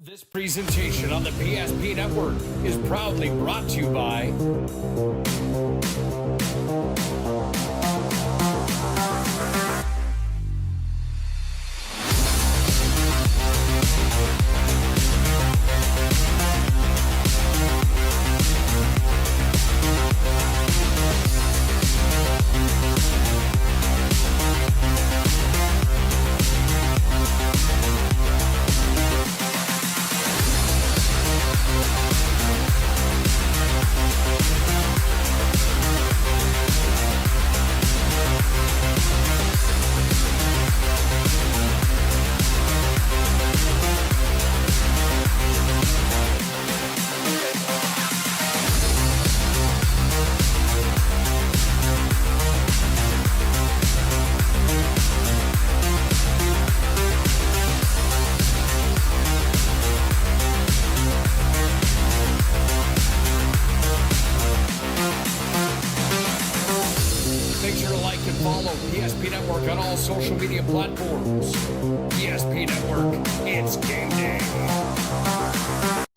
This presentation on the PSP Network is proudly brought to you by PSP Network on all social media platforms. PSP Network, it's game day.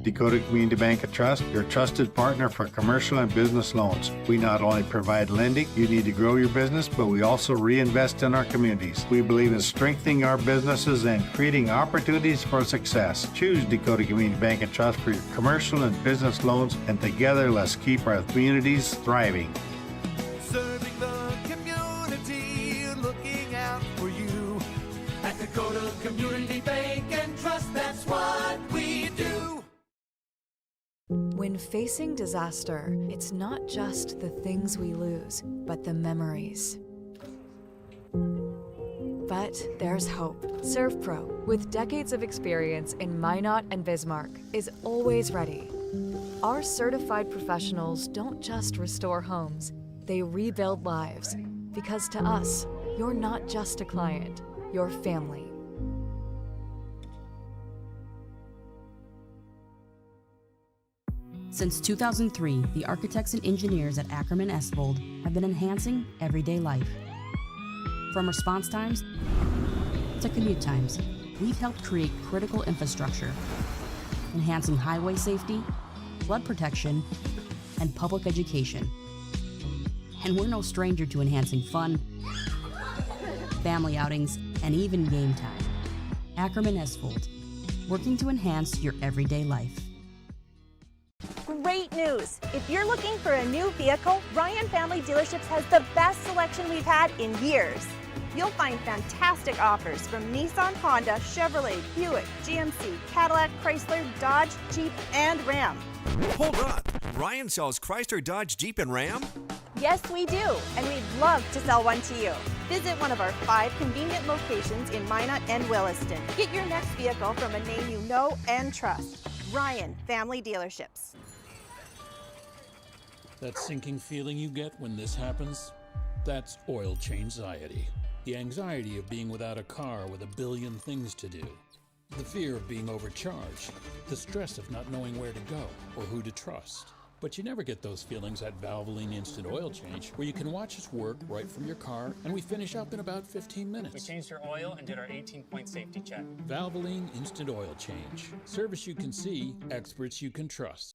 Dakota Community Bank and Trust, your trusted partner for commercial and business loans. We not only provide lending you need to grow your business, but we also reinvest in our communities. We believe in strengthening our businesses and creating opportunities for success. Choose Dakota Community Bank and Trust for your commercial and business loans, and together let's keep our communities thriving. Serving the community, looking out for you. At Dakota Community Bank and Trust, that's what we do. When facing disaster, it's not just the things we lose, but the memories. But there's hope. ServPro, with decades of experience in Minot and Bismarck, is always ready. Our certified professionals don't just restore homes, they rebuild lives. Because to us, you're not just a client, you're family. Since 2003, the architects and engineers at Ackerman Esvold have been enhancing everyday life. From response times to commute times, we've helped create critical infrastructure, enhancing highway safety, flood protection, and public education. And we're no stranger to enhancing fun, family outings, and even game time. Ackerman Esvold, working to enhance your everyday life. Great news! If you're looking for a new vehicle, Ryan Family Dealerships has the best selection we've had in years. You'll find fantastic offers from Nissan, Honda, Chevrolet, Buick, GMC, Cadillac, Chrysler, Dodge, Jeep, and Ram. Hold on! Ryan sells Chrysler, Dodge, Jeep, and Ram? Yes, we do, and we'd love to sell one to you. Visit one of our 5 convenient locations in Minot and Williston. Get your next vehicle from a name you know and trust. Ryan Family Dealerships. That sinking feeling you get when this happens? That's oil change-anxiety. The anxiety of being without a car with a billion things to do. The fear of being overcharged. The stress of not knowing where to go or who to trust. But you never get those feelings at Valvoline Instant Oil Change, where you can watch us work right from your car, and we finish up in about 15 minutes. We changed your oil and did our 18-point safety check. Valvoline Instant Oil Change. Service you can see, experts you can trust.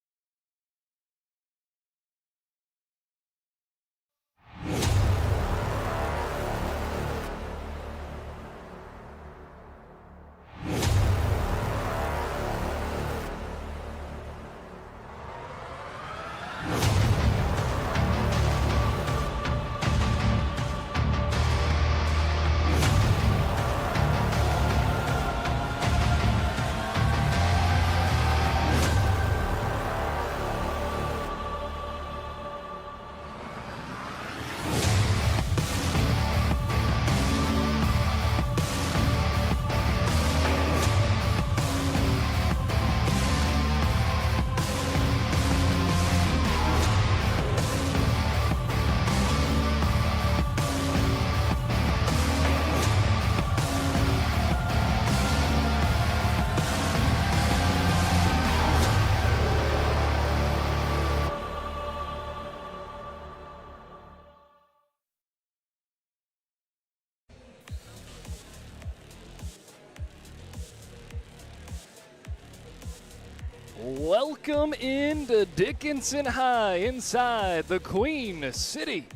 Welcome into Dickinson High inside the Queen City.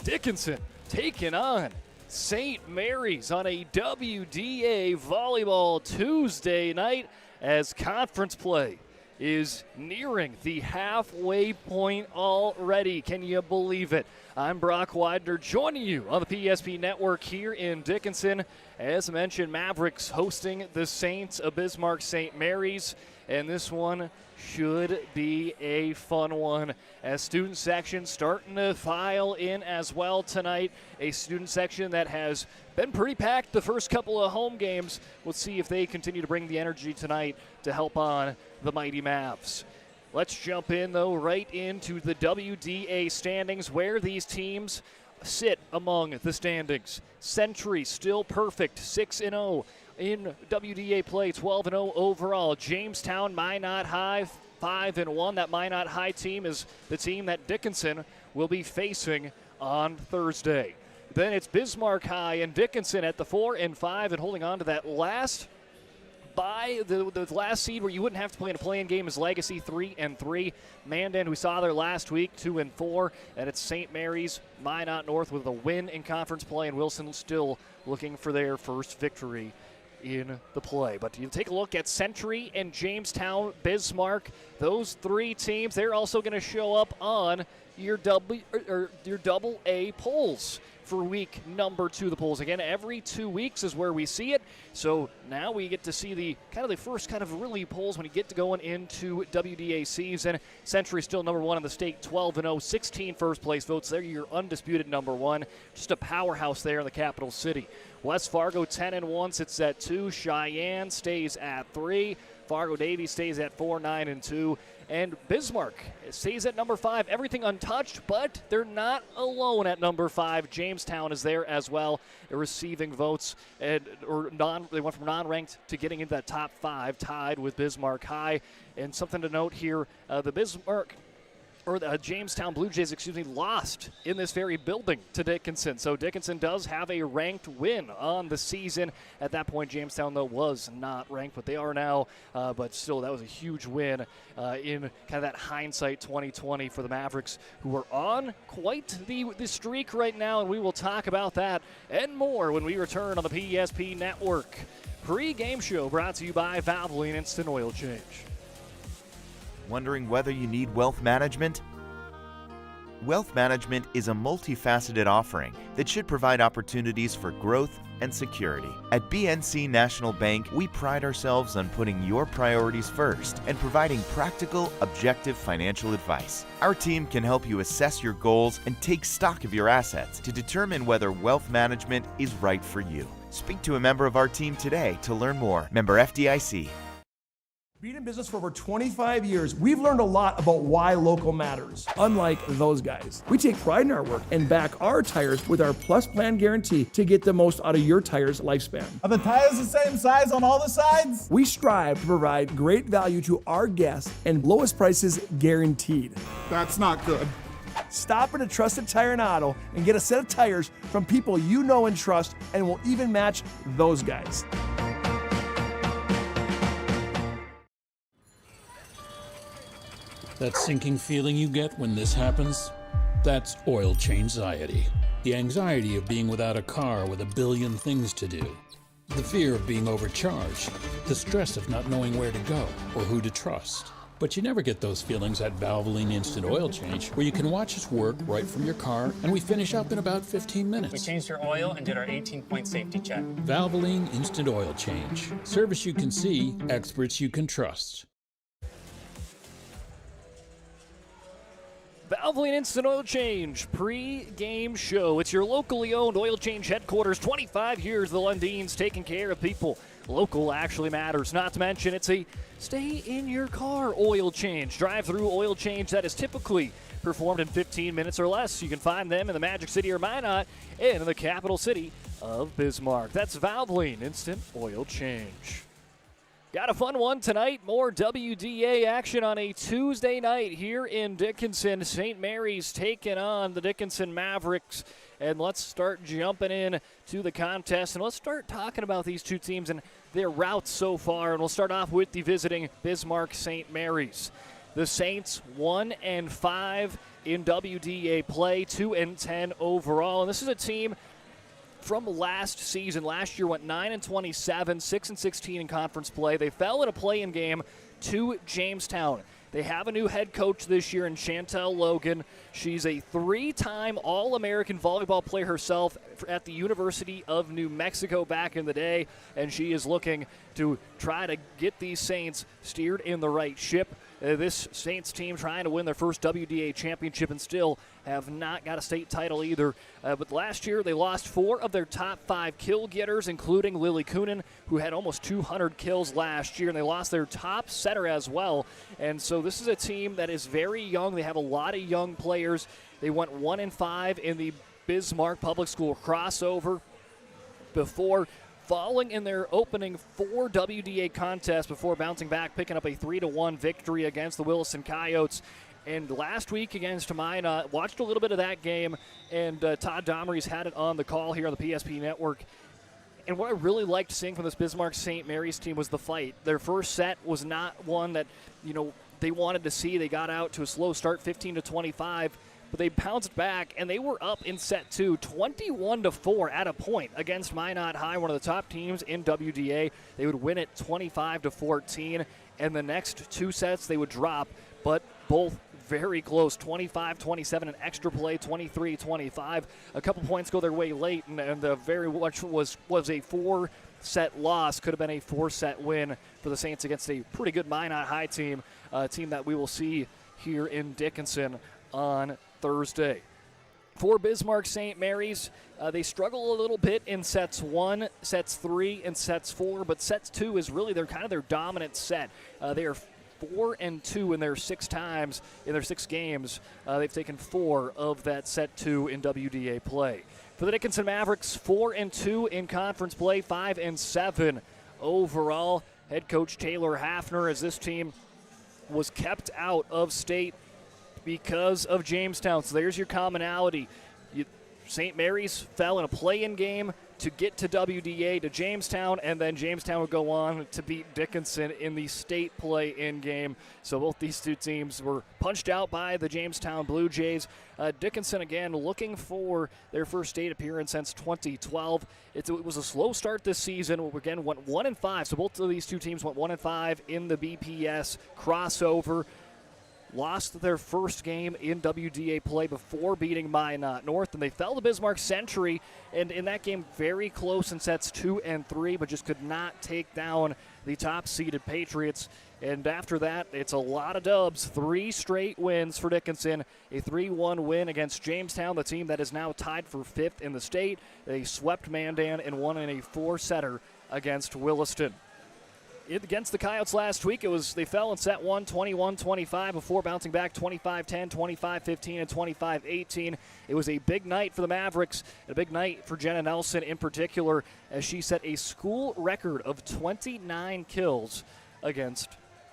Dickinson taking on St. Mary's on a WDA Volleyball Tuesday night as conference play is nearing the halfway point already. Can you believe it? I'm Brock Widener joining you on the PSP Network here in Dickinson. As mentioned, Mavericks hosting the Saints of Bismarck St. Mary's, and this one should be a fun one as student section starting to file in as well tonight. A student section that has been pretty packed the first couple of home games. We'll see if they continue to bring the energy tonight to help on the mighty Mavs. Let's jump in, though, right into the WDA standings where these teams sit among the standings. Century still perfect, 6-0 in WDA play, 12-0 overall. Jamestown, Minot High, 5-1. That Minot High team is the team that Dickinson will be facing on Thursday. Then it's Bismarck High and Dickinson at the 4-5 and holding on to that last by the last seed where you wouldn't have to play in a play-in game is Legacy 3-3. Mandan, we saw there last week, 2-4, and it's St. Mary's, Minot North with a win in conference play, and Wilson still looking for their first victory in the play. But you take a look at Century and Jamestown, Bismarck. Those three teams, they're also going to show up on your double A polls for week number 2. The polls again every 2 weeks is where we see it. So now we get to see the first really polls when you get to going into WDA season. Century still number 1 in the state, 12-0, 16 first place votes. They're your undisputed number 1. Just a powerhouse there in the capital city. West Fargo 10-1 sits at 2. Cheyenne stays at 3. Fargo Davie stays at 4, 9-2. And Bismarck stays at number 5. Everything untouched, but they're not alone at number 5. Jamestown is there as well, receiving votes. They went from non-ranked to getting into that top 5, tied with Bismarck High. And something to note here, the Jamestown Blue Jays, lost in this very building to Dickinson. So Dickinson does have a ranked win on the season. At that point, Jamestown, though, was not ranked, but they are now. But still, that was a huge win in that hindsight 2020 for the Mavericks, who are on quite the streak right now, and we will talk about that and more when we return on the PSP Network. Pre-game show brought to you by Valvoline Instant Oil Change. Wondering whether you need wealth management? Wealth management is a multifaceted offering that should provide opportunities for growth and security. At BNC National Bank, we pride ourselves on putting your priorities first and providing practical, objective financial advice. Our team can help you assess your goals and take stock of your assets to determine whether wealth management is right for you. Speak to a member of our team today to learn more. Member FDIC. Being in business for over 25 years, we've learned a lot about why local matters. Unlike those guys, we take pride in our work and back our tires with our Plus Plan guarantee to get the most out of your tire's lifespan. Are the tires the same size on all the sides? We strive to provide great value to our guests and lowest prices guaranteed. That's not good. Stop at a trusted tire and auto and get a set of tires from people you know and trust, and will even match those guys. That sinking feeling you get when this happens? That's oil change anxiety. The anxiety of being without a car with a billion things to do. The fear of being overcharged. The stress of not knowing where to go or who to trust. But you never get those feelings at Valvoline Instant Oil Change, where you can watch us work right from your car, and we finish up in about 15 minutes. We changed your oil and did our 18-point safety check. Valvoline Instant Oil Change. Service you can see, experts you can trust. Valvoline Instant Oil Change pre-game show. It's your locally owned oil change headquarters. 25 years the Lundins taking care of people. Local actually matters. Not to mention it's a stay-in-your-car oil change. Drive-through oil change that is typically performed in 15 minutes or less. You can find them in the Magic City or Minot and in the capital city of Bismarck. That's Valvoline Instant Oil Change. Got a fun one tonight. More WDA action on a Tuesday night here in Dickinson. St. Mary's taking on the Dickinson Mavericks. And let's start jumping in to the contest, and let's start talking about these two teams and their routes so far. And we'll start off with the visiting Bismarck St. Mary's. The Saints 1-5 in WDA play, 2-10 overall. And this is a team from last season. Last year went 9-27, 6-16 in conference play. They fell in a play-in game to Jamestown. They have a new head coach this year in Chantel Logan. She's a 3-time All-American volleyball player herself at the University of New Mexico back in the day, and she is looking to try to get these Saints steered in the right ship. This Saints team trying to win their first WDA championship and still have not got a state title either. But last year they lost 4 of their top 5 kill getters, including Lily Coonan, who had almost 200 kills last year, and they lost their top setter as well. And so this is a team that is very young. They have a lot of young players. They went 1-5 in the Bismarck Public School crossover before falling in their opening 4 WDA contests before bouncing back, picking up a 3-1 victory against the Williston Coyotes. And last week against Minot, watched a little bit of that game, and Todd Domery's had it on the call here on the PSP Network. And what I really liked seeing from this Bismarck St. Mary's team was the fight. Their first set was not one that, they wanted to see. They got out to a slow start, 15-25. But they bounced back, and they were up in set 2, 21-4 at a point against Minot High, one of the top teams in WDA. They would win it 25-14, and the next 2 sets they would drop, but both very close, 25-27, an extra play, 23-25. A couple points go their way late, and the very much was a 4-set loss. Could have been a 4-set win for the Saints against a pretty good Minot High team, a team that we will see here in Dickinson on Thursday. For Bismarck St. Mary's, they struggle a little bit in sets 1, sets 3, and sets 4, but sets 2 is really their dominant set. They are 4-2 in their 6 times in their 6 games. They've taken 4 of that set 2 in WDA play. For the Dickinson Mavericks, 4-2 in conference play, 5-7 overall. Head coach Taylor Hafner, as this team was kept out of state because of Jamestown. So there's your commonality. St. Mary's fell in a play-in game to get to WDA to Jamestown, and then Jamestown would go on to beat Dickinson in the state play-in game. So both these two teams were punched out by the Jamestown Blue Jays. Dickinson, again, looking for their first state appearance since 2012. It was a slow start this season. Again, went 1-5. So both of these two teams went 1-5 in the BPS crossover. Lost their first game in WDA play before beating Minot North, and they fell to Bismarck Century, and in that game very close in sets 2 and 3, but just could not take down the top-seeded Patriots. And after that, it's a lot of dubs. 3 straight wins for Dickinson, a 3-1 win against Jamestown, the team that is now tied for 5th in the state. They swept Mandan and won in a 4-setter against Williston. Against the Coyotes last week, they fell in set 1, 21-25, before bouncing back 25-10, 25-15, and 25-18. It was a big night for the Mavericks, a big night for Jenna Nelson in particular, as she set a school record of 29 kills against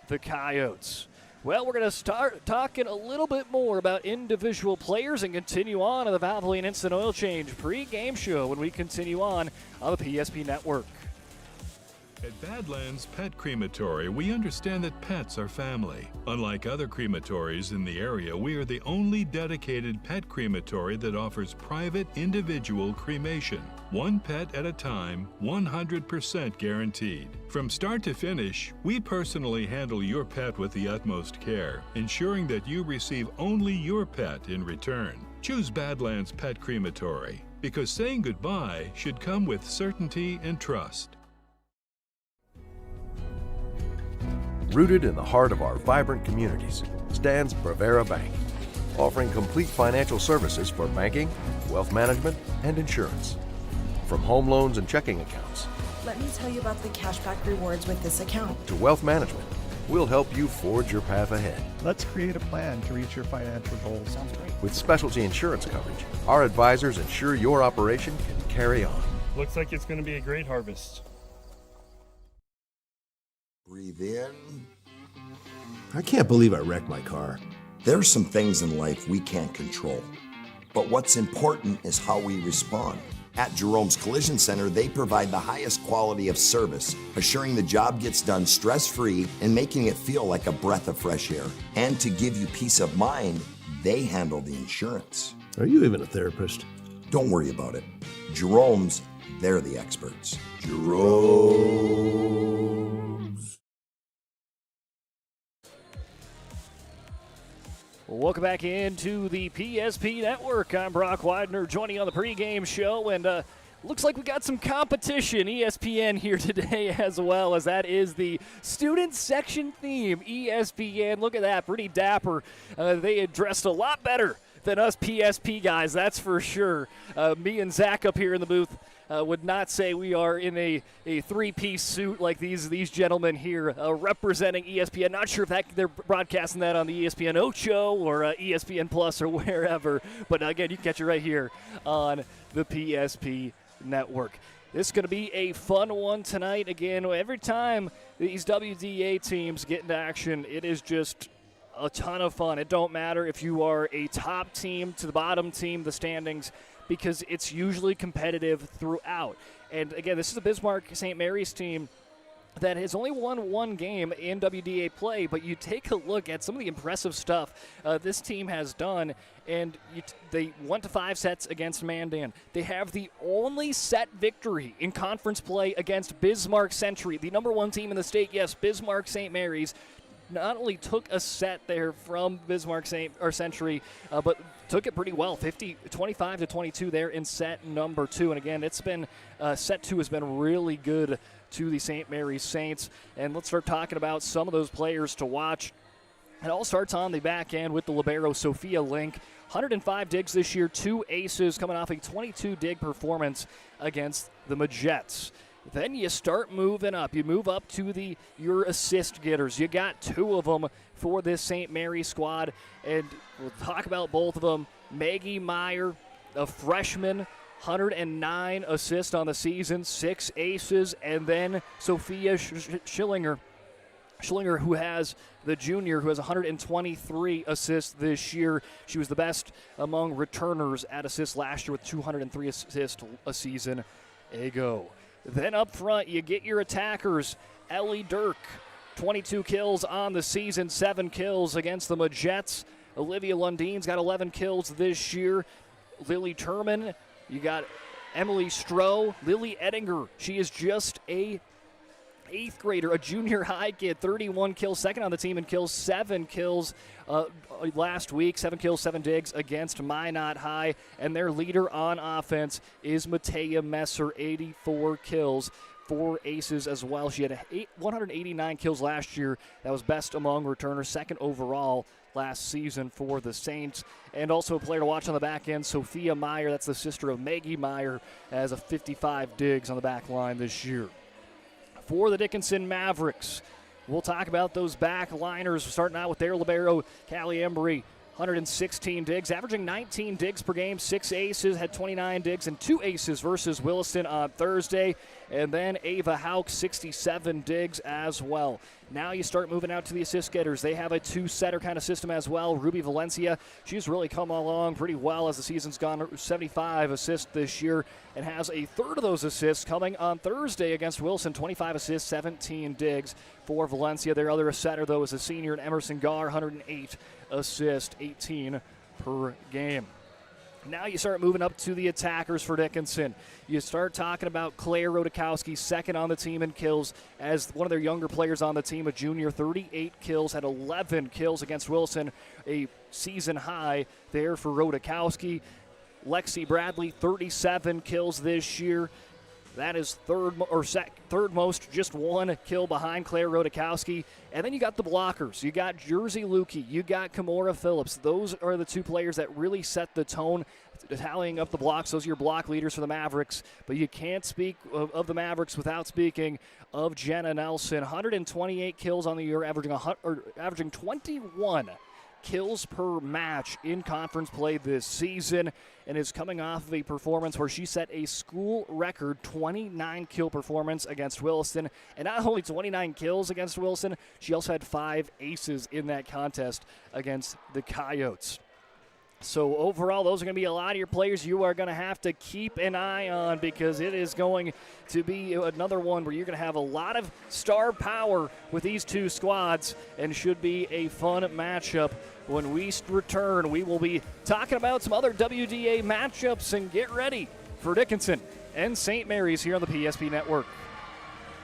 the Coyotes. Well, we're going to start talking a little bit more about individual players and continue on the Valvoline Instant Oil Change pre-game show when we continue on the PSP Network. At Badlands Pet Crematory, we understand that pets are family. Unlike other crematories in the area, we are the only dedicated pet crematory that offers private individual cremation. 1 pet at a time, 100% guaranteed. From start to finish, we personally handle your pet with the utmost care, ensuring that you receive only your pet in return. Choose Badlands Pet Crematory, because saying goodbye should come with certainty and trust. Rooted in the heart of our vibrant communities stands Bravera Bank, offering complete financial services for banking, wealth management, and insurance. From home loans and checking accounts, let me tell you about the cashback rewards with this account, to wealth management, we'll help you forge your path ahead. Let's create a plan to reach your financial goals. Sounds great. With specialty insurance coverage, our advisors ensure your operation can carry on. Looks like it's going to be a great harvest. Breathe in. I can't believe I wrecked my car. There are some things in life we can't control. but what's important is how we respond. At Jerome's Collision Center, they provide the highest quality of service, assuring the job gets done stress-free and making it feel like a breath of fresh air. And to give you peace of mind, they handle the insurance. Are you even a therapist? Don't worry about it. Jerome's, they're the experts. Jerome's. Welcome back into the PSP Network. I'm Brock Widener, joining you on the pregame show, and looks like we got some competition. ESPN here today as well, as that is the student section theme. ESPN, look at that, pretty dapper. They had dressed a lot better than us PSP guys, that's for sure. Me and Zach up here in the booth would not say we are in a three-piece suit like these gentlemen here representing ESPN. Not sure if they're broadcasting that on the ESPN Ocho or ESPN Plus or wherever. But again, you can catch it right here on the PSP Network. This is going to be a fun one tonight. Again, every time these WDA teams get into action, it is just a ton of fun. It don't matter if you are a top team to the bottom team, the standings, because it's usually competitive throughout. And again, this is a Bismarck St. Mary's team that has only won one game in WDA play, but you take a look at some of the impressive stuff this team has done, and they went to 5 sets against Mandan. They have the only set victory in conference play against Bismarck Century, the number 1 team in the state. Yes, Bismarck St. Mary's not only took a set there from Bismarck Century, but took it pretty well, 25-22 there in set number 2. And again, it's been set 2 has been really good to the St. Mary's Saints. And let's start talking about some of those players to watch. It all starts on the back end with the libero Sophia Link. 105 digs this year, 2 aces, coming off a 22 dig performance against the Majets. Then you start moving up. You move up to your assist getters. You got 2 of them for this St. Mary's squad, and we'll talk about both of them. Maggie Meyer, a freshman, 109 assists on the season, 6 aces, and then Sophia Schillinger, who has the junior, who has 123 assists this year. She was the best among returners at assists last year with 203 assists a season ago. Then up front, you get your attackers. Ellie Dirk, 22 kills on the season, 7 kills against the Majets. Olivia Lundine's got 11 kills this year. Lily Turman, you got Emily Stroh. Lily Ettinger, she is just a 8th grader, a junior high kid, 31 kills, second on the team in kills, 7 kills last week, 7 kills, 7 digs against Minot High. And their leader on offense is Matea Messer, 84 kills, 4 aces as well. She had 189 kills last year. That was best among returners, 2nd overall last season for the Saints. And also a player to watch on the back end, Sophia Meyer, that's the sister of Maggie Meyer, has a 55 digs on the back line this year. For the Dickinson Mavericks, we'll talk about those back liners, starting out with their libero, Callie Embry, 116 digs, averaging 19 digs per game, 6 aces, had 29 digs and 2 aces versus Williston on Thursday. And then Ava Hauk, 67 digs as well. Now you start moving out to the assist getters. They have a 2-setter kind of system as well. Ruby Valencia, she's really come along pretty well as the season's gone. 75 assists this year and has a third of those assists coming on Thursday against Wilson. 25 assists, 17 digs for Valencia. Their other setter, though, is a senior in Emerson Gar, 108 assists, 18 per game. Now you start moving up to the attackers for Dickinson. You start talking about Claire Rodakowski, 2nd on the team in kills as one of their younger players on the team, a junior, 38 kills, had 11 kills against Wilson, a season high there for Rodakowski. Lexi Bradley, 37 kills this year. That is third most, just 1 kill behind Claire Rodakowski. And then you got the blockers. You got Jersey Lukey. You got Kimora Phillips. Those are the 2 players that really set the tone, tallying up the blocks. Those are your block leaders for the Mavericks. But you can't speak of the Mavericks without speaking of Jenna Nelson. 128 kills on the year, averaging 21 kills per match in conference play this season, and is coming off of a performance where she set a school record 29 kill performance against Williston. And not only 29 kills against Williston, she also had 5 aces in that contest against the Coyotes. So overall, those are going to be a lot of your players you are going to have to keep an eye on, because it is going to be another one where you're going to have a lot of star power with these two squads, and should be a fun matchup. When we return, we will be talking about some other WDA matchups, and get ready for Dickinson and St. Mary's here on the PSP Network.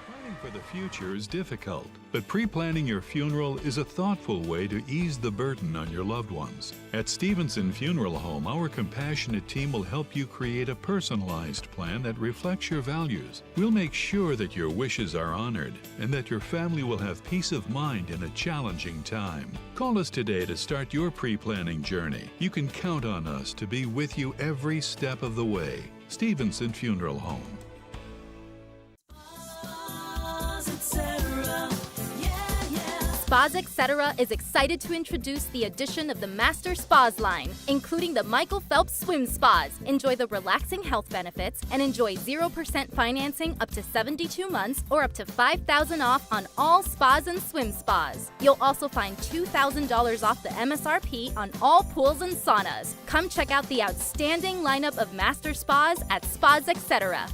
Planning for the future is difficult, but pre-planning your funeral is a thoughtful way to ease the burden on your loved ones. At Stevenson Funeral Home, our compassionate team will help you create a personalized plan that reflects your values. We'll make sure that your wishes are honored and that your family will have peace of mind in a challenging time. Call us today to start your pre-planning journey. You can count on us to be with you every step of the way. Stevenson Funeral Home. Spas Etc. is excited to introduce the addition of the Master Spas line, including the Michael Phelps Swim Spas. Enjoy the relaxing health benefits and enjoy 0% financing up to 72 months or up to $5,000 off on all spas and swim spas. You'll also find $2,000 off the MSRP on all pools and saunas. Come check out the outstanding lineup of Master Spas at Spas Etc.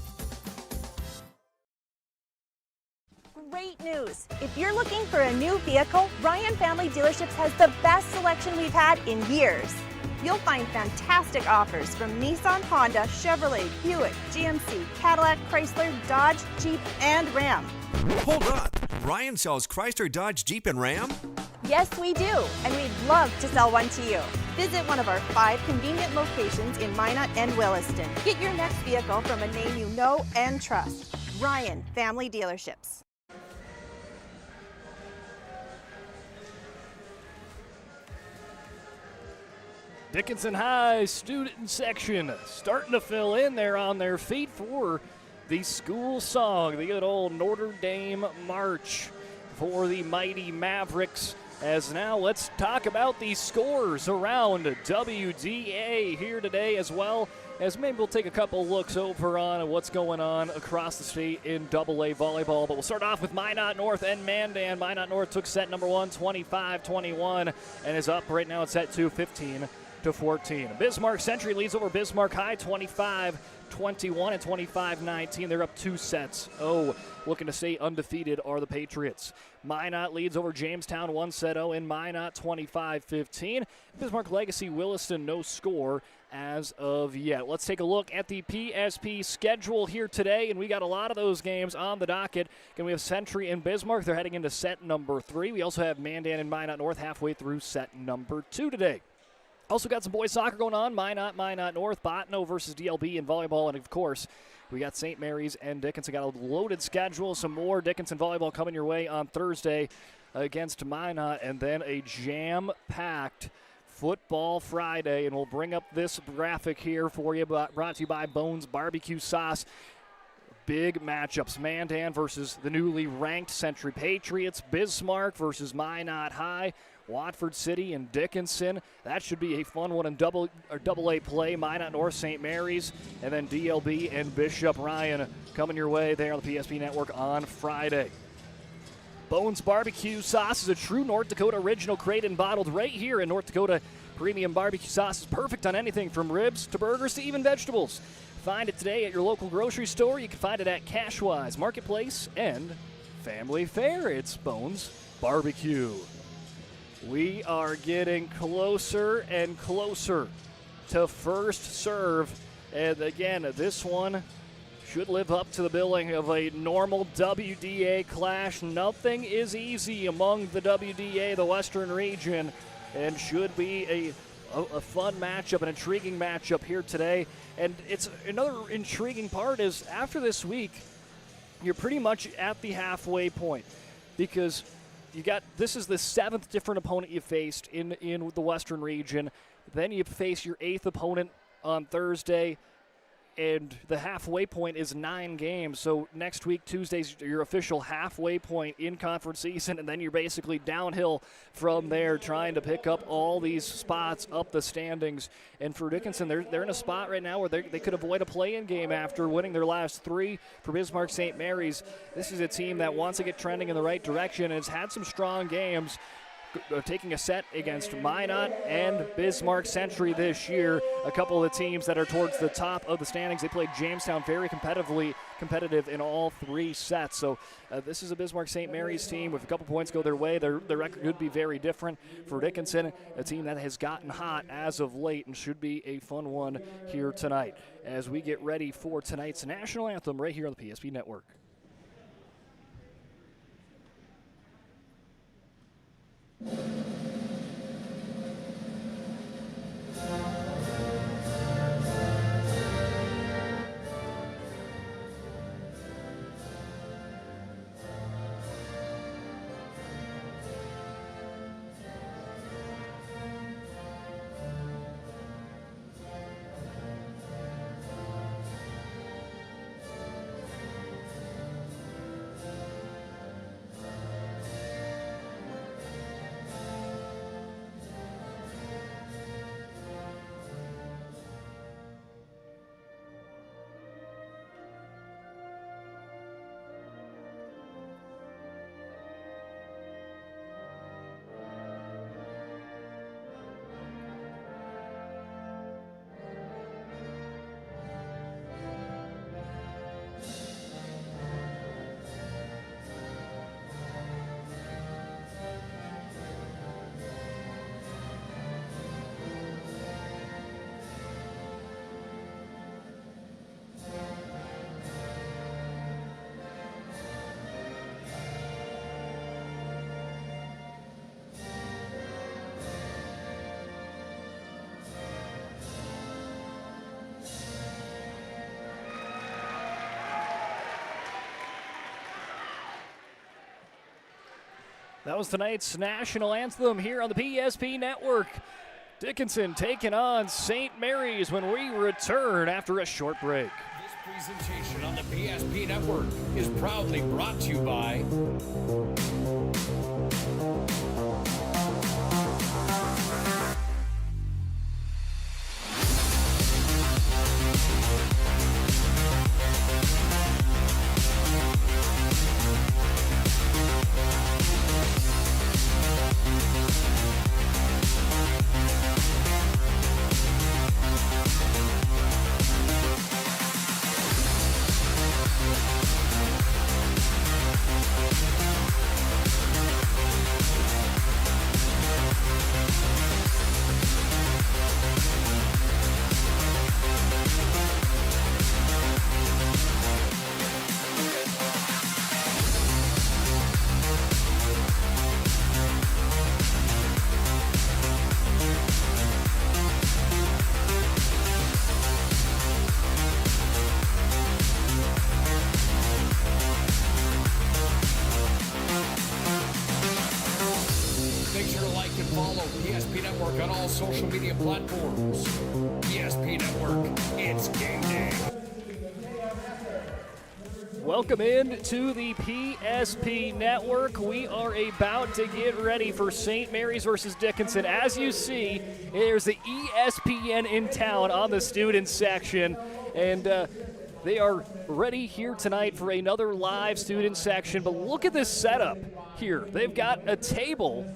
Great news! If you're looking for a new vehicle, Ryan Family Dealerships has the best selection we've had in years. You'll find fantastic offers from Nissan, Honda, Chevrolet, Buick, GMC, Cadillac, Chrysler, Dodge, Jeep, and Ram. Hold up! Ryan sells Chrysler, Dodge, Jeep, and Ram? Yes, we do, and we'd love to sell one to you. Visit one of our 5 convenient locations in Minot and Williston. Get your next vehicle from a name you know and trust. Ryan Family Dealerships. Dickinson High student section starting to fill in there on their feet for the school song, the good old Notre Dame March for the mighty Mavericks. As now let's talk about the scores around WDA here today, as well as maybe we'll take a couple looks over on what's going on across the state in AA volleyball. But we'll start off with Minot North and Mandan. Minot North took set number 1, 25-21, and is up right now at set 2, 15-14. Bismarck Century leads over Bismarck High 25-21 and 25-19. They're up 2 sets. Looking to stay undefeated are the Patriots. Minot leads over Jamestown 1-0 in Minot 25-15. Bismarck Legacy Williston no score as of yet. Let's take a look at the PSP schedule here today, and we got a lot of those games on the docket. Again, we have Century and Bismarck. They're heading into set number 3. We also have Mandan and Minot North halfway through set number 2 today. Also got some boys soccer going on. Minot North, Botno versus DLB in volleyball. And, of course, we got St. Mary's and Dickinson. Got a loaded schedule. Some more Dickinson volleyball coming your way on Thursday against Minot. And then a jam-packed Football Friday. And we'll bring up this graphic here for you, brought to you by Bones Barbecue Sauce. Big matchups. Mandan versus the newly ranked Century Patriots. Bismarck versus Minot High. Watford City and Dickinson. That should be a fun one in double A play. Minot North, St. Mary's, and then DLB and Bishop Ryan coming your way there on the PSP Network on Friday. Bones Barbecue Sauce is a true North Dakota original, created and bottled right here in North Dakota. Premium barbecue sauce is perfect on anything from ribs to burgers to even vegetables. Find it today at your local grocery store. You can find it at Cashwise Marketplace and Family Fare. It's Bones Barbecue. We are getting closer and closer to first serve. And again, this one should live up to the billing of a normal WDA clash. Nothing is easy among the WDA, the Western region, and should be a fun matchup, an intriguing matchup here today. And it's another intriguing part is after this week, you're pretty much at the halfway point, because this is the 7th different opponent you faced in the Western region. Then you face your 8th opponent on Thursday, and the halfway point is 9 games. So next week, Tuesday's your official halfway point in conference season, and then you're basically downhill from there trying to pick up all these spots up the standings. And for Dickinson, they're in a spot right now where they could avoid a play-in game after winning their last 3. For Bismarck St. Mary's, this is a team that wants to get trending in the right direction and has had some strong games. taking a set against Minot and Bismarck Century this year, a couple of the teams that are towards the top of the standings. They played Jamestown very competitive in all 3 sets. So this is a Bismarck St. Mary's team. With a couple points go their way, their record could be very different. For Dickinson, a team that has gotten hot as of late and should be a fun one here tonight as we get ready for tonight's national anthem right here on the PSP Network. That was tonight's national anthem here on the PSP Network. Dickinson taking on St. Mary's when we return after a short break. This presentation on the PSP Network is proudly brought to you by Network on all social media platforms. PSP Network, it's game day. Welcome in to the PSP Network. We are about to get ready for St. Mary's versus Dickinson. As you see, there's the ESPN in town on the student section, and they are ready here tonight for another live student section. But look at this setup here. They've got a table,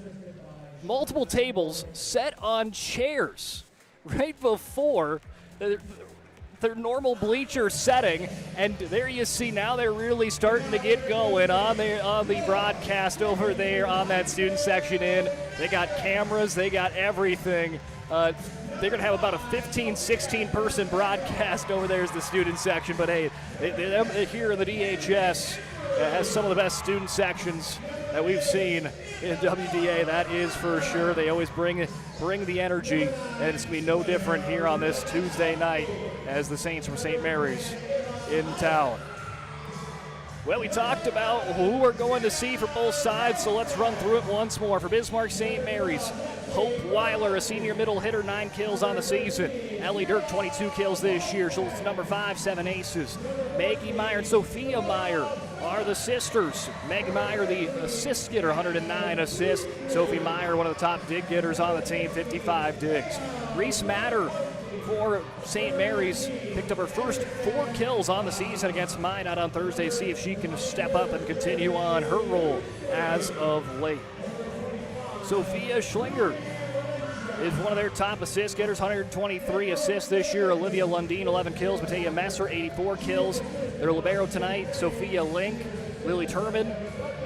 multiple tables set on chairs right before their normal bleacher setting, and there you see now they're really starting to get going on the broadcast over there on that student section in. They got cameras, they got everything. They're going to have about a 15, 16 person broadcast over there as the student section, but hey, here in the DHS has some of the best student sections that we've seen in WDA, that is for sure. They always bring the energy, and it's going to be no different here on this Tuesday night as the Saints from St. Mary's in town. Well, we talked about who we're going to see for both sides, so let's run through it once more. For Bismarck St. Mary's, Hope Weiler, a senior middle hitter, 9 kills on the season. Ellie Dirk, 22 kills this year. She's number 5, 7 aces. Maggie Meyer and Sophia Meyer are the sisters. Meg Meyer, the assist getter, 109 assists. Sophie Meyer, one of the top dig getters on the team, 55 digs. Reese Matter for St. Mary's picked up her first 4 kills on the season against Minot on Thursday. See if she can step up and continue on her role as of late. Sophia Schlinger is one of their top assist getters, 123 assists this year. Olivia Lundeen, 11 kills. Matea Messer, 84 kills. Their libero tonight, Sophia Link, Lily Turman,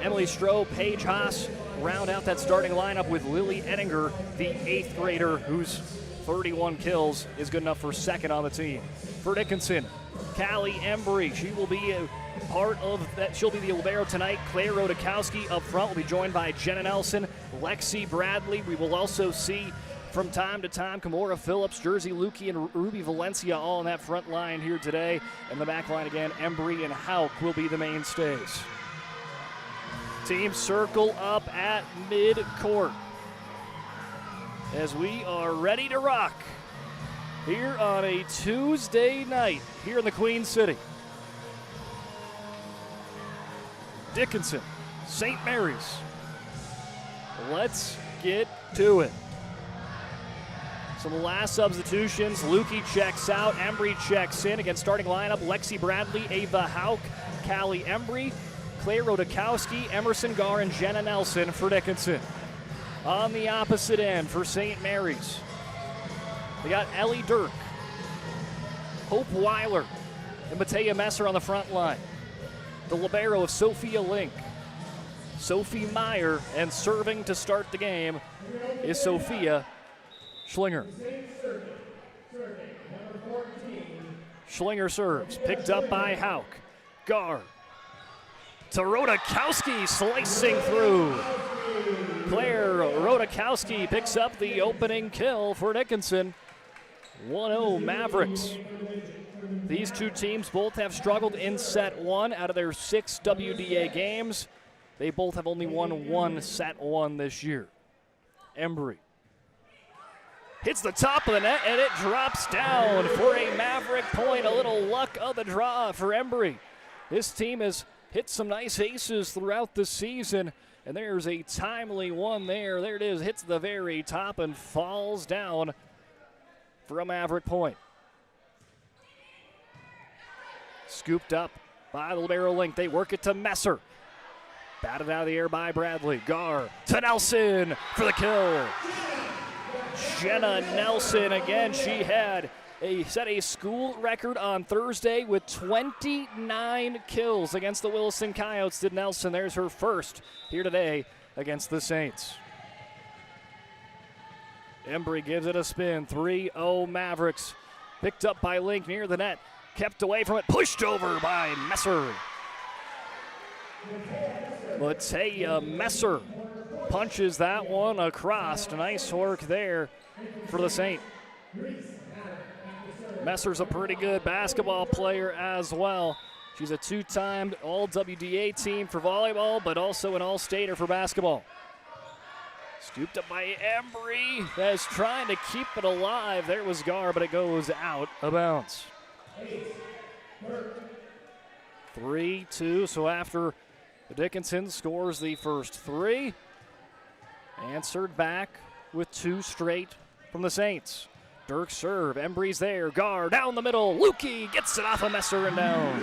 Emily Stroh, Paige Haas round out that starting lineup with Lily Ettinger, the 8th grader whose 31 kills is good enough for second on the team. For Dickinson, Callie Embry, she will be a part of that. She'll be the libero tonight. Claire Rodakowski up front will be joined by Jenna Nelson, Lexi Bradley. We will also see from time to time Kimora Phillips, Jersey Lukey, and Ruby Valencia all on that front line here today. And the back line again, Embry and Hauk will be the mainstays. Teams circle up at mid-court as we are ready to rock here on a Tuesday night here in the Queen City. Dickinson, St. Mary's. Let's get to it. Some last substitutions. Lukey checks out. Embry checks in. Against starting lineup, Lexi Bradley, Ava Hauk, Callie Embry, Claire Rodakowski, Emerson Garr, and Jenna Nelson for Dickinson. On the opposite end for St. Mary's, they got Ellie Dirk, Hope Weiler, and Matea Messer on the front line. The libero of Sophia Link, Sophie Meyer, and serving to start the game is Sophia Schlinger. Schlinger serves, picked up by Hauk. Garr to Rodakowski, slicing through. Claire Rodakowski picks up the opening kill for Dickinson. 1-0 Mavericks. These two teams both have struggled in set one out of their 6 WDA games. They both have only won one set one this year. Embry hits the top of the net, and it drops down for a Maverick point. A little luck of the draw for Embry. This team has hit some nice aces throughout the season, and there's a timely one there. There it is, hits the very top and falls down for a Maverick point. Scooped up by the libero Link. They work it to Messer. Batted out of the air by Bradley. Garr to Nelson for the kill. Jenna Nelson again. She had set a school record on Thursday with 29 kills against the Williston Coyotes. Did Nelson. There's her first here today against the Saints. Embry gives it a spin. 3-0 Mavericks. Picked up by Link near the net. Kept away from it. Pushed over by Messer. Matea Messer punches that one across. Nice work there for the Saint. Messer's a pretty good basketball player as well. She's a 2-time All-WDA team for volleyball, but also an All-Stater for basketball. Scooped up by Embry. That's trying to keep it alive. There was Garr, but it goes out of bounds. 3-2, so after Dickinson scores the first 3, answered back with 2 straight from the Saints. Dirk serve, Embry's there, Garr down the middle, Lukey gets it off of Messer and down.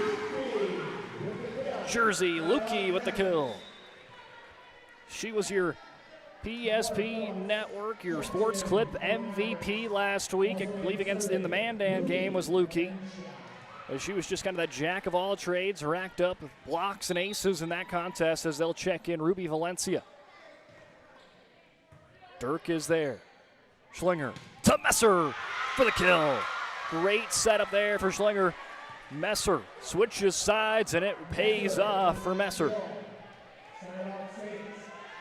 Jersey Lukey with the kill. She was your PSP Network, your sports clip MVP last week. I believe in the Mandan game was Lukey. She was just kind of that jack of all trades, racked up with blocks and aces in that contest as they'll check in Ruby Valencia. Dirk is there. Schlinger to Messer for the kill. Great setup there for Schlinger. Messer switches sides and it pays off for Messer.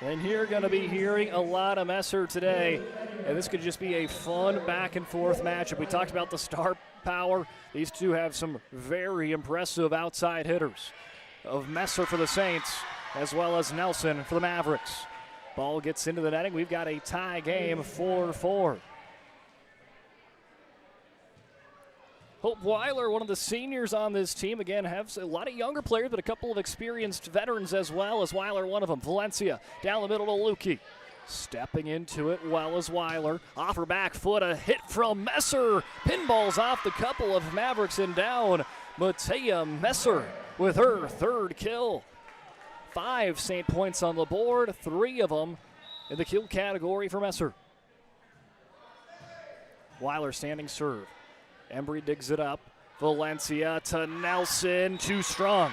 And you're going to be hearing a lot of Messer today. And this could just be a fun back and forth matchup. We talked about the star power. These two have some very impressive outside hitters. Of Messer for the Saints, as well as Nelson for the Mavericks. Ball gets into the netting. We've got a tie game, 4-4. Hope Weiler, one of the seniors on this team, again, has a lot of younger players, but a couple of experienced veterans as well, as Weiler one of them. Valencia down the middle to Lukey. Stepping into it well as Weiler. Off her back foot, a hit from Messer. Pinballs off the couple of Mavericks and down. Matea Messer with her third kill. 5 Saint points on the board, 3 of them in the kill category for Messer. Weiler standing serve. Embry digs it up. Valencia to Nelson, too strong.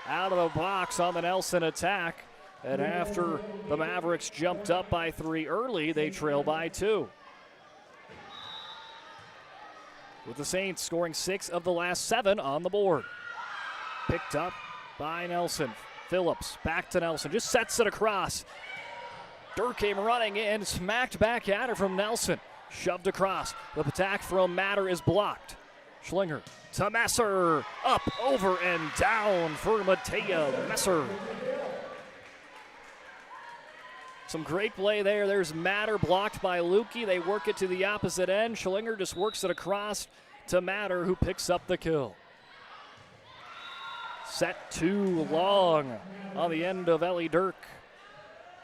Out of the box on the Nelson attack. And after the Mavericks jumped up by 3 early, they trail by 2. With the Saints scoring 6 of the last 7 on the board. Picked up by Nelson. Phillips back to Nelson, just sets it across. Dirk came running in, smacked back at her from Nelson. Shoved across. The attack from Matter is blocked. Schlinger to Messer. Up, over, and down for Mattea Messer. Some great play there. There's Matter blocked by Lukey. They work it to the opposite end. Schlinger just works it across to Matter, who picks up the kill. Set too long on the end of Ellie Dirk.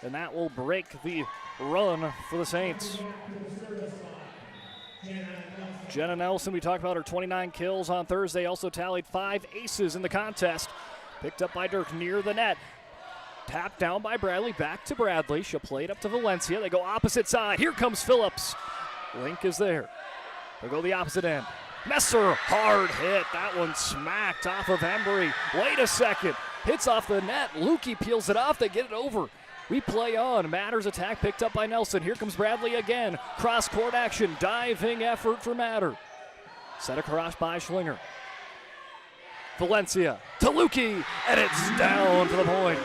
And that will break the run for the Saints. Jenna Nelson, we talked about her 29 kills on Thursday, also tallied 5 aces in the contest. Picked up by Dirk near the net. Tapped down by Bradley, back to Bradley. She'll play it up to Valencia. They go opposite side. Here comes Phillips. Link is there. They'll go the opposite end. Messer, hard hit. That one smacked off of Embry. Wait a second. Hits off the net. Lukey peels it off. They get it over. We play on. Matter's attack picked up by Nelson. Here comes Bradley again. Cross-court action. Diving effort for Matter. Set across by Schlinger. Valencia to Lukey. And it's down to the point.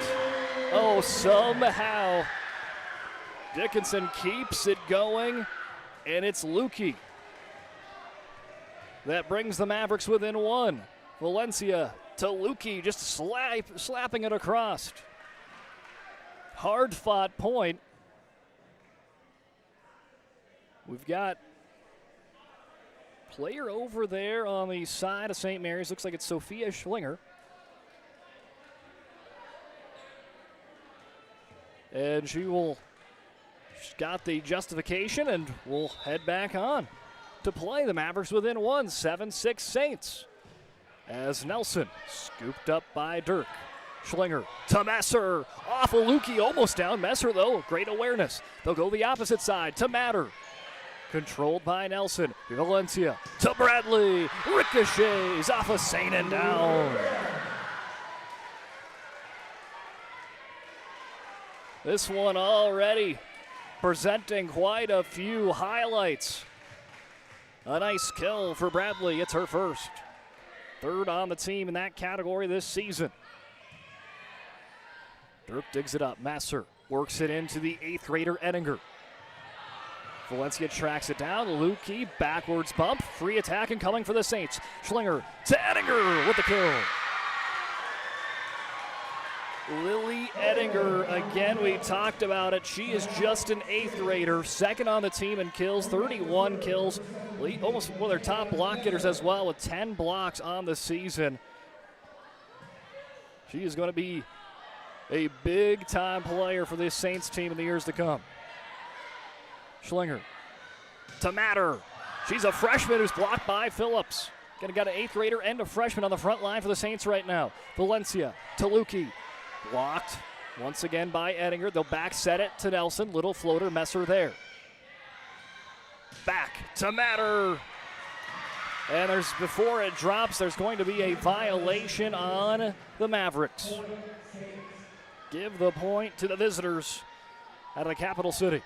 Oh, somehow Dickinson keeps it going. And it's Lukey that brings the Mavericks within 1. Valencia to Lukey, just slapping it across. Hard-fought point. We've got player over there on the side of St. Mary's. Looks like it's Sophia Schlinger. And she's got the justification and will head back on to play. The Mavericks within 1, 7-6 Saints. As Nelson scooped up by Dirk. Schlinger to Messer. Off of Lukey, almost down. Messer, though, great awareness. They'll go the opposite side to Matter. Controlled by Nelson. Valencia to Bradley. Ricochets off of Saint and down. This one already presenting quite a few highlights. A nice kill for Bradley. It's her first. 3rd on the team in that category this season. Dirk digs it up. Messer works it into the 8th grader Ettinger. Valencia tracks it down. Lukey backwards bump. Free attack and coming for the Saints. Schlinger to Ettinger with the kill. Lily Ettinger, again, we talked about it. She is just an 8th grader, 2nd on the team in kills, 31 kills. Almost one of their top block getters as well, with 10 blocks on the season. She is going to be a big-time player for this Saints team in the years to come. Schlinger to Matter. She's a freshman who's blocked by Phillips. Got an 8th grader and a freshman on the front line for the Saints right now. Valencia to Lukey. Blocked once again by Ettinger. They'll back set it to Nelson. Little floater, Messer there. Back to Matter. And before it drops, there's going to be a violation on the Mavericks. Give the point to the visitors out of the capital city.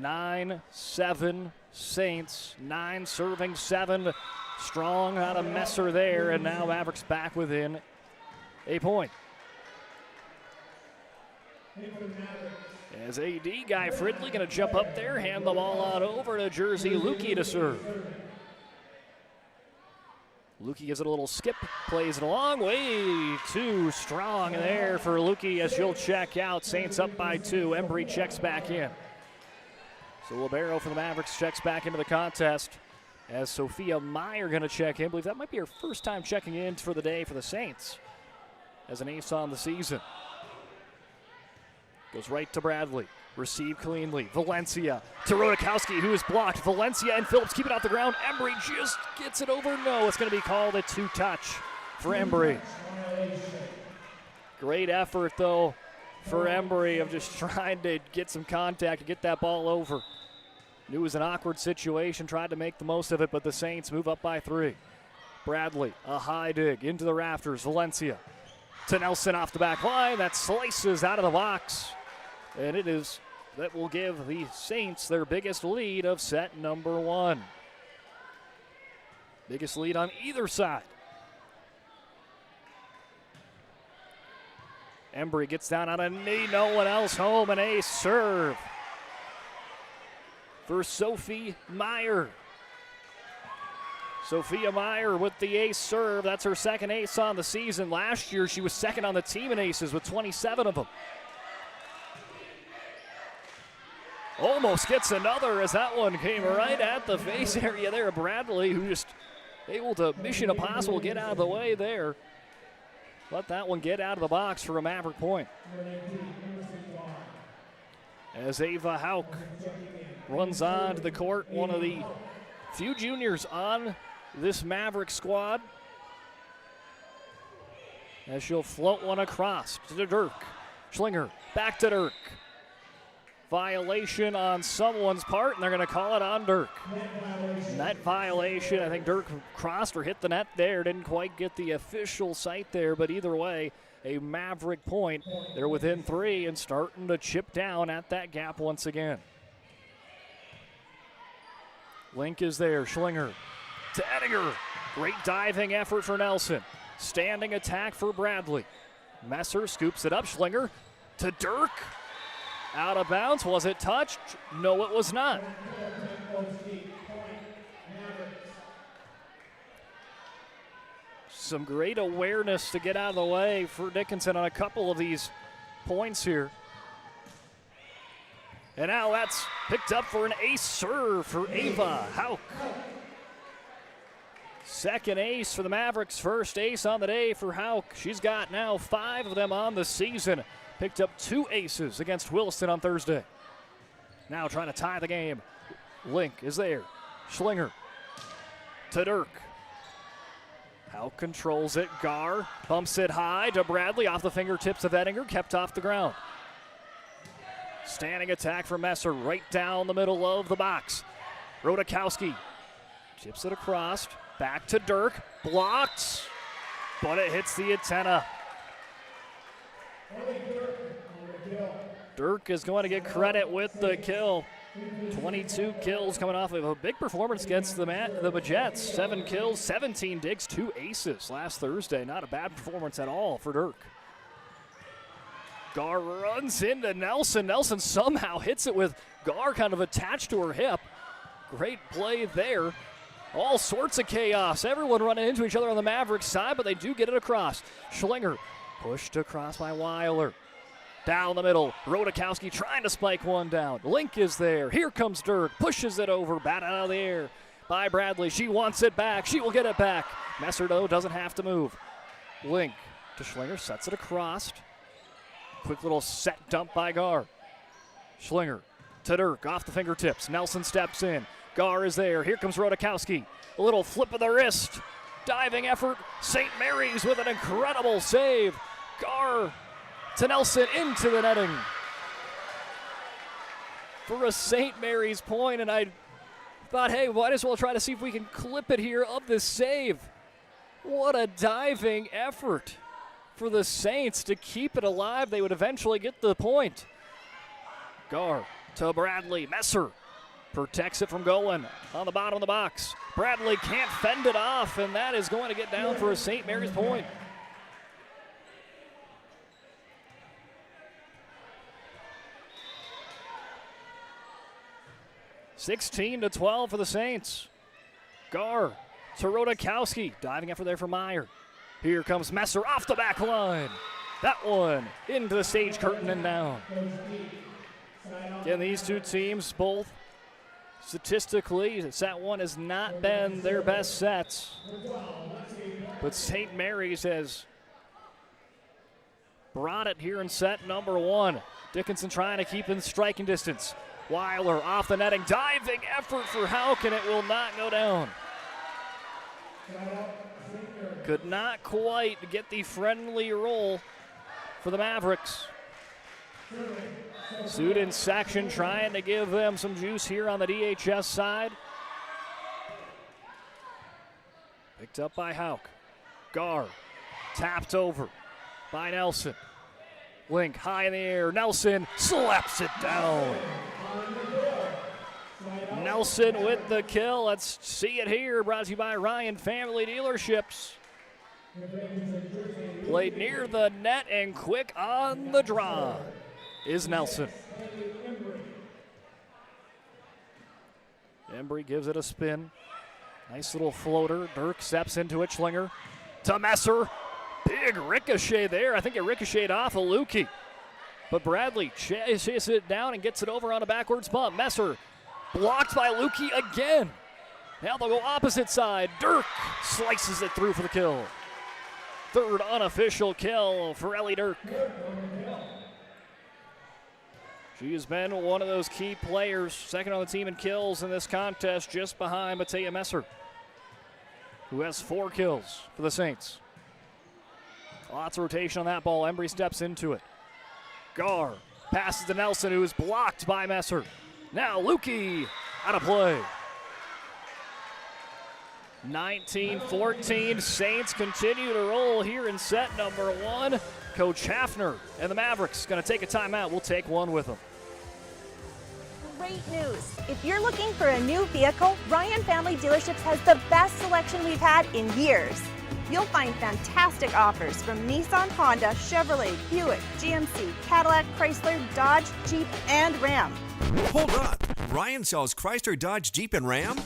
9-7 Saints. 9 serving 7 strong out of Messer there. And now Mavericks back within a point. As AD Guy Fridley going to jump up there, hand the ball out over to Jersey Lukey to serve. Lukey gives it a little skip, plays it along, way too strong there for Lukey as she'll check out. Saints up by 2. Embry checks back in. So Libero for the Mavericks checks back into the contest as Sophia Meyer going to check in. I believe that might be her first time checking in for the day for the Saints as an ace on the season. Goes right to Bradley. Received cleanly. Valencia to Rodakowski, who is blocked. Valencia and Phillips keep it off the ground. Embry just gets it over. No, it's going to be called a 2-touch for Embry. Great effort, though, for Embry of just trying to get some contact to get that ball over. Knew it was an awkward situation, tried to make the most of it, but the Saints move up by 3. Bradley, a high dig into the rafters. Valencia to Nelson off the back line. That slices out of the box. And that will give the Saints their biggest lead of set number 1. Biggest lead on either side. Embry gets down on a knee, no one else home, an ace serve for Sophie Meyer. Sophia Meyer with the ace serve. That's her second ace on the season. Last year, she was second on the team in aces with 27 of them. Almost gets another as that one came right at the face area there. Bradley, who just able to mission impossible, get out of the way there. Let that one get out of the box for a Maverick point. As Ava Hauk runs onto the court, one of the few juniors on this Maverick squad. As she'll float one across to Dirk. Schlinger back to Dirk. Violation on someone's part, and they're going to call it on Dirk. Net violation. I think Dirk crossed or hit the net there. Didn't quite get the official sight there, but either way, a Maverick point. They're within 3 and starting to chip down at that gap once again. Link is there. Schlinger to Ettinger. Great diving effort for Nelson. Standing attack for Bradley. Messer scoops it up. Schlinger to Dirk. Out of bounds. Was it touched? No, it was not. Some great awareness to get out of the way for Dickinson on a couple of these points here. And now that's picked up for an ace serve for Ava Hauk. Second ace for the Mavericks. First ace on the day for Hauk. She's got now 5 of them on the season. Picked up 2 aces against Williston on Thursday. Now trying to tie the game. Link is there. Schlinger to Dirk. Hauk controls it. Gar bumps it high to Bradley off the fingertips of Ettinger. Kept off the ground. Standing attack for Messer right down the middle of the box. Rodakowski chips it across. Back to Dirk. Blocked. But it hits the antenna. Dirk is going to get credit with the kill. 22 kills coming off of a big performance against the Jets. 7 kills, 17 digs, 2 aces last Thursday. Not a bad performance at all for Dirk. Gar runs into Nelson. Nelson somehow hits it with Gar kind of attached to her hip. Great play there. All sorts of chaos. Everyone running into each other on the Mavericks side, but they do get it across. Schlinger pushed across by Weiler. Down the middle, Rodakowski trying to spike one down. Link is there. Here comes Dirk. Pushes it over. Bat out of the air by Bradley. She wants it back. She will get it back. Messer, though, doesn't have to move. Link to Schlinger. Sets it across. Quick little set dump by Gar. Schlinger to Dirk. Off the fingertips. Nelson steps in. Gar is there. Here comes Rodakowski. A little flip of the wrist. Diving effort. St. Mary's with an incredible save. Gar to Nelson into the netting for a St. Mary's point, and I thought, hey, might as well try to see if we can clip it here of this save. What a diving effort for the Saints to keep it alive. They would eventually get the point. Gar to Bradley. Messer protects it from going on the bottom of the box. Bradley can't fend it off, and that is going to get down for a St. Mary's point. (16-12) for the Saints. Gar to Rodakowski. Diving effort there for Meyer. Here comes Messer off the back line. That one into the stage curtain and down. Again, these two teams both statistically, set one has not been their best sets. But St. Mary's has brought it here in set number 1. Dickinson trying to keep in striking distance. Weiler off the netting, diving effort for Hauk, and it will not go down. Could not quite get the friendly roll for the Mavericks. Student section trying to give them some juice here on the DHS side. Picked up by Hauk. Gar tapped over by Nelson. Link high in the air. Nelson slaps it down. Nelson with the kill. Let's see it here. Brought to you by Ryan Family Dealerships. Played near the net and quick on the draw is Nelson. Embry gives it a spin. Nice little floater. Dirk steps into it. Schlinger to Messer. Big ricochet there. I think it ricocheted off of Lukey. But Bradley chases it down and gets it over on a backwards bump. Messer blocked by Lukey again. Now they'll go opposite side. Dirk slices it through for the kill. Third unofficial kill for Ellie Dirk. She has been one of those key players, second on the team in kills in this contest, just behind Matea Messer, who has 4 kills for the Saints. Lots of rotation on that ball. Embry steps into it. Gar passes to Nelson, who is blocked by Messer. Now Lukey out of play. 19-14, Saints continue to roll here in set number 1. Coach Hafner and the Mavericks going to take a timeout. We'll take one with them. Great news! If you're looking for a new vehicle, Ryan Family Dealerships has the best selection we've had in years. You'll find fantastic offers from Nissan, Honda, Chevrolet, Buick, GMC, Cadillac, Chrysler, Dodge, Jeep, and Ram. Hold up. Ryan sells Chrysler, Dodge, Jeep, and Ram?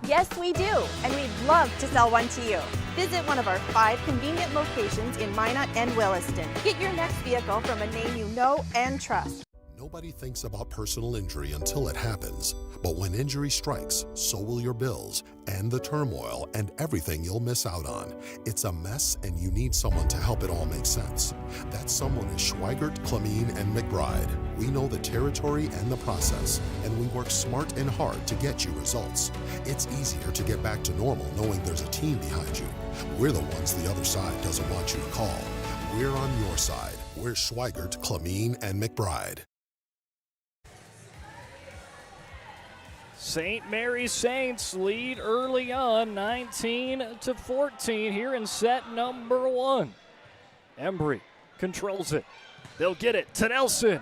Yes, we do, and we'd love to sell one to you. Visit one of our 5 convenient locations in Minot and Williston. Get your next vehicle from a name you know and trust. Nobody thinks about personal injury until it happens. But when injury strikes, so will your bills and the turmoil and everything you'll miss out on. It's a mess and you need someone to help it all make sense. That someone is Schweigert, Clemene, and McBride. We know the territory and the process, and we work smart and hard to get you results. It's easier to get back to normal knowing there's a team behind you. We're the ones the other side doesn't want you to call. We're on your side. We're Schweigert, Clemene, and McBride. St. Mary's Saints lead early on, 19-14 here in set number 1. Embry controls it. They'll get it to Nelson.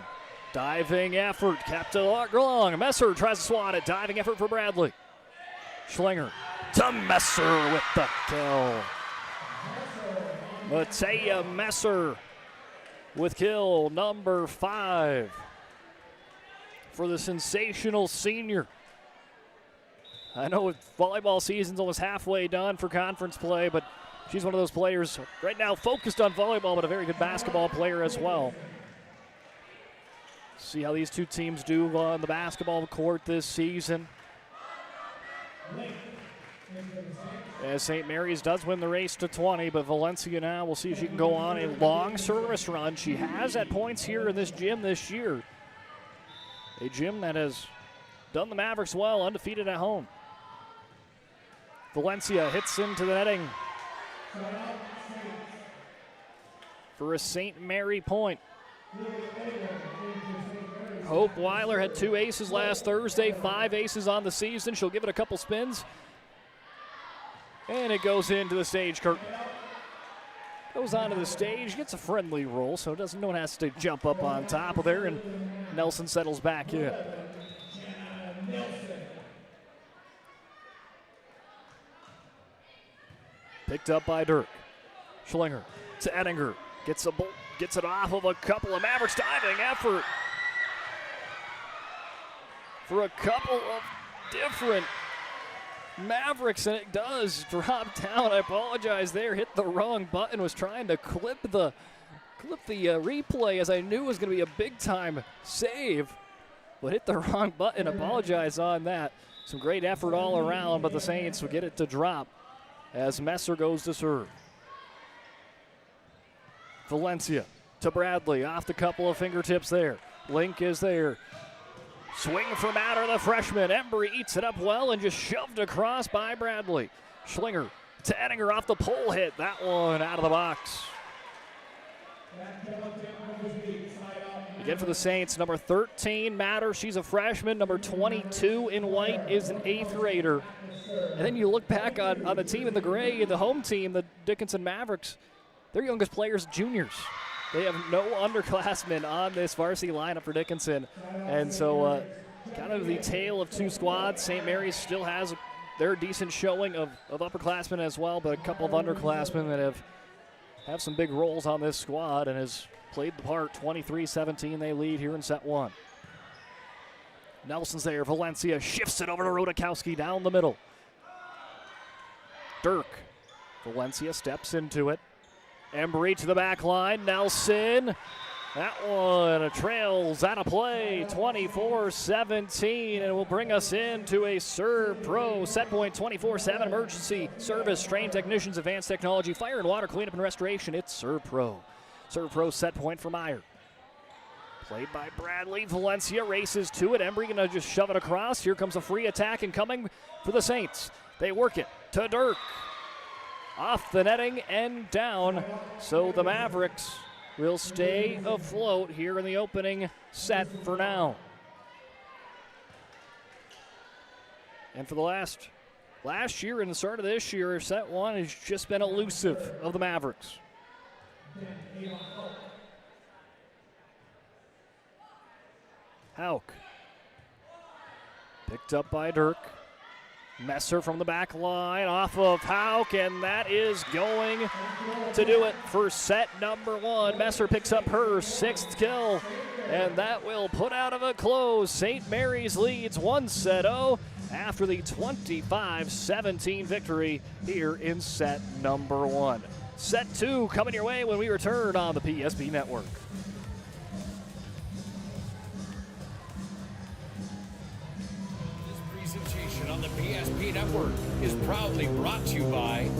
Diving effort, kept it long. Messer tries to swat it. Diving effort for Bradley. Schlinger to Messer with the kill. Matea Messer with kill number 5 for the sensational senior. I know volleyball season's almost halfway done for conference play, but she's one of those players right now focused on volleyball, but a very good basketball player as well. See how these two teams do on the basketball court this season. As St. Mary's does win the race to 20, but Valencia now, we'll see if she can go on a long service run. She has at points here in this gym this year. A gym that has done the Mavericks well, undefeated at home. Valencia hits into the netting for a St. Mary point. Hope Weiler had 2 aces last Thursday, 5 aces on the season. She'll give it a couple spins. And it goes into the stage curtain. Goes onto the stage, gets a friendly roll, so no one has to jump up on top of there, and Nelson settles back in. Picked up by Dirk. Schlinger to Ettinger. Gets it off of a couple of Mavericks diving effort for a couple of different Mavericks, and it does drop down. I apologize there. Hit the wrong button. Was trying to clip the replay as I knew it was going to be a big-time save, but hit the wrong button. Apologize on that. Some great effort all around, but the Saints will get it to drop as Messer goes to serve. Valencia to Bradley. Off the couple of fingertips there. Link is there. Swing from Matter, the freshman. Embry eats it up well and just shoved across by Bradley. Schlinger to Ettinger off the pole hit. That one out of the box. Again for the Saints, number 13, Matter. She's a freshman. Number 22 in white is an 8th grader. And then you look back on the team in the gray, the home team, the Dickinson Mavericks. Their youngest players, juniors. They have no underclassmen on this varsity lineup for Dickinson. And so kind of the tale of two squads. St. Mary's still has their decent showing of upperclassmen as well, but a couple of underclassmen that have some big roles on this squad and has played the part. 23-17 they lead here in set one. Nelson's there. Valencia shifts it over to Rodakowski down the middle. Dirk. Valencia steps into it. Embry to the back line. Nelson. That one trails out of play. 24-17, and will bring us into a Serve Pro set point. 24/7 emergency service. Trained technicians, advanced technology, fire and water cleanup and restoration. It's Serve Pro. Serve Pro set point for Meyer. Played by Bradley. Valencia races to it. Embry gonna just shove it across. Here comes a free attack and coming for the Saints. They work it to Dirk. Off the netting and down. So the Mavericks will stay afloat here in the opening set for now. And for the last year and the start of this year, set one has just been elusive of the Mavericks. Hauk. Picked up by Dirk. Messer from the back line off of Hauk, and that is going to do it for set number one. Messer picks up her 6th kill, and that will put out of a close. St. Mary's leads 1-0 after the 25-17 victory here in set number one. Set two coming your way when we return on the PSP Network. Presentation on the PSP Network is proudly brought to you by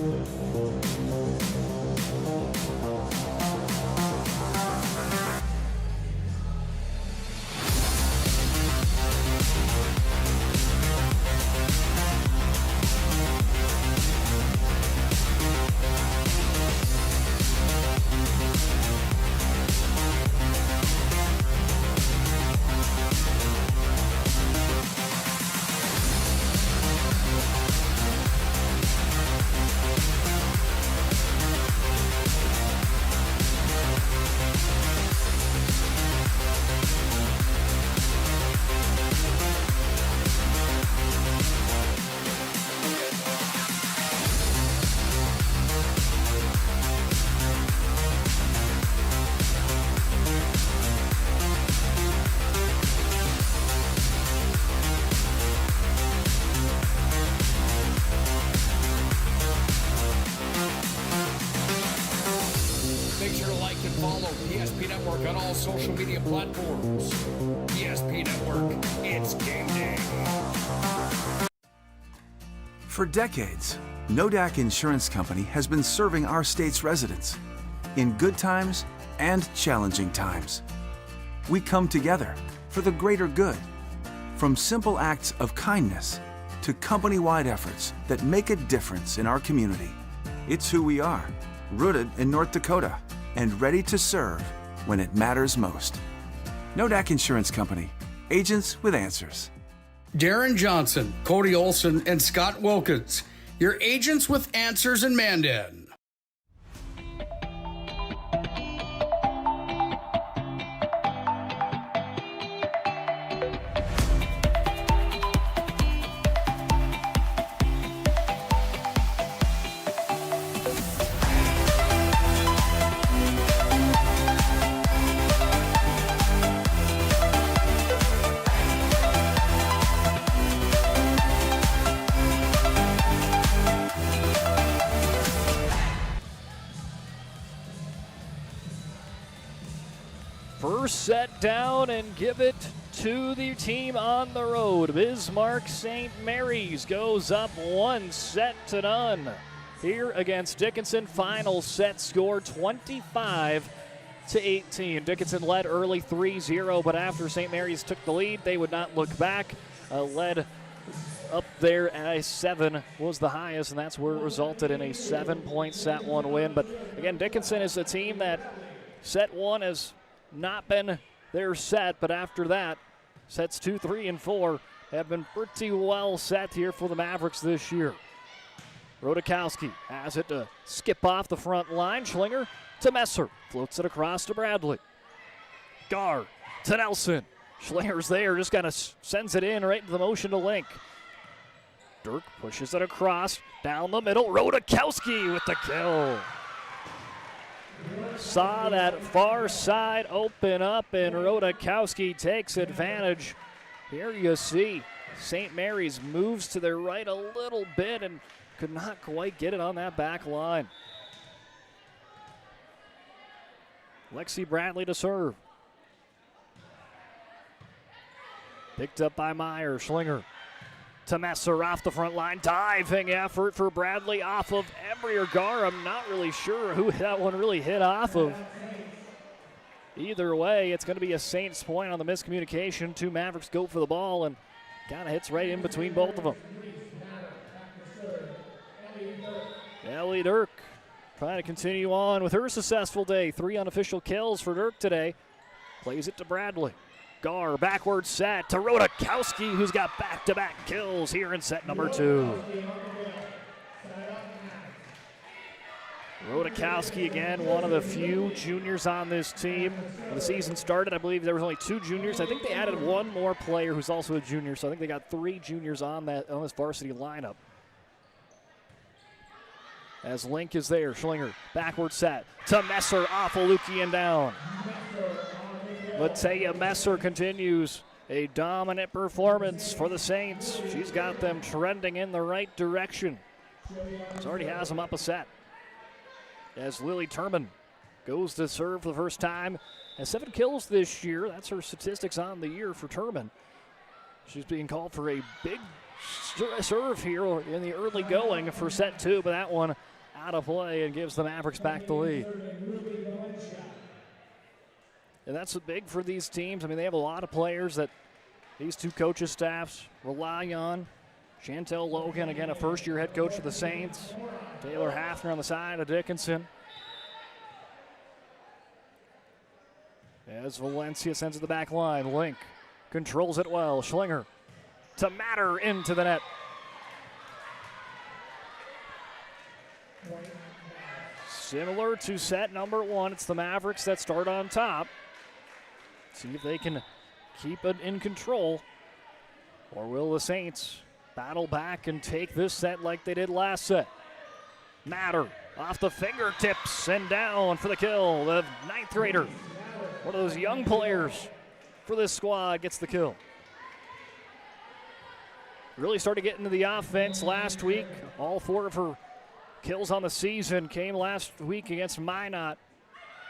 on all social media platforms. PSP Network, it's game day. For decades, Nodak Insurance Company has been serving our state's residents in good times and challenging times. We come together for the greater good, from simple acts of kindness to company-wide efforts that make a difference in our community. It's who we are, rooted in North Dakota and ready to serve when it matters most. Nodak Insurance Company, agents with answers. Darren Johnson, Cody Olson, and Scott Wilkins, your agents with answers in Mandan. Set down and give it to the team on the road. Bismarck St. Mary's goes up 1-0 here against Dickinson. Final set score 25-18. Dickinson led early 3-0, but after St. Mary's took the lead, they would not look back. Led up there at a 7 was the highest, and that's where it resulted in a 7-point set one win. But again, Dickinson is a team that set one has not been their set, but after that, sets 2, 3, and 4 have been pretty well set here for the Mavericks this year. Rodakowski has it to skip off the front line. Schlinger to Messer. Floats it across to Bradley. Gar to Nelson. Schlinger's there, just kind of sends it in right into the motion to Link. Dirk pushes it across, down the middle. Rodakowski with the kill. Saw that far side open up, and Rodakowski takes advantage. Here you see St. Mary's moves to their right a little bit and could not quite get it on that back line. Lexi Bradley to serve. Picked up by Meyer. Schlinger to Messer off the front line. Diving effort for Bradley off of Embry or Gar. I'm not really sure who that one really hit off of. Either way, it's going to be a Saints point on the miscommunication. Two Mavericks go for the ball and kind of hits right in between both of them. Ellie Dirk trying to continue on with her successful day. 3 unofficial kills for Dirk today. Plays it to Bradley. Gar backward set to Rodakowski, who's got back-to-back kills here in set number 2. Rodakowski, again, one of the few juniors on this team. When the season started, I believe there was only 2 juniors. I think they added one more player who's also a junior, so I think they got 3 juniors on this varsity lineup. As Link is there, Schlinger, backward set to Messer, off Aluki and down. Matea Messer continues a dominant performance for the Saints. She's got them trending in the right direction. She already has them up a set. As Lily Turman goes to serve for the first time. Has 7 kills this year. That's her statistics on the year for Turman. She's being called for a big serve here in the early going for set 2, but that one out of play and gives the Mavericks back the lead. And that's big for these teams. I mean, they have a lot of players that these two coaches' staffs rely on. Chantel Logan, again, a first-year head coach for the Saints. Taylor Hafner on the side of Dickinson. As Valencia sends it to the back line, Link controls it well. Schlinger to Matter into the net. Similar to set number 1, it's the Mavericks that start on top. See if they can keep it in control, or will the Saints battle back and take this set like they did last set? Matter off the fingertips and down for the kill. The 9th grader, one of those young players for this squad, gets the kill. Really started getting into the offense last week. All 4 of her kills on the season came last week against Minot,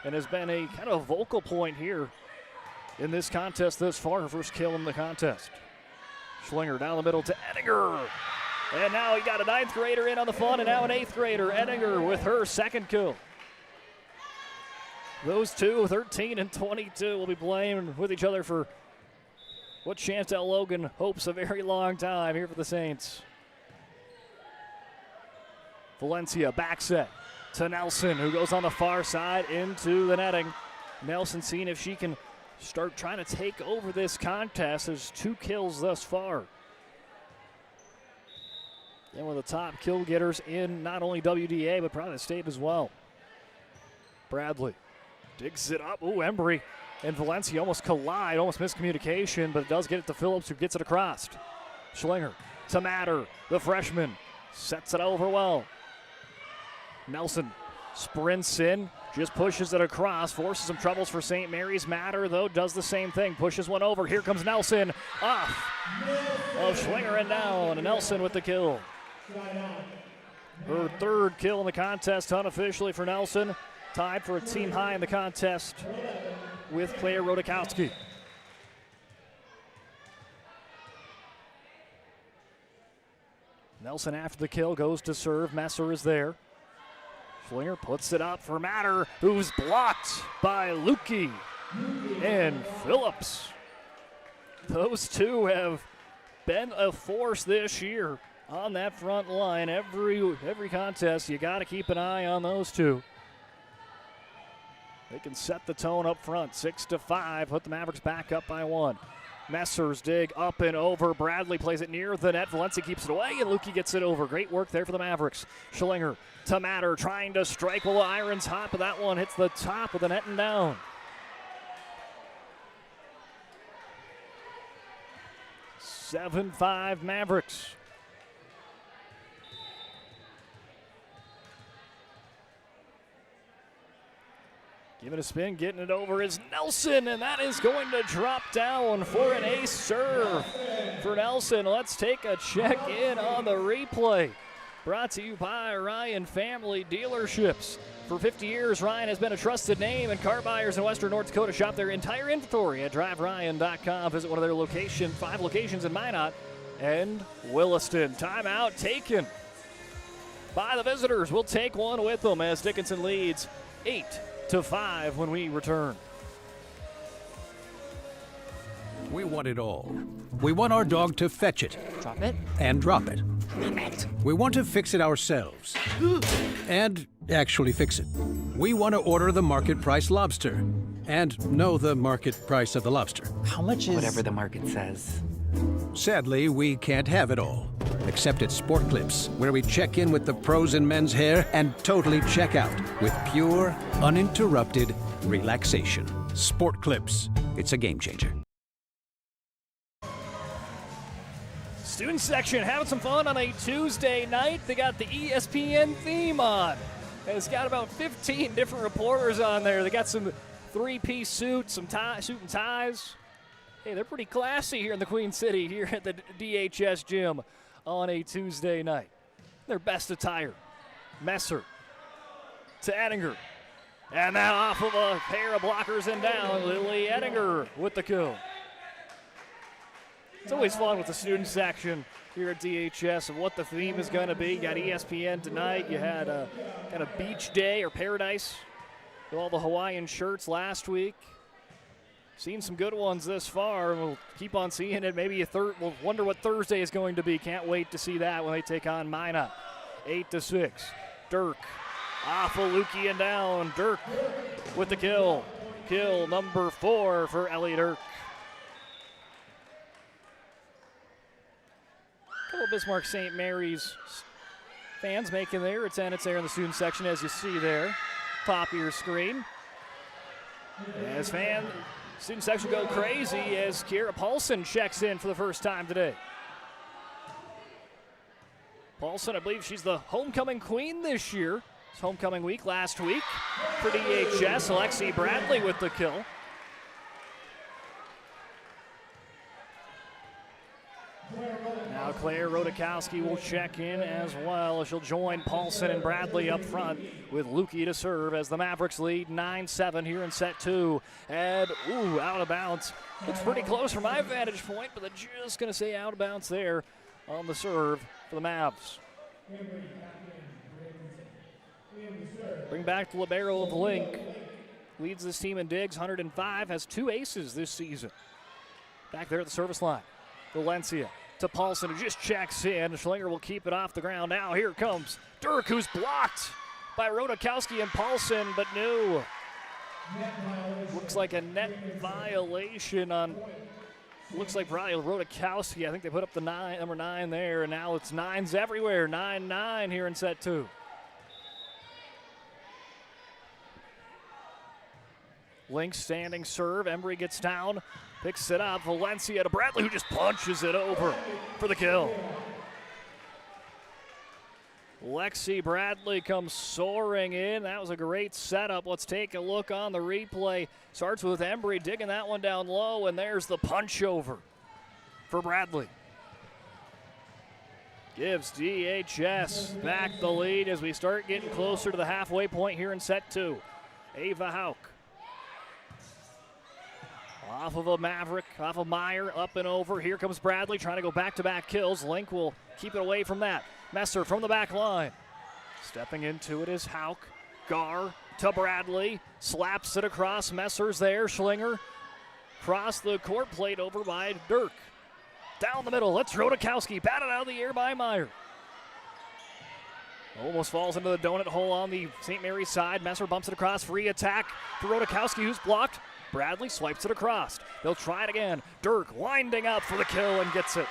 and has been a kind of vocal point here in this contest thus far. Her first kill in the contest. Schlinger down the middle to Ettinger. And now he got a 9th grader in on the fun, and now an 8th grader. Ettinger with her 2nd kill. Those two, 13 and 22, will be playing with each other for what Chantel Logan hopes a very long time here for the Saints. Valencia back set to Nelson, who goes on the far side into the netting. Nelson seeing if she can start trying to take over this contest. There's 2 kills thus far. And one of the top kill getters in not only WDA, but probably the state as well. Bradley digs it up. Ooh, Embry and Valencia almost collide, almost miscommunication, but it does get it to Phillips, who gets it across. Schlinger to Matter, the freshman, sets it over well. Nelson sprints in, just pushes it across, forces some troubles for St. Mary's. Matter, though, does the same thing, pushes one over. Here comes Nelson, off of Schlinger and down, and Nelson with the kill. Her 3rd kill in the contest unofficially for Nelson, tied for a team high in the contest with player Rodakowski. Nelson after the kill goes to serve. Messer is there. Schlinger puts it up for Matter, who's blocked by Lukey and Phillips. Those two have been a force this year on that front line. Every contest, you got to keep an eye on those two. They can set the tone up front. 6-5. Put the Mavericks back up by 1. Messer's dig up and over. Bradley plays it near the net. Valencia keeps it away, and Lukey gets it over. Great work there for the Mavericks. Schlinger to Matter, trying to strike. Well, Iron's hot, but that one hits the top of the net and down. 7-5 Mavericks. Giving a spin, getting it over is Nelson, and that is going to drop down for an ace serve for Nelson. Let's take a check in on the replay. Brought to you by Ryan Family Dealerships. For 50 years, Ryan has been a trusted name, and car buyers in Western North Dakota shop their entire inventory at driveryan.com. Visit one of their 5 locations in Minot and Williston. Timeout taken by the visitors. We'll take one with them as Dickinson leads 8-5 when we return. We want it all. We want our dog to fetch it. Drop it. And drop it. Drop it. We want to fix it ourselves. And actually fix it. We want to order the market price lobster. And know the market price of the lobster. How much is... Whatever the market says. Sadly, we can't have it all. Except at Sport Clips, where we check in with the pros in men's hair and totally check out with pure, uninterrupted relaxation. Sport Clips. It's a game changer. Student section having some fun on a Tuesday night. They got the ESPN theme on. It's got about 15 different reporters on there. They got some three-piece suits, some suit and ties. Hey, they're pretty classy here in the Queen City, here at the DHS gym on a Tuesday night. Their best attire. Messer to Ettinger. And now off of a pair of blockers and down, Lily Ettinger with the kill. It's always fun with the student section here at DHS of what the theme is going to be. You got ESPN tonight. You had kind of beach day or paradise with all the Hawaiian shirts last week. Seen some good ones this far, and we'll keep on seeing it. Maybe we'll wonder what Thursday is going to be. Can't wait to see that when they take on Minot. 8-6. Dirk off of Lukey and down. Dirk with the kill. Kill number 4 for Ellie Dirk. Couple of Bismarck St. Mary's fans making their attendance there in the student section, as you see there. Top of your screen. As student section go crazy as Kiera Paulson checks in for the first time today. Paulson, I believe she's the homecoming queen this year. It's homecoming week last week for DHS. Alexi Bradley with the kill. Now Claire Rodakowski will check in as well. She'll join Paulson and Bradley up front with Lukey to serve as the Mavericks lead 9-7 here in set 2. And, out of bounds. Looks pretty close from my vantage point, but they're just going to say out of bounds there on the serve for the Mavs. Bring back the libero of Link. Leads this team in digs, 105, has 2 aces this season. Back there at the service line. Valencia to Paulson, who just checks in. Schlinger will keep it off the ground. Now here comes Dirk, who's blocked by Rodakowski and Paulson, but no. Looks like a net violation on, looks like probably Rodakowski. I think they put up the number 9 there, and now it's 9s everywhere. 9-9 here in set 2. Link standing serve. Embry gets down, picks it up. Valencia to Bradley, who just punches it over for the kill. Lexi Bradley comes soaring in. That was a great setup. Let's take a look on the replay. Starts with Embry digging that one down low, and there's the punch over for Bradley. Gives DHS back the lead as we start getting closer to the halfway point here in set 2. Ava Hauk. Off of a Maverick, off of Meyer, up and over. Here comes Bradley trying to go back-to-back kills. Link will keep it away from that. Messer from the back line. Stepping into it is Hauk. Gar to Bradley. Slaps it across. Messer's there. Schlinger. Cross the court plate over by Dirk. Down the middle. Let's Rodakowski. Batted out of the air by Meyer. Almost falls into the donut hole on the St. Mary's side. Messer bumps it across. Free attack for Rodakowski, who's blocked. Bradley swipes it across. They'll try it again. Dirk winding up for the kill and gets it.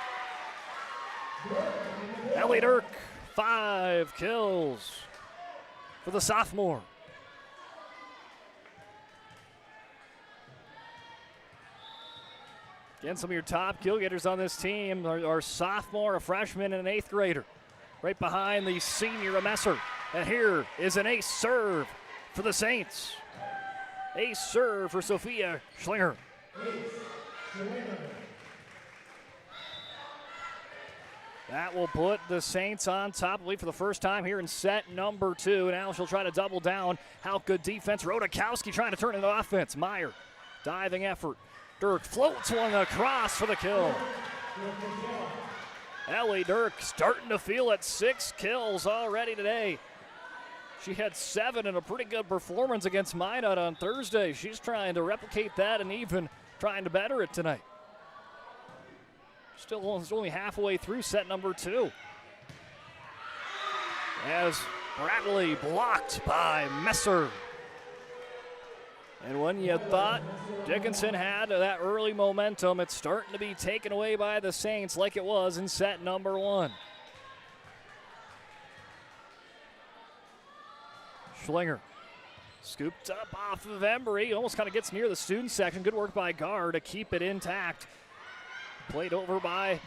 Ellie Dirk, 5 kills for the sophomore. Again, some of your top kill getters on this team are sophomore, a freshman, and an 8th grader. Right behind the senior, Messer. And here is an ace serve for the Saints. Ace serve for Sophia Schlinger. That will put the Saints on top, I believe, for the first time here in set number 2. Now she'll try to double down. How good defense. Rodakowski trying to turn into offense. Meyer, diving effort. Dirk floats one across for the kill. Ellie Dirk starting to feel it. 6 kills already today. She had 7 in a pretty good performance against Minot on Thursday. She's trying to replicate that and even trying to better it tonight. Still only halfway through set number 2. As Bradley blocked by Messer. And when you thought Dickinson had that early momentum, it's starting to be taken away by the Saints like it was in set number 1. Schlinger scooped up off of Embry. Almost kind of gets near the student section. Good work by Gar to keep it intact. Played over by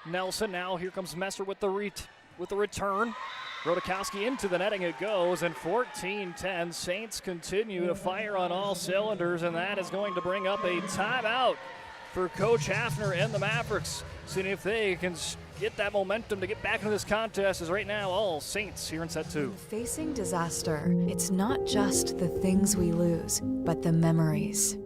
Nelson. Now here comes Messer with the return. Rodakowski into the netting it goes, and 14-10. Saints continue to fire on all cylinders, and that is going to bring up a timeout for Coach Hafner and the Mavericks. Seeing if they can get that momentum to get back into this contest, as right now all Saints here in set 2. Facing disaster, it's not just the things we lose, but the memories.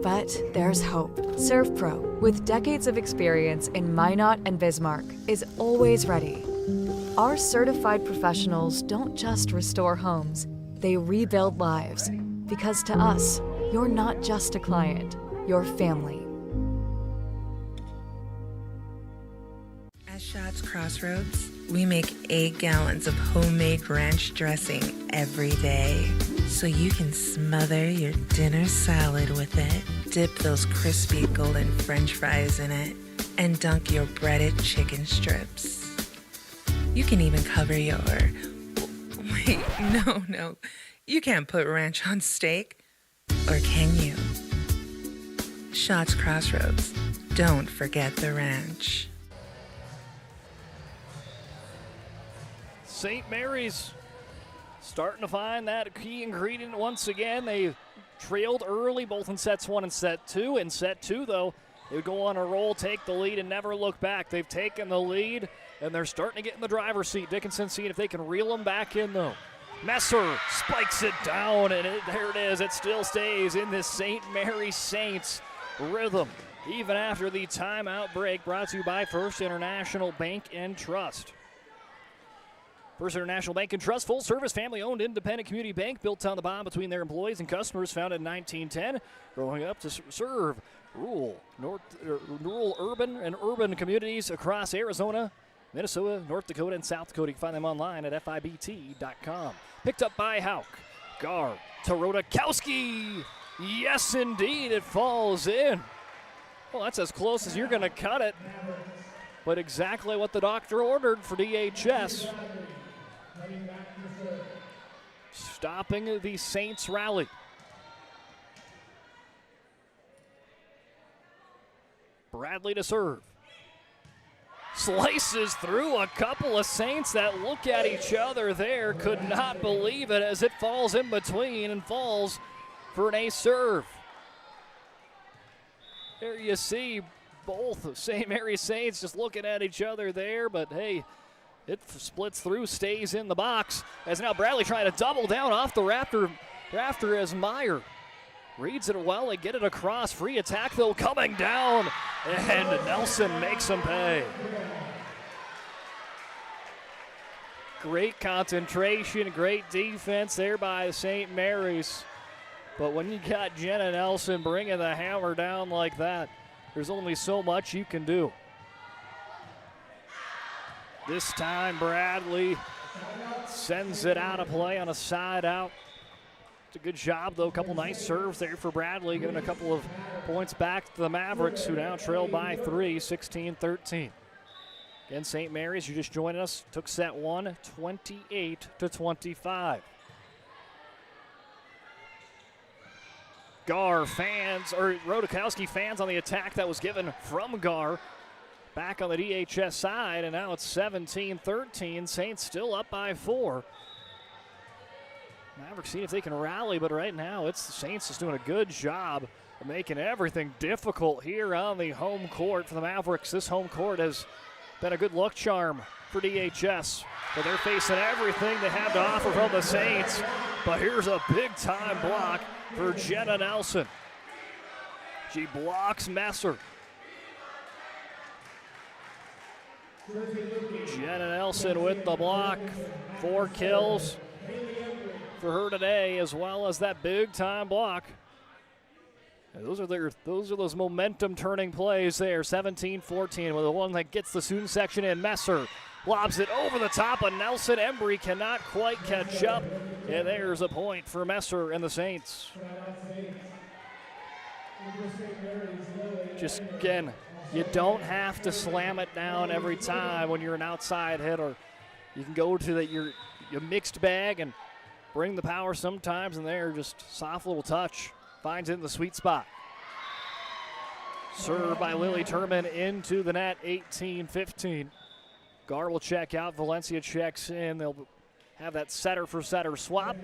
But there's hope. ServPro, with decades of experience in Minot and Bismarck, is always ready. Our certified professionals don't just restore homes, they rebuild lives. Because to us, you're not just a client, you're family. At Schatz Crossroads, we make 8 gallons of homemade ranch dressing every day. So you can smother your dinner salad with it, dip those crispy golden French fries in it, and dunk your breaded chicken strips. You can even cover your... Wait, no. You can't put ranch on steak. Or can you? Schatz Crossroads. Don't forget the ranch. St. Mary's starting to find that key ingredient once again. They trailed early both in sets 1 and set 2. In set 2, though, they would go on a roll, take the lead, and never look back. They've taken the lead, and they're starting to get in the driver's seat. Dickinson seeing if they can reel them back in, though. Messer spikes it down, and there it is. It still stays in this St. Mary's Saints rhythm, even after the timeout break, brought to you by First International Bank and Trust. First International Bank and Trust, full-service, family-owned, independent community bank built on the bond between their employees and customers, founded in 1910, growing up to serve rural, urban, and urban communities across Arizona, Minnesota, North Dakota, and South Dakota. You can find them online at FIBT.com. Picked up by Hauk. Gar to Rodakowski. Yes, indeed, it falls in. Well, that's as close as you're going to cut it, but exactly what the doctor ordered for DHS. Stopping the Saints rally. Bradley to serve. Slices through a couple of Saints that look at each other there. Could not believe it as it falls in between and falls for an ace serve. There you see both St. Mary's Saints just looking at each other there, but hey, it splits through, stays in the box, as now Bradley trying to double down off the rafter as Meyer reads it well. They get it across. Free attack, though, coming down, and Nelson makes them pay. Great concentration, great defense there by St. Mary's. But when you got Jenna Nelson bringing the hammer down like that, there's only so much you can do. This time Bradley sends it out of play on a side out. It's a good job, though. A couple nice serves there for Bradley, giving a couple of points back to the Mavericks, who now trail by 3, 16-13. Again, St. Mary's, you just joined us, took set 1, 28-25. Gar fans, or Rodakowski fans on the attack that was given from Gar. Back on the DHS side, and now it's 17-13. Saints still up by 4. Mavericks see if they can rally, but right now it's the Saints just doing a good job of making everything difficult here on the home court for the Mavericks. This home court has been a good luck charm for DHS, but they're facing everything they have to offer from the Saints. But here's a big-time block for Jenna Nelson. She blocks Messer. Jenna Nelson with the block. 4 kills for her today, as well as that big-time block. And those are those momentum-turning plays there. 17-14 with the one that gets the student section in. Messer lobs it over the top of Nelson. Embry cannot quite catch up, and there's a point for Messer and the Saints. Just again, you don't have to slam it down every time when you're an outside hitter. You can go to your mixed bag and bring the power sometimes, and there, just soft little touch. Finds it in the sweet spot. Served by Lily Turman into the net, 18-15. Gar will check out, Valencia checks in. They'll have that setter for setter swap,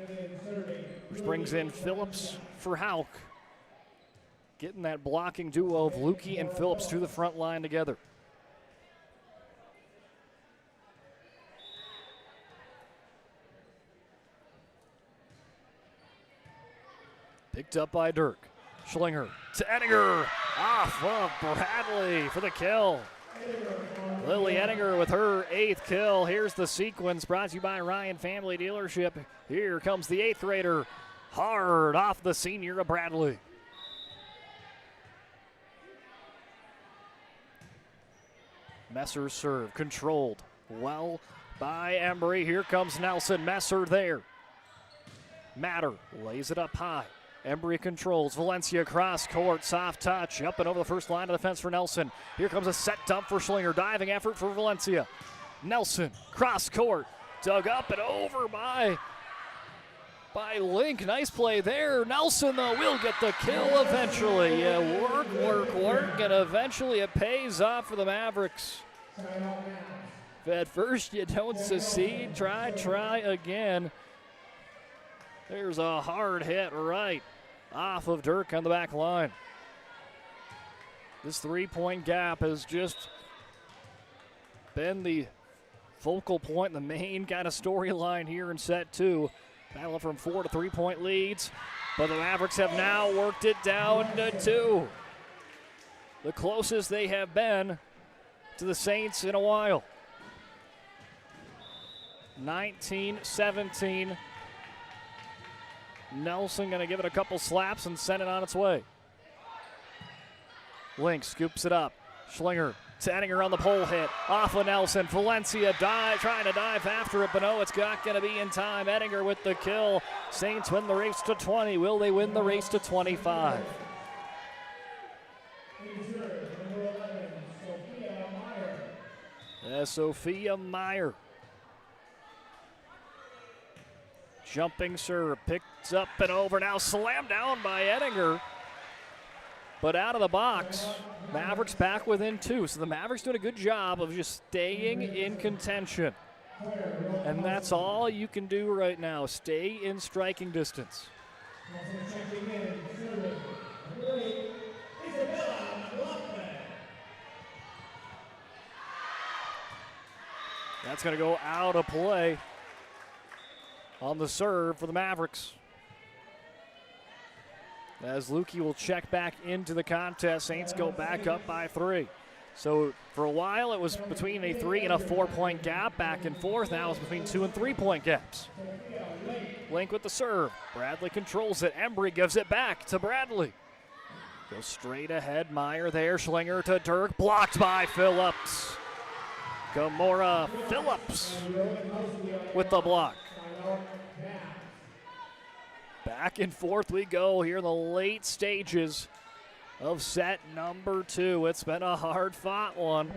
which brings in Phillips for Hauk. Getting that blocking duo of Lukey and Phillips to the front line together. Picked up by Dirk. Schlinger to Ettinger. Off of Bradley for the kill. Lily Ettinger with her 8th kill. Here's the sequence brought to you by Ryan Family Dealership. Here comes the 8th grader. Hard off the senior of Bradley. Messer's serve controlled well by Embry. Here comes Nelson. Messer there. Matter lays it up high. Embry controls. Valencia cross court. Soft touch. Up and over the first line of defense for Nelson. Here comes a set dump for Schlinger. Diving effort for Valencia. Nelson cross court. Dug up and over by Link. Nice play there. Nelson, though, will get the kill eventually. Yeah, work, and eventually it pays off for the Mavericks. If at first you don't succeed, try again. There's a hard hit right off of Dirk on the back line. This 3-point gap has just been the focal point, the main kind of storyline here in set 2. Battle from 4 to 3-point leads, but the Mavericks have now worked it down to 2. The closest they have been to the Saints in a while. 19-17. Nelson going to give it a couple slaps and send it on its way. Link scoops it up. Schlinger to Ettinger on the pole hit. Off of Nelson. Valencia trying to dive after it, but no, it's not going to be in time. Ettinger with the kill. Saints win the race to 20. Will they win the race to 25? Sophia Meyer. Jumping serve, picked up and over, now slammed down by Ettinger. But out of the box, Mavericks back within 2. So the Mavericks doing a good job of just staying in contention. And that's all you can do right now, stay in striking distance. That's going to go out of play on the serve for the Mavericks. As Lukey will check back into the contest, Saints go back up by 3. So for a while it was between a 3 and a 4-point gap, back and forth. Now it's between 2 and 3-point gaps. Link with the serve. Bradley controls it. Embry gives it back to Bradley. Goes straight ahead. Meyer there. Schlinger to Dirk. Blocked by Phillips. Gamora Phillips with the block. Back and forth we go here in the late stages of set number 2. It's been a hard-fought one.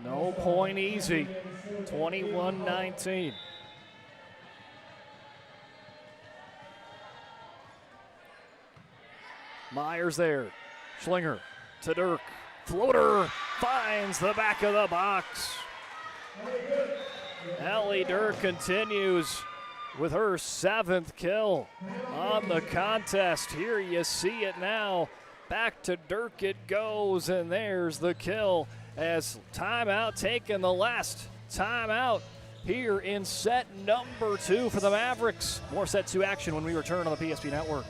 No point easy. 21-19. Myers there. Schlinger to Dirk. Floater finds the back of the box. Ellie Dirk continues with her 7th kill on the contest. Here you see it now. Back to Dirk it goes, and there's the kill as timeout taken, the last timeout here in set number 2 for the Mavericks. More set 2 action when we return on the PSP Network.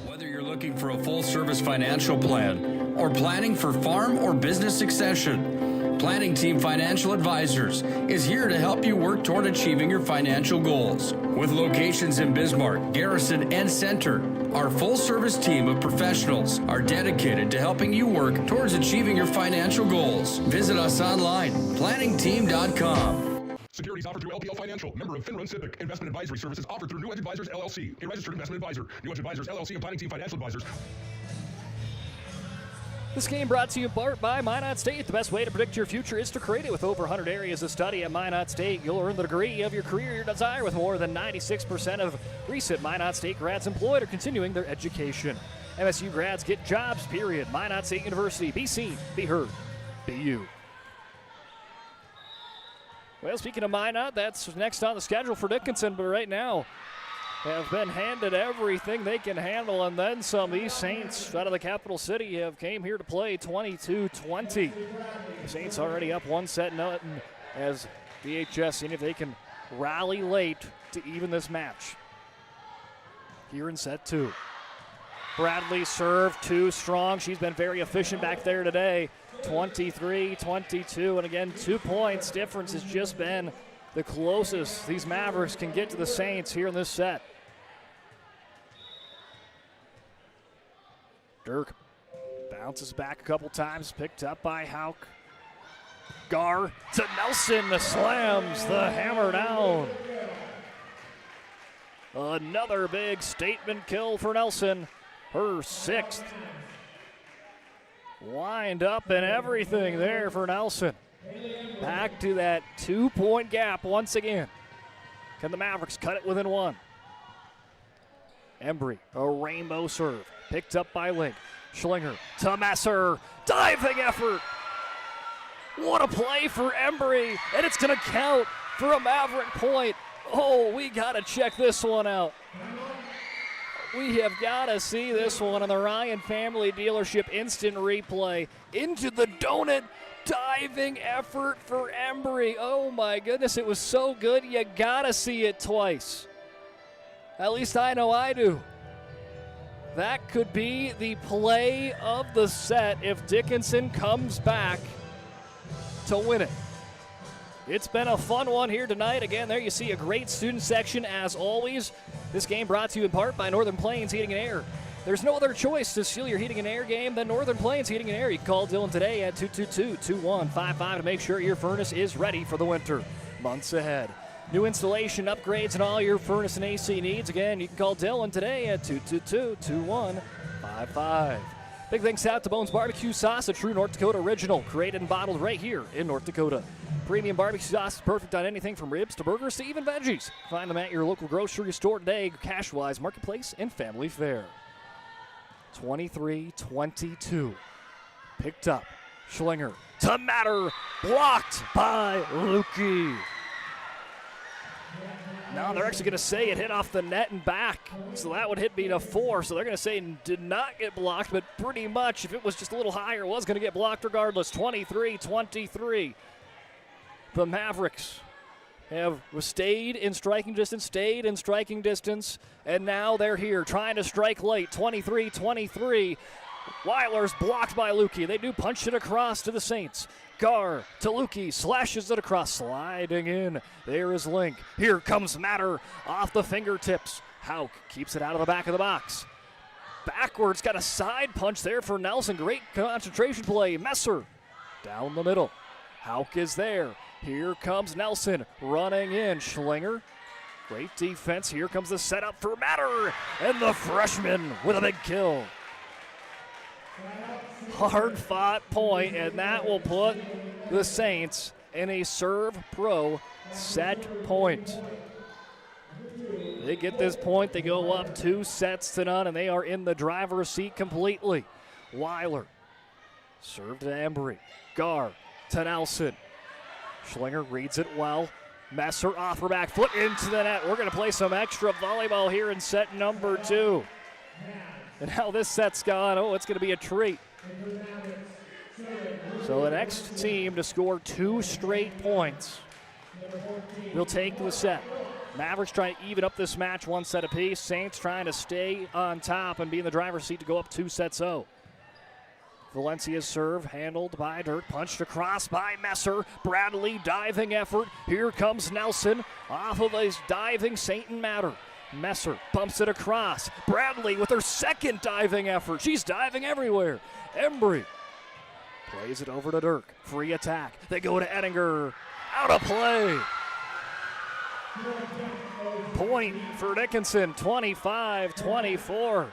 Whether you're looking for a full-service financial plan or planning for farm or business succession, Planning Team Financial Advisors is here to help you work toward achieving your financial goals. With locations in Bismarck, Garrison, and Center, our full-service team of professionals are dedicated to helping you work towards achieving your financial goals. Visit us online, planningteam.com. Securities offered through LPL Financial, member of FINRA and Civic. Investment advisory services offered through New Edge Advisors, LLC, a registered investment advisor. New Edge Advisors, LLC, and Planning Team Financial Advisors. This game brought to you in part by Minot State. The best way to predict your future is to create it. With over 100 areas of study at Minot State, you'll earn the degree of your career you desire, with more than 96% of recent Minot State grads employed or continuing their education. MSU grads get jobs, period. Minot State University. Be seen, be heard, be you. Well, speaking of Minot, that's next on the schedule for Dickinson, but right now have been handed everything they can handle and then some. These Saints out of the capital city have came here to play 22-20. The Saints already up 1-0 as VHS seeing if they can rally late to even this match. Here in set 2. Bradley serve too strong. She's been very efficient back there today. 23-22, and again, 2 points difference has just been the closest these Mavericks can get to the Saints here in this set. Dirk bounces back a couple times, picked up by Hauk. Gar to Nelson, slams the hammer down. Another big statement kill for Nelson, her 6th. Wind up and everything there for Nelson. Back to that 2-point gap once again. Can the Mavericks cut it within 1? Embry, a rainbow serve. Picked up by Link. Schlinger to Messer. Diving effort. What a play for Embry. And it's going to count for a Maverick point. Oh, we got to check this one out. We have got to see this one on the Ryan Family Dealership instant replay. Into the donut, diving effort for Embry. Oh my goodness, it was so good, you got to see it twice. At least I know I do. That could be the play of the set if Dickinson comes back to win it. It's been a fun one here tonight. Again, there you see a great student section as always. This game brought to you in part by Northern Plains Heating and Air. There's no other choice to seal your heating and air game than Northern Plains Heating and Air. You can call Dylan today at 222-2155 to make sure your furnace is ready for the winter months ahead. New installation, upgrades, and all your furnace and AC needs. Again, you can call Dylan today at 222-2155. Big thanks out to Bones Barbecue Sauce, a true North Dakota original, created and bottled right here in North Dakota. Premium barbecue sauce is perfect on anything from ribs to burgers to even veggies. Find them at your local grocery store today, Cashwise, Marketplace, and Family Fare. 23-22. Picked up. Schlinger to Matter. Blocked by Lukey. Now they're actually going to say it hit off the net and back. So that would hit me to 4. So they're going to say it did not get blocked, but pretty much if it was just a little higher, it was going to get blocked regardless. 23-23. The Mavericks have stayed in striking distance, and now they're here trying to strike late. 23-23. Weiler's blocked by Lukey. They do punch it across to the Saints. Gar to Lukey, slashes it across, sliding in. There is Link. Here comes Matter off the fingertips. Hauk keeps it out of the back of the box. Backwards, got a side punch there for Nelson. Great concentration play. Messer Down the middle. Hauk is there. Here comes Nelson running in. Schlinger. Great defense. Here comes the setup for Matter. And the freshman with a big kill. Hard fought point, and that will put the Saints in a serve pro set point. They get this point, they go up 2-0, and they are in the driver's seat completely. Weiler, serve to Embry. Gar to Nelson. Schlinger reads it well. Messer off her back foot into the net. We're going to play some extra volleyball here in set number 2. And how this set's gone, it's going to be a treat. So the next team to score 2 straight points will take the set. Mavericks trying to even up this match 1 set apiece. Saints trying to stay on top and be in the driver's seat to go up 2-0. Valencia's serve handled by Dirk, punched across by Messer. Bradley diving effort. Here comes Nelson off of his diving Saint and Matter. Messer bumps it across. Bradley with her second diving effort. She's diving everywhere. Embry plays it over to Dirk. Free attack. They go to Ettinger. Out of play. Point for Dickinson, 25-24.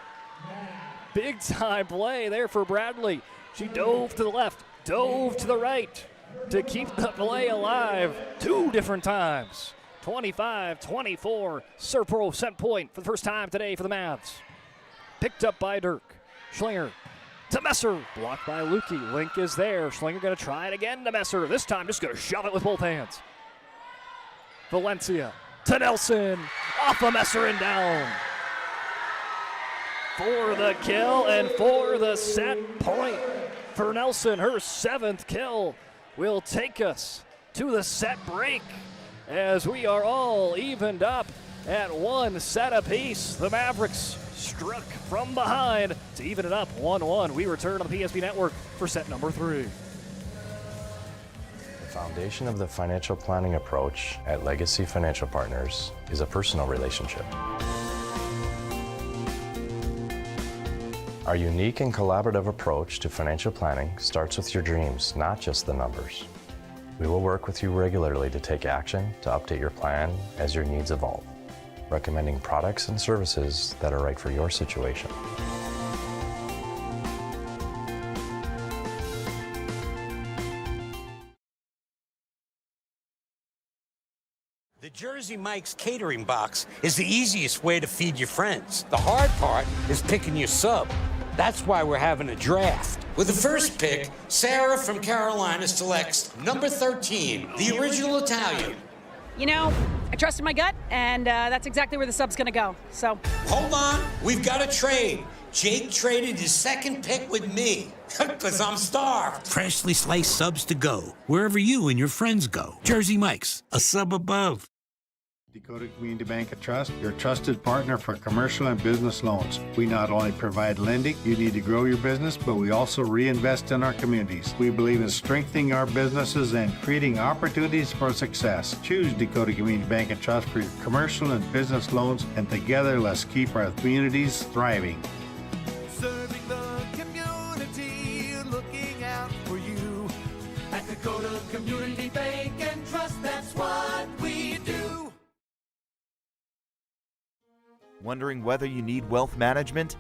Big time play there for Bradley. She dove to the left, dove to the right to keep the play alive 2 different times. 25-24, serve pro set point for the first time today for the Mavs. Picked up by Dirk. Schlinger to Messer, blocked by Lukey. Link is there. Schlinger going to try it again to Messer. This time just going to shove it with both hands. Valencia to Nelson, off of Messer and down. For the kill and for the set point for Nelson. Her 7th kill will take us to the set break as we are all evened up at 1 set apiece. The Mavericks struck from behind to even it up 1-1. We return on the PSP Network for set number 3. The foundation of the financial planning approach at Legacy Financial Partners is a personal relationship. Our unique and collaborative approach to financial planning starts with your dreams, not just the numbers. We will work with you regularly to take action to update your plan as your needs evolve, recommending products and services that are right for your situation. The Jersey Mike's catering box is the easiest way to feed your friends. The hard part is picking your sub. That's why we're having a draft. With the first pick, Sarah from Carolina selects number 13, the original Italian. You know, I trusted my gut, and that's exactly where the sub's gonna go, so. Hold on, we've got a trade. Jake traded his second pick with me, because I'm starved. Freshly sliced subs to go, wherever you and your friends go. Jersey Mike's, a sub above. Dakota Community Bank and Trust, your trusted partner for commercial and business loans. We not only provide lending you need to grow your business, but we also reinvest in our communities. We believe in strengthening our businesses and creating opportunities for success. Choose Dakota Community Bank and Trust for your commercial and business loans, and together let's keep our communities thriving. Serving the community, looking out for you. At Dakota Community Bank and Trust, that's what we do. Wondering whether you need wealth management?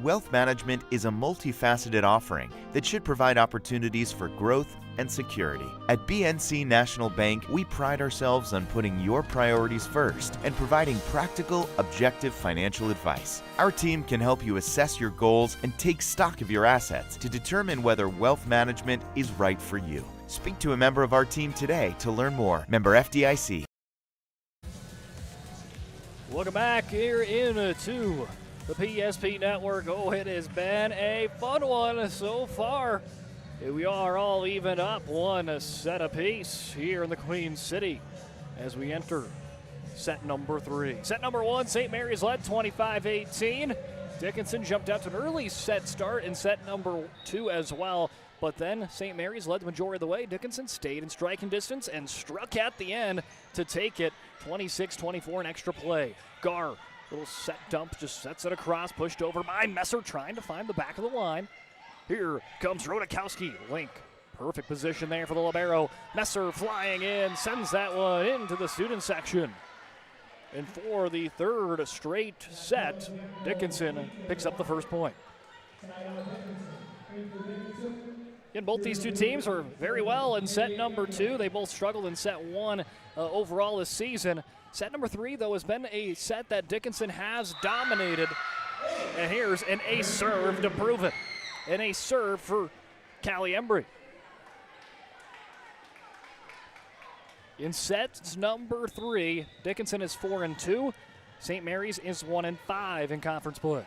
Wealth management is a multifaceted offering that should provide opportunities for growth and security. At BNC National Bank, we pride ourselves on putting your priorities first and providing practical, objective financial advice. Our team can help you assess your goals and take stock of your assets to determine whether wealth management is right for you. Speak to a member of our team today to learn more. Member FDIC. Welcome back here into the PSP Network. It has been a fun one so far. We are all evened up 1 set apiece here in the Queen City as we enter set number 3. Set number 1, St. Mary's led 25-18. Dickinson jumped out to an early set start in set number 2 as well. But then St. Mary's led the majority of the way. Dickinson stayed in striking distance and struck at the end to take it 26-24 in extra play. Gar, little set dump, just sets it across, pushed over by Messer, trying to find the back of the line. Here comes Rodakowski. Link. Perfect position there for the libero. Messer flying in, sends that one into the student section. And for the third straight set, Dickinson picks up the first point. And both these two teams are very well in set number 2. They both struggled in set 1 overall this season. Set number 3, though, has been a set that Dickinson has dominated. And here's an ace serve to prove it. An ace serve for Callie Embry. In set number 3, Dickinson is 4-2. St. Mary's is 1-5 in conference play.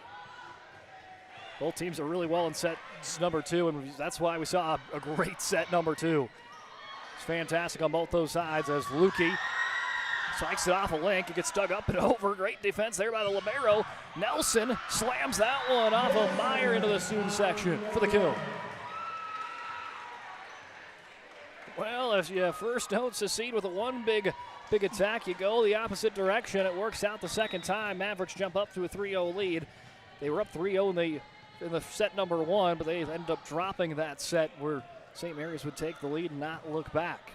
Both teams are really well in set number 2, and that's why we saw a great set number 2. It's fantastic on both those sides as Lukey strikes it off a Link. It gets dug up and over. Great defense there by the libero. Nelson slams that one off of Meyer into the student section for the kill. Well, if you first don't succeed with a one big attack, you go the opposite direction. It works out the second time. Mavericks jump up to a 3-0 lead. They were up 3-0 in the set number 1, but they ended up dropping that set where St. Mary's would take the lead and not look back.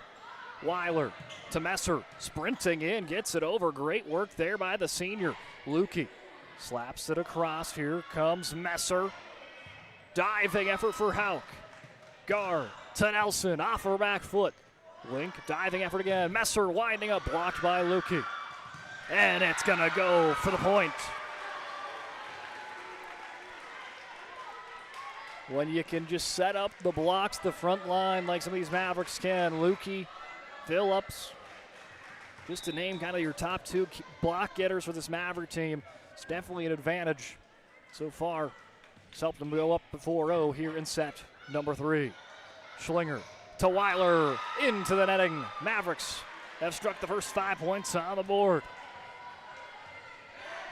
Weiler to Messer, sprinting in, gets it over. Great work there by the senior. Lukey slaps it across. Here comes Messer. Diving effort for Hauk. Gar to Nelson, off her back foot. Link, diving effort again. Messer winding up, blocked by Lukey. And it's going to go for the point. When you can just set up the blocks, the front line, like some of these Mavericks can. Lukey, Phillips, just to name kind of your top 2 block getters for this Maverick team. It's definitely an advantage so far. It's helped them go up 4-0 here in set number 3. Schlinger to Weiler, into the netting. Mavericks have struck the first 5 points on the board.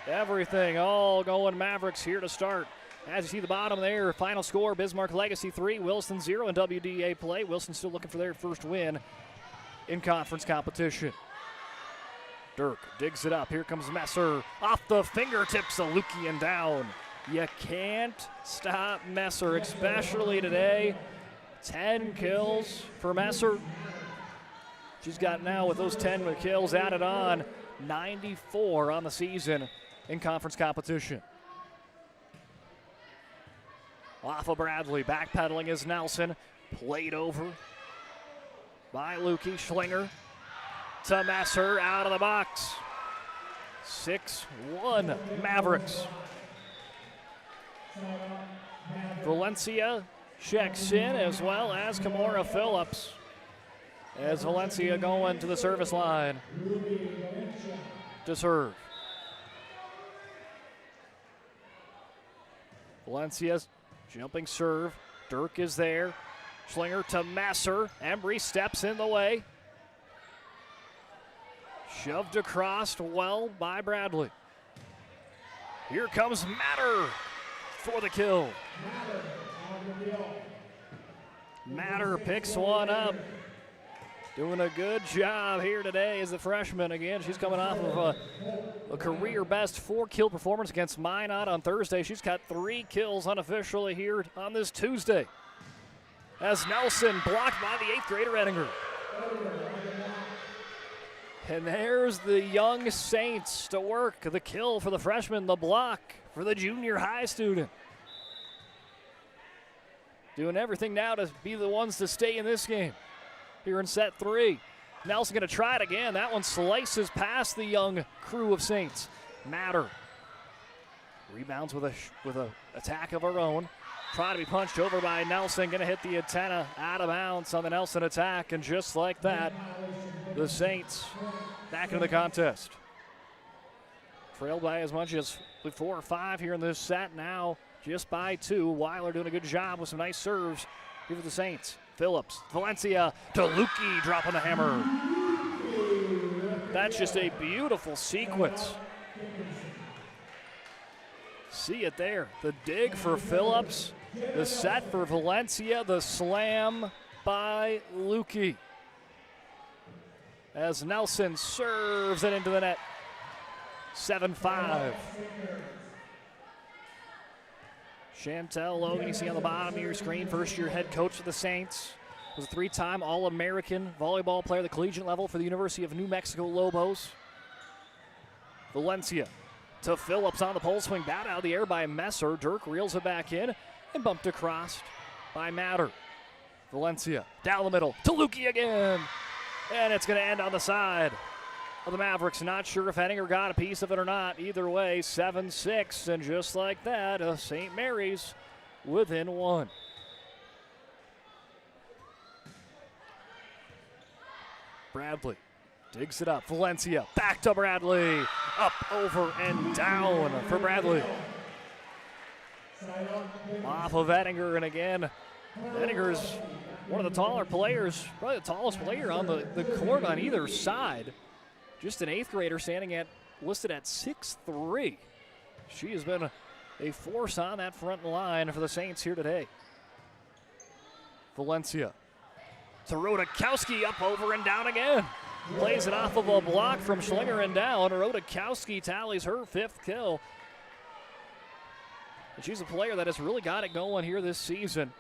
Everything all going Mavericks here to start. As you see the bottom there, final score, Bismarck Legacy 3, Wilson 0 in WDA play. Wilson still looking for their first win in conference competition. Dirk digs it up. Here comes Messer. Off the fingertips of Lukey and down. You can't stop Messer, especially today. 10 kills for Messer. She's got now, with those 10 kills added on, 94 on the season in conference competition. Off of Bradley, backpedaling is Nelson. Played over by Lukey. Schlinger to Messer, out of the box. 6-1 Mavericks. Valencia checks in, as well as Kimora Phillips. As Valencia going to the service line to serve. Valencia's jumping serve. Dirk is there. Schlinger to Messer. Embry steps in the way. Shoved across well by Bradley. Here comes Matter for the kill. Matter picks one up. Doing a good job here today as the freshman. Again, she's coming off of a career-best 4-kill performance against Minot on Thursday. She's got 3 kills unofficially here on this Tuesday. As Nelson blocked by the 8th grader Ettinger. And there's the young Saints to work. The kill for the freshman, the block for the junior high student. Doing everything now to be the ones to stay in this game. Here in set 3. Nelson going to try it again. That one slices past the young crew of Saints. Matter rebounds with a attack of her own. Trying to be punched over by Nelson. Going to hit the antenna out of bounds on the Nelson attack. And just like that, the Saints back into the contest. Trailed by as much as 4 or 5 here in this set. Now just by 2. Weiler doing a good job with some nice serves here for the Saints. Phillips, Valencia to Lukey, dropping the hammer. That's just a beautiful sequence. See it there. The dig for Phillips, the set for Valencia, the slam by Lukey. As Nelson serves it into the net. 7-5. Chantel Logan, you see on the bottom of your screen, first-year head coach for the Saints. Was a 3-time All-American volleyball player at the collegiate level for the University of New Mexico Lobos. Valencia to Phillips on the pole swing, bat out of the air by Messer. Dirk reels it back in and bumped across by Matter. Valencia down the middle to Lukey again. And it's going to end on the side of the Mavericks. Not sure if Henninger got a piece of it or not. Either way, 7-6. And just like that, St. Mary's within one. Bradley digs it up. Valencia back to Bradley. Up, over, and down for Bradley. Off of Ettinger, and again, Ettinger's one of the taller players, probably the tallest player on the court on either side. Just an 8th grader standing listed at 6'3". She has been a force on that front line for the Saints here today. Valencia to Rodakowski, up, over, and down again. Plays it off of a block from Schlinger and down. Rodakowski tallies her 5th kill. And she's a player that has really got it going here this season.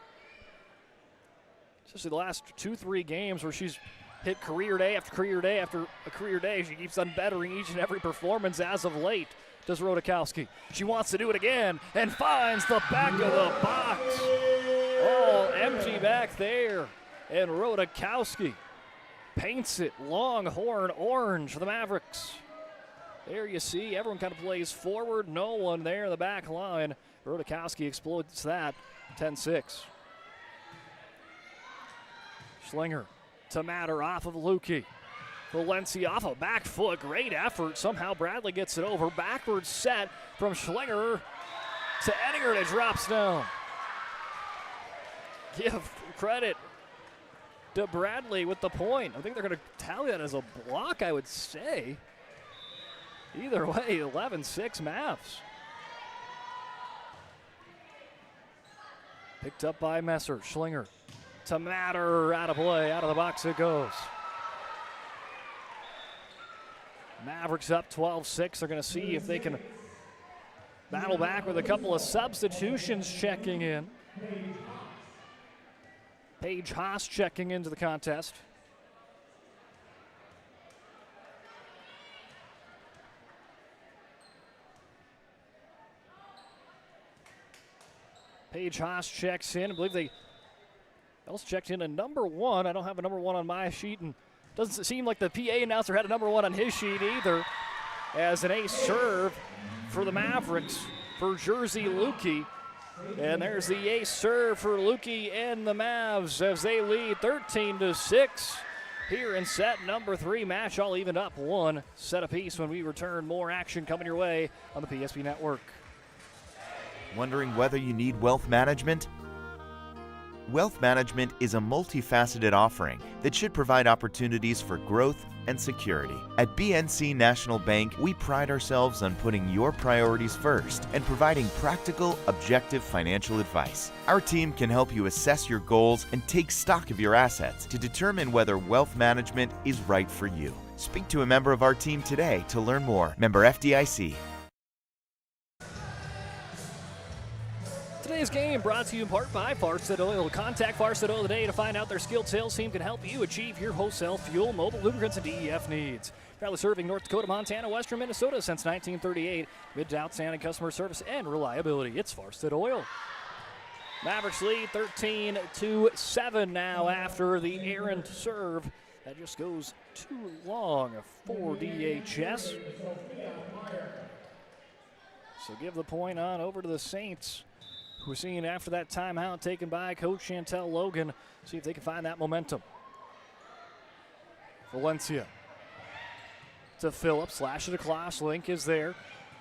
Especially the last 2-3 games where she's hit career day after career day after a career day. She keeps on bettering each and every performance as of late, does Rodakowski. She wants to do it again and finds the back of the box. All empty back there. And Rodakowski paints it Longhorn orange for the Mavericks. There you see, everyone kind of plays forward. No one there in the back line. Rodakowski explodes that, 10-6. Schlinger to Matter off of Lukey. Valencia off a back foot, great effort. Somehow Bradley gets it over. Backwards set from Schlinger to Ettinger, and it drops down. Give credit to Bradley with the point. I think they're going to tally that as a block, I would say. Either way, 11-6 Mavs. Picked up by Messer. Schlinger to Matter, out of play, out of the box it goes. Mavericks up 12-6. They're going to see if they can battle back with a couple of substitutions checking in. Paige Haas checking into the contest. Paige Haas checks in. I believe they else checked in a number 1. I don't have a number 1 on my sheet, and doesn't seem like the PA announcer had a number 1 on his sheet either. As an ace serve for the Mavericks for Jersey Lukey. And there's the ace serve for Lukey and the Mavs as they lead 13-6 here in set number 3. Match all evened up 1 set apiece. When we return, more action coming your way on the PSP Network. Wondering whether you need wealth management? Wealth management is a multifaceted offering that should provide opportunities for growth and security. At BNC National Bank, we pride ourselves on putting your priorities first and providing practical, objective financial advice. Our team can help you assess your goals and take stock of your assets to determine whether wealth management is right for you. Speak to a member of our team today to learn more. Member FDIC. Today's game brought to you in part by Farstead Oil. Contact Farstead Oil today to find out their skilled sales team can help you achieve your wholesale fuel, mobile lubricants, and DEF needs. Proudly serving North Dakota, Montana, Western Minnesota since 1938. Mid to outstanding customer service and reliability. It's Farstead Oil. Mavericks lead 13-7 now after the errant serve. That just goes too long for DHS. So give the point on over to the Saints. We're seeing after that timeout taken by Coach Chantel Logan. See if they can find that momentum. Valencia to Phillips. Slash it across. Link is there.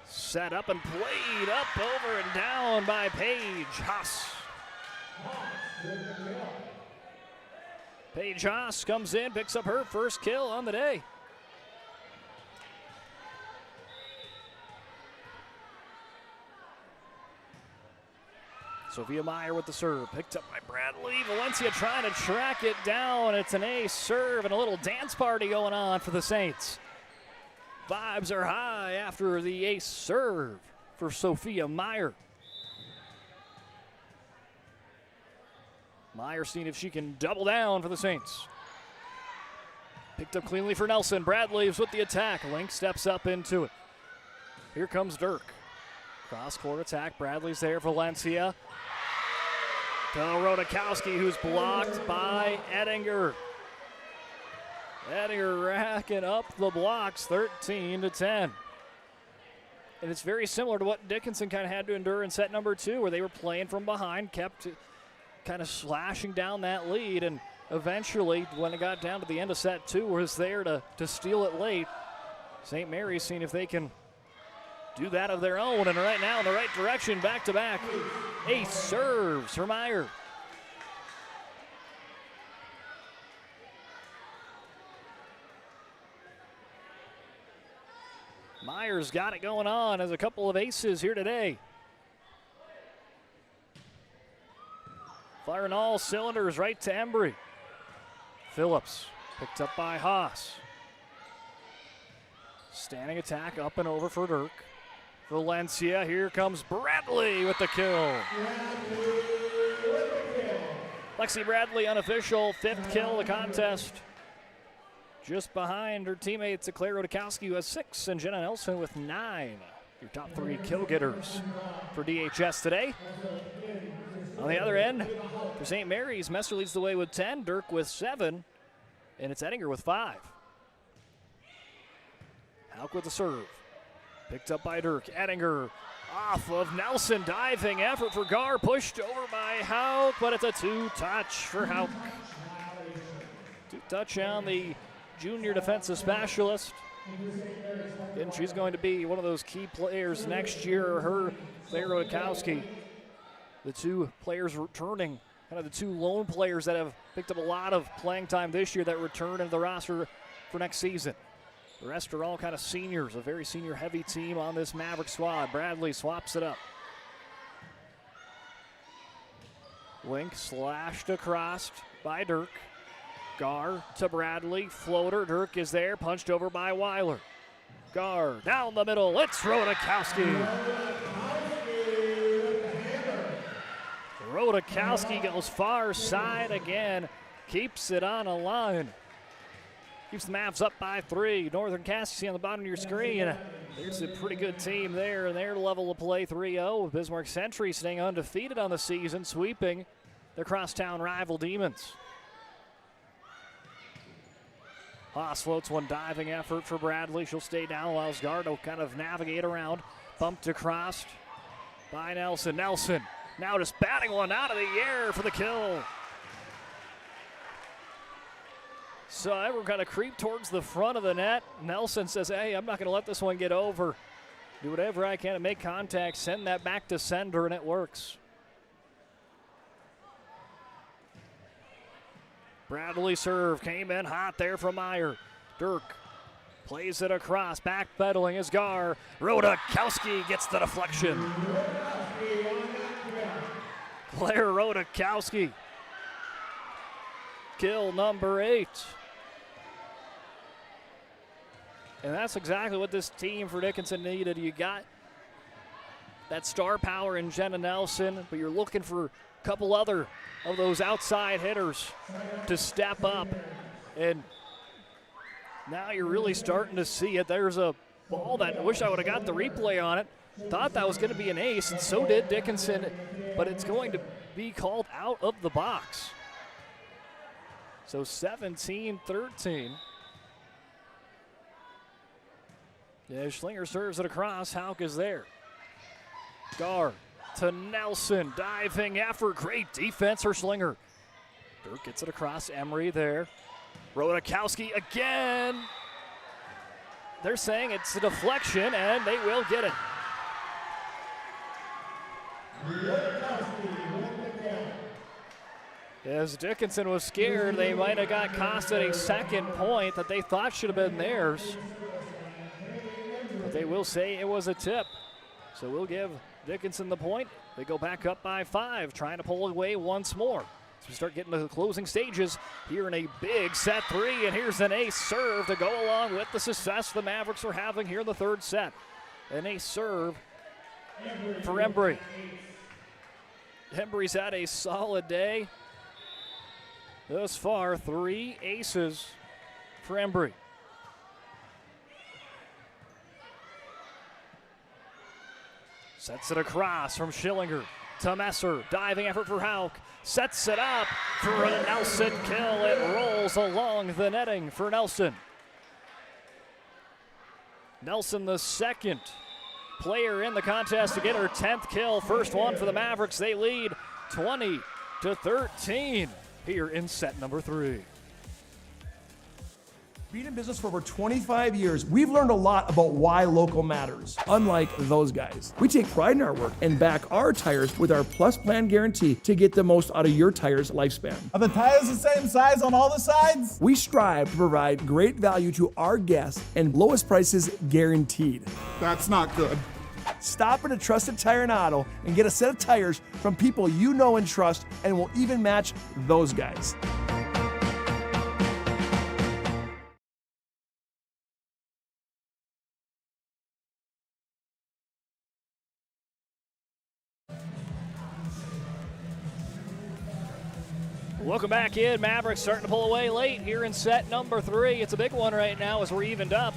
Set up and played up, over, and down by Paige Haas. Paige Haas comes in, picks up her first kill on the day. Sophia Meyer with the serve, picked up by Bradley. Valencia trying to track it down. It's an ace serve and a little dance party going on for the Saints. Vibes are high after the ace serve for Sophia Meyer. Meyer seeing if she can double down for the Saints. Picked up cleanly for Nelson. Bradley's with the attack. Link steps up into it. Here comes Dirk. Cross-court attack. Bradley's there. Valencia. To Rodakowski, who's blocked by Ettinger. Ettinger racking up the blocks, 13-10. And it's very similar to what Dickinson kind of had to endure in set number 2, where they were playing from behind, kept kind of slashing down that lead, and eventually, when it got down to the end of set 2, was there to steal it late. St. Mary's seeing if they can do that of their own, and right now in the right direction, back-to-back. Ace serves for Meyer. Meyer's got it going on as a couple of aces here today. Firing all cylinders right to Embry. Phillips picked up by Haas. Standing attack up and over for Dirk. Valencia, here comes Bradley with the kill. Lexi Bradley, unofficial, 5th kill of the contest. Just behind her teammates, Claire Rodakowski, who has 6, and Jenna Nelson with 9. Your top 3 kill getters for DHS today. On the other end, for St. Mary's, Messer leads the way with 10, Dirk with 7, and it's Ettinger with 5. Hauk with the serve. Picked up by Dirk. Ettinger off of Nelson. Diving effort for Gar. Pushed over by Hauk, but it's a 2-touch for Hauk. 2-touch on the junior defensive specialist. And she's going to be one of those key players next year. Her, Claire Rodakowski. The 2 players returning, kind of the 2 lone players that have picked up a lot of playing time this year that return into the roster for next season. The rest are all kind of seniors, a very senior-heavy team on this Maverick squad. Bradley swaps it up. Link slashed across by Dirk. Gar to Bradley, floater. Dirk is there, punched over by Weiler. Gar down the middle, it's Rodakowski. Rodakowski goes far side again, keeps it on a line. Keeps the Mavs up by 3. Northern Cass, you see on the bottom of your screen. There's a pretty good team there, and their level of play 3-0. Bismarck Century staying undefeated on the season, sweeping their crosstown rival Demons. Haas floats one diving effort for Bradley. She'll stay down, allows Gardo kind of navigate around. Bumped across by Nelson. Nelson now just batting one out of the air for the kill. So everyone kind of creep towards the front of the net. Nelson says, hey, I'm not going to let this one get over. Do whatever I can to make contact, send that back to sender, and it works. Bradley serve came in hot there from Meyer. Dirk plays it across, backpedaling is Gar. Rodakowski gets the deflection. Claire Rodakowski. Kill number 8. And that's exactly what this team for Dickinson needed. You got that star power in Jenna Nelson, but you're looking for a couple other of those outside hitters to step up. And now you're really starting to see it. There's a ball that I wish I would have got the replay on it. Thought that was going to be an ace, and so did Dickinson, but it's going to be called out of the box. So 17-13. Yeah, Schlinger serves it across. Hauk is there. Gar to Nelson. Diving effort. Great defense for Schlinger. Dirk gets it across. Emery there. Rodakowski again. They're saying it's a deflection, and they will get it. As Dickinson was scared, they might have got costed a second point that they thought should have been theirs. But they will say it was a tip. So we'll give Dickinson the point. They go back up by 5, trying to pull away once more. So we start getting to the closing stages here in a big set 3. And here's an ace serve to go along with the success the Mavericks are having here in the 3rd set. An ace serve for Embry. Embry's had a solid day. Thus far, 3 aces for Embry. Sets it across from Schillinger to Messer. Diving effort for Hauk. Sets it up for a Nelson kill. It rolls along the netting for Nelson. Nelson, the second player in the contest to get her 10th kill. First one for the Mavericks. They lead 20-13 here in set number 3. Being in business for over 25 years, we've learned a lot about why local matters, unlike those guys. We take pride in our work and back our tires with our Plus Plan guarantee to get the most out of your tire's lifespan. Are the tires the same size on all the sides? We strive to provide great value to our guests and lowest prices guaranteed. That's not good. Stop at a trusted tire and auto and get a set of tires from people you know and trust, and will even match those guys. Welcome back in. Mavericks starting to pull away late here in set number 3. It's a big one right now as we're evened up.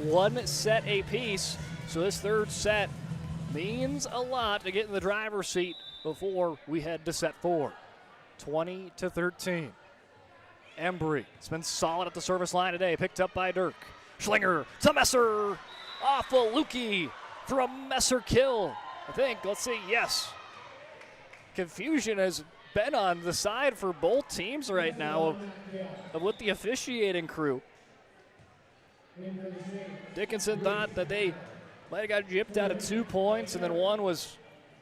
1 set apiece. So this third set means a lot to get in the driver's seat before we head to set 4. 20-13. Embry, it's been solid at the service line today. Picked up by Dirk. Schlinger to Messer. Off of Lukey for a Messer kill. I think, let's see, yes. Confusion has been on the side for both teams right now of with the officiating crew. Dickinson thought that they might have got gypped out of 2 points, and then one was,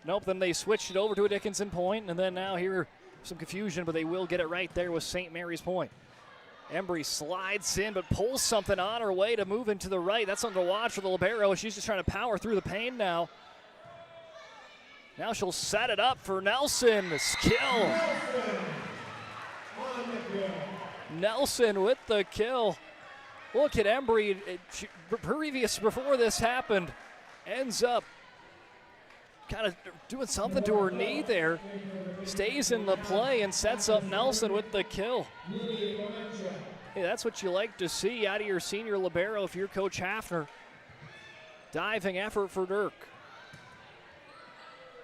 nope, then they switched it over to a Dickinson point, and then now here some confusion, but they will get it right there with St. Mary's point. Embry slides in, but pulls something on her way to move into the right. That's something to watch for the libero. She's just trying to power through the pain now. Now she'll set it up for Nelson. Skill. Nelson with the kill. Look at Embry. Before this happened, ends up kind of doing something to her knee there. Stays in the play and sets up Nelson with the kill. Hey, that's what you like to see out of your senior libero if you're Coach Hafner. Diving effort for Dirk.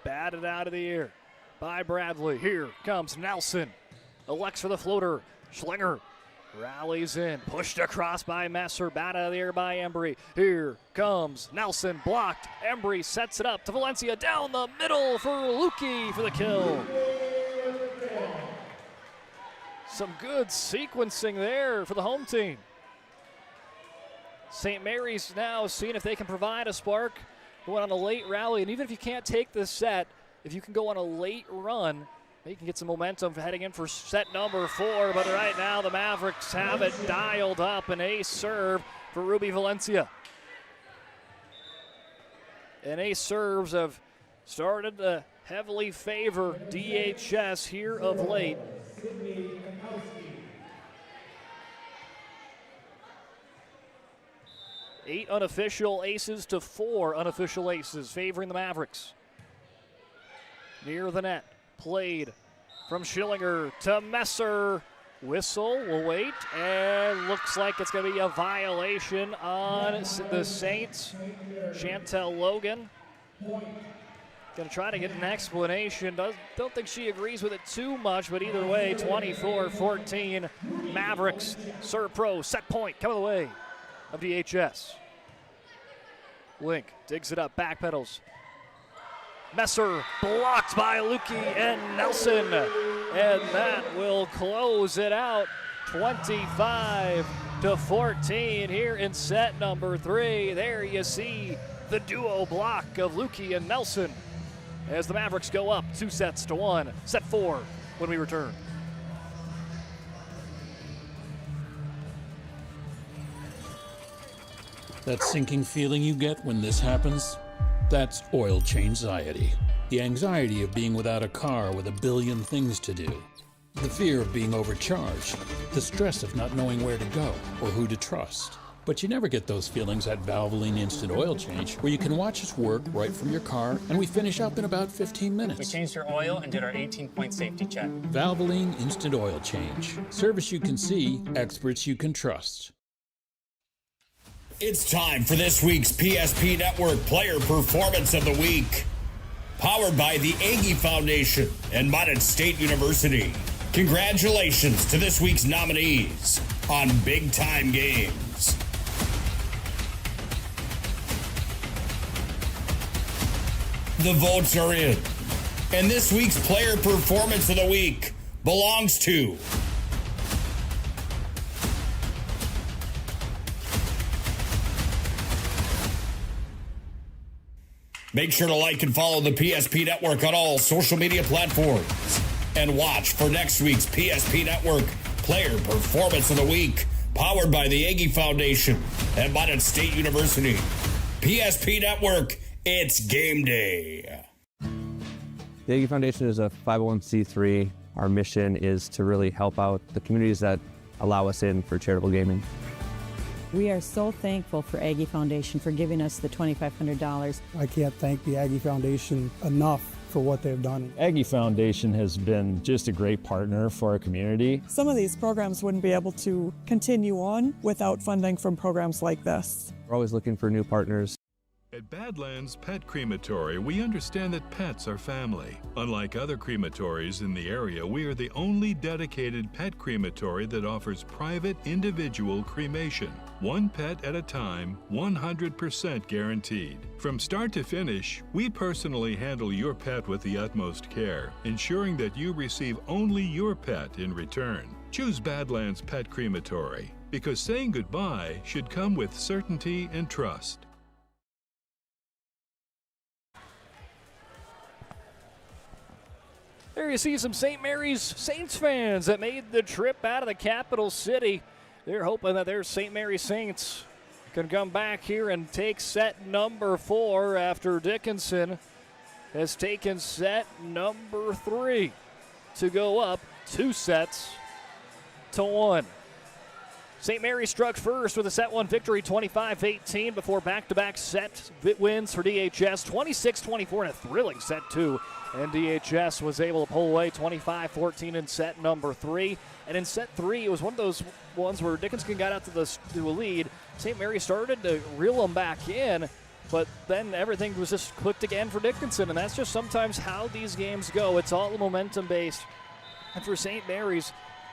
Batted out of the air by Bradley. Here comes Nelson. Elects for the floater. Schlinger rallies in. Pushed across by Messer. Batted out of the air by Embry. Here comes Nelson. Blocked. Embry sets it up to Valencia. Down the middle for Lukey for the kill. Some good sequencing there for the home team. St. Mary's now seeing if they can provide a spark. Going on a late rally, and even if you can't take this set, if you can go on a late run, you can get some momentum heading in for set number 4. But right now, the Mavericks have it dialed up. An ace serve for Ruby Valencia. And ace serves have started to heavily favor DHS here of late. 8 unofficial aces to 4 unofficial aces, favoring the Mavericks. Near the net, played from Schillinger to Messer. Whistle, will wait, and looks like it's going to be a violation on the Saints. Chantel Logan going to try to get an explanation. Don't think she agrees with it too much, but either way, 24-14. Mavericks, serve pro, set point, coming the way of DHS. Link digs it up, backpedals. Messer blocked by Lukey and Nelson. And that will close it out. 25-14 here in set number 3. There you see the duo block of Lukey and Nelson as the Mavericks go up 2-1. Set 4 when we return. That sinking feeling you get when this happens? That's oil change-anxiety. The anxiety of being without a car with a billion things to do. The fear of being overcharged. The stress of not knowing where to go or who to trust. But you never get those feelings at Valvoline Instant Oil Change, where you can watch us work right from your car, and we finish up in about 15 minutes. We changed your oil and did our 18-point safety check. Valvoline Instant Oil Change. Service you can see, experts you can trust. It's time for this week's PSP Network Player Performance of the Week. Powered by the Aggie Foundation and Mountain State University. Congratulations to this week's nominees on Big Time Games. The votes are in. And this week's Player Performance of the Week belongs to... Make sure to like and follow the PSP Network on all social media platforms. And watch for next week's PSP Network Player Performance of the Week, powered by the Aggie Foundation and Mountain State University. PSP Network, it's game day. The Aggie Foundation is a 501c3. Our mission is to really help out the communities that allow us in for charitable gaming. We are so thankful for Aggie Foundation for giving us the $2,500. I can't thank the Aggie Foundation enough for what they've done. Aggie Foundation has been just a great partner for our community. Some of these programs wouldn't be able to continue on without funding from programs like this. We're always looking for new partners. At Badlands Pet Crematory, we understand that pets are family. Unlike other crematories in the area, we are the only dedicated pet crematory that offers private individual cremation. One pet at a time, 100% guaranteed. From start to finish, we personally handle your pet with the utmost care, ensuring that you receive only your pet in return. Choose Badlands Pet Crematory, because saying goodbye should come with certainty and trust. There you see some St. Mary's Saints fans that made the trip out of the capital city. They're hoping that their St. Mary's Saints can come back here and take set number 4 after Dickinson has taken set number 3 to go up 2-1. St. Mary's struck first with a set 1 victory, 25-18, before back-to-back set wins for DHS, 26-24 in a thrilling set 2. And DHS was able to pull away 25-14 in set number 3. And in set 3, it was one of those ones where Dickinson got out to a lead. St. Mary started to reel them back in, but then everything was just clicked again for Dickinson. And that's just sometimes how these games go. It's all momentum-based. And for St. Mary's,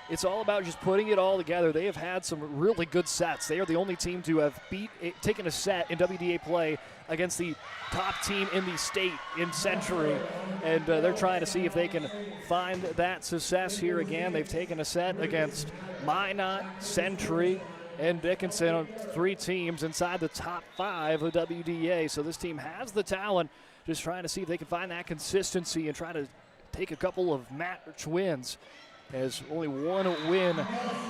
it's all about just putting it all together. They have had some really good sets. They are the only team to have taken a set in WDA play against the top team in the state in Century. And they're trying to see if they can find that success here again. They've taken a set against Minot, Century, and Dickinson, 3 teams inside the top 5 of WDA. So this team has the talent, just trying to see if they can find that consistency and try to take a couple of match wins. Has only 1 win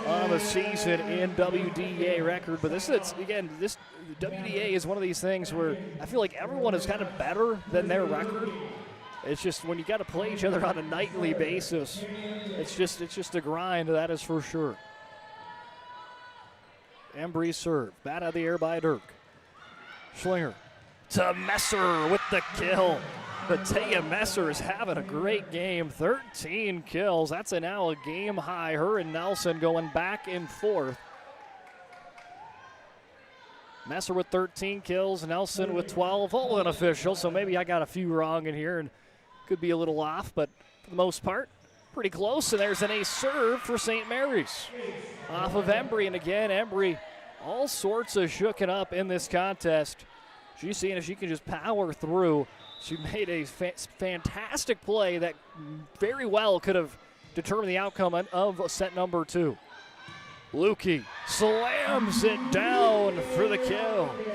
on the season in WDA record. But this WDA is one of these things where I feel like everyone is kind of better than their record. It's just when you got to play each other on a nightly basis, it's just a grind, that is for sure. Embry serve, bat out of the air by Dirk. Schlinger to Messer with the kill. But Taya Messer is having a great game. 13 kills. That's now a game high. Her and Nelson going back and forth. Messer with 13 kills. Nelson with 12. All unofficial, so maybe I got a few wrong in here and could be a little off, but for the most part, pretty close. And there's an ace serve for St. Mary's off of Embry. And again, Embry all sorts of shooken up in this contest. She's seeing if she can just power through. She made a fantastic play that very well could have determined the outcome of set number 2. Lukey slams it down for the kill. I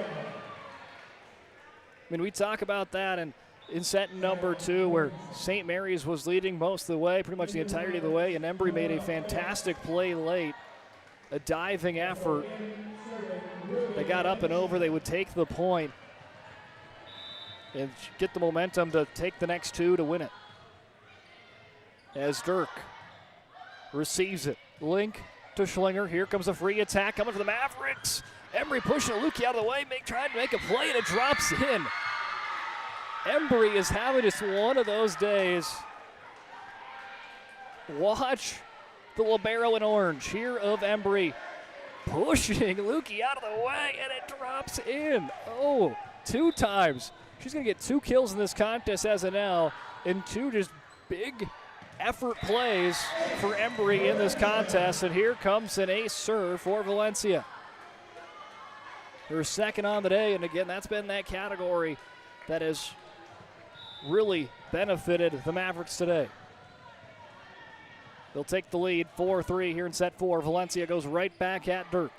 mean, we talk about that in set number 2 where St. Mary's was leading most of the way, pretty much the entirety of the way, and Embry made a fantastic play late. A diving effort. They got up and over. They would take the point and get the momentum to take the next 2 to win it. As Dirk receives it. Link to Schlinger. Here comes a free attack coming for the Mavericks. Embry pushing Lukey out of the way, trying to make a play, and it drops in. Embry is having just one of those days. Watch the libero in orange here of Embry pushing Lukey out of the way, and it drops in. Oh, 2 times. She's going to get 2 kills in this contest as of now, and 2 just big effort plays for Embry in this contest. And here comes an ace serve for Valencia. Her second on the day, and again, that's been that category that has really benefited the Mavericks today. They'll take the lead 4-3 here in set 4. Valencia goes right back at Dirk.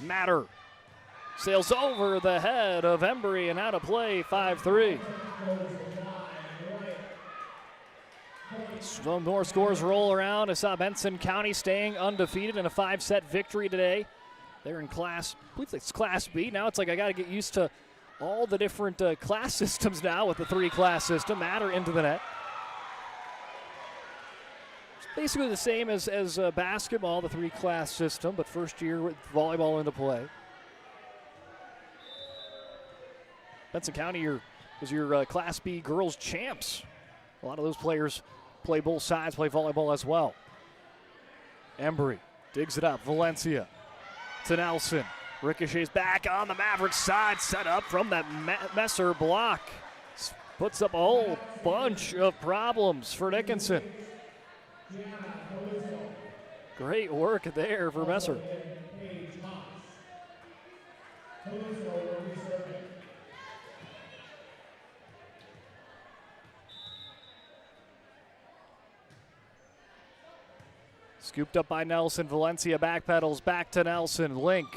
Matter sails over the head of Embry and out of play, 5-3. Some more scores roll around. I saw Benson County staying undefeated in a 5-set victory today. They're in class, I believe it's Class B. Now it's like I got to get used to all the different class systems now with the 3-class system. Matter into the net. It's basically the same as basketball, the 3-class system, but first year with volleyball into play. Benson County is your Class B girls champs. A lot of those players play both sides, play volleyball as well. Embry digs it up. Valencia to Nelson. Ricochets back on the Mavericks side, set up from that Messer block. Puts up a whole bunch of problems for Dickinson. Great work there for Messer. Scooped up by Nelson. Valencia backpedals back to Nelson. Link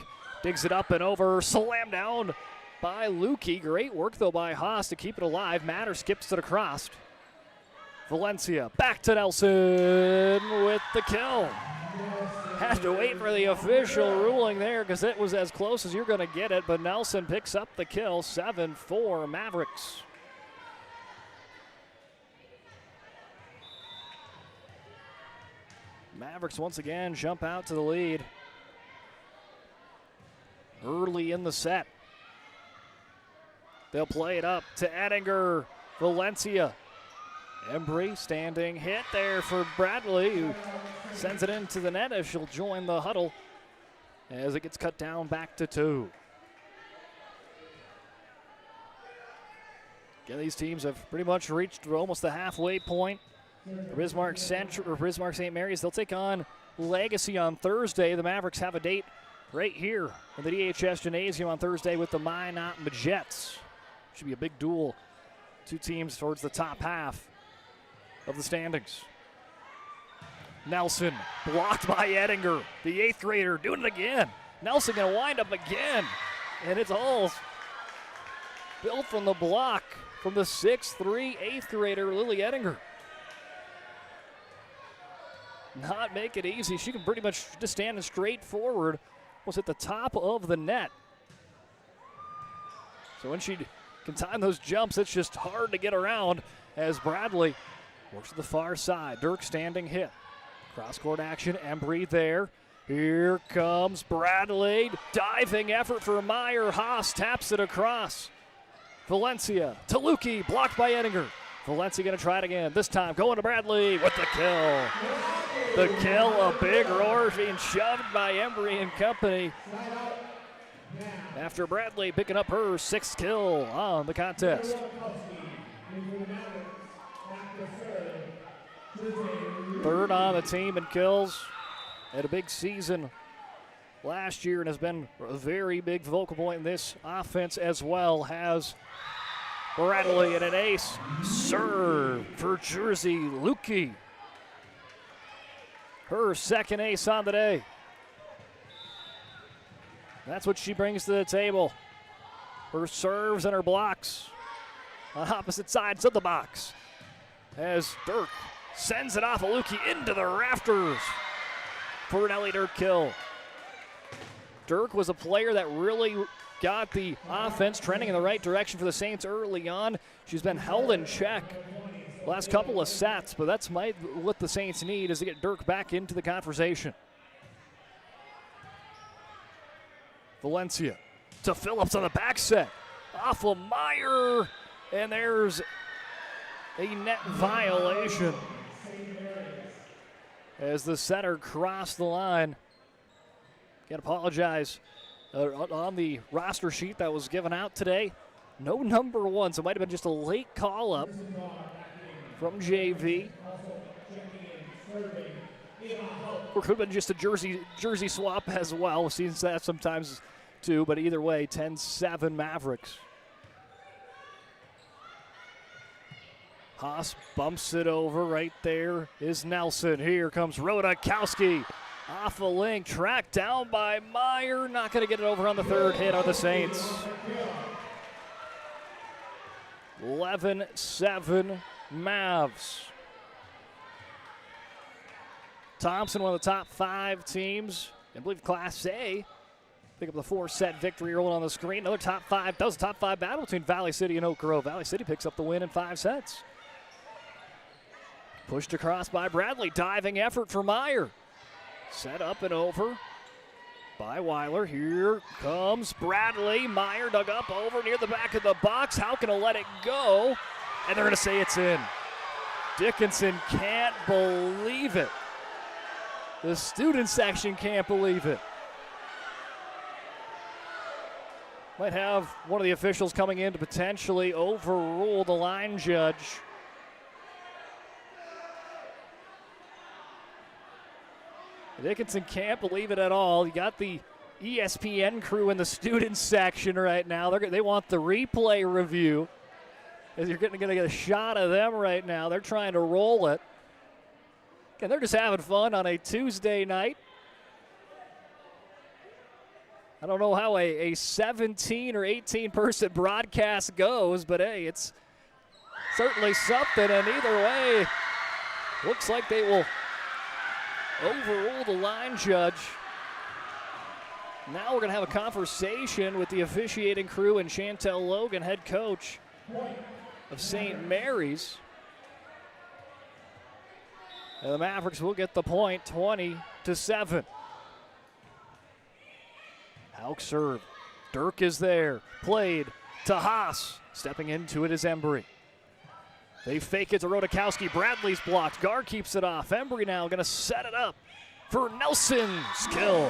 digs it up and over. Slam down by Lukey. Great work, though, by Haas to keep it alive. Matter skips it across. Valencia back to Nelson with the kill. Had to wait for the official ruling there because it was as close as you're going to get it, but Nelson picks up the kill. 7-4 Mavericks. Mavericks once again jump out to the lead early in the set. They'll play it up to Ettinger. Valencia. Embry standing hit there for Bradley, who sends it into the net as she'll join the huddle as it gets cut down back to 2. Again, these teams have pretty much reached almost the halfway point. Bismarck St. Mary's, they'll take on Legacy on Thursday. The Mavericks have a date right here in the DHS Gymnasium on Thursday with the Minot Majets. Should be a big duel. 2 teams towards the top half of the standings. Nelson blocked by Ettinger, the 8th grader, doing it again. Nelson gonna wind up again, and it's all built from the block from the 6'3", 8th grader, Lily Ettinger. Not make it easy. She can pretty much just stand straight forward. Was at the top of the net. So when she can time those jumps, it's just hard to get around as Bradley works to the far side. Dirk standing hit. Cross-court action. Embry there. Here comes Bradley. Diving effort for Meyer. Haas taps it across. Valencia to Lukey. Blocked by Ettinger. Valencia going to try it again. This time going to Bradley with the kill. The kill, a big roar being shoved by Embry and company. After Bradley picking up her 6th kill on the contest. Third on the team in kills. Had a big season last year and has been a very big focal point in this offense as well. Has Bradley and an ace serve for Jersey Lukey. Her 2nd ace on the day. That's what she brings to the table. Her serves and her blocks on opposite sides of the box. As Dirk sends it off of Lukey into the rafters for an Ellie Dirk kill. Dirk was a player that really got the offense trending in the right direction for the Saints early on. She's been held in check last couple of sets, but that's what the Saints need is to get Dirk back into the conversation. Valencia to Phillips on the back set. Off of Meyer, and there's a net violation as the setter crossed the line. Can't apologize. On the roster sheet that was given out today, no number one, so it might have been just a late call-up from JV. Or could have been just a jersey swap as well. We've seen that sometimes too, but either way, 10-7 Mavericks. Haas bumps it over. Right there is Nelson. Here comes Rodakowski. Off a link, tracked down by Meyer. Not going to get it over on the third hit on the Saints. 11-7 Mavs. Thompson, one of the top 5 teams, I believe Class A. Pick up the 4-set victory early on the screen. Another top 5. That was a top 5 battle between Valley City and Oak Grove. Valley City picks up the win in 5 sets. Pushed across by Bradley. Diving effort for Meyer. Set up and over by Weiler. Here comes Bradley. Meyer dug up over near the back of the box. How can I let it go? And they're going to say it's in. Dickinson can't believe it. The student section can't believe it. Might have one of the officials coming in to potentially overrule the line judge. Dickinson can't believe it at all. You got the ESPN crew in the student section right now. They want the replay review. As you're going to get a shot of them right now. They're trying to roll it. And they're just having fun on a Tuesday night. I don't know how a 17 or 18 person broadcast goes, but hey, it's certainly something. And either way, looks like they will overrule the line judge. Now we're going to have a conversation with the officiating crew and Chantel Logan, head coach of St. Mary's. And the Mavericks will get the point, 20-7. Hauk serve. Dirk is there. Played to Haas. Stepping into it is Embry. They fake it to Rodakowski. Bradley's blocked. Gar keeps it off. Embry now going to set it up for Nelson's kill.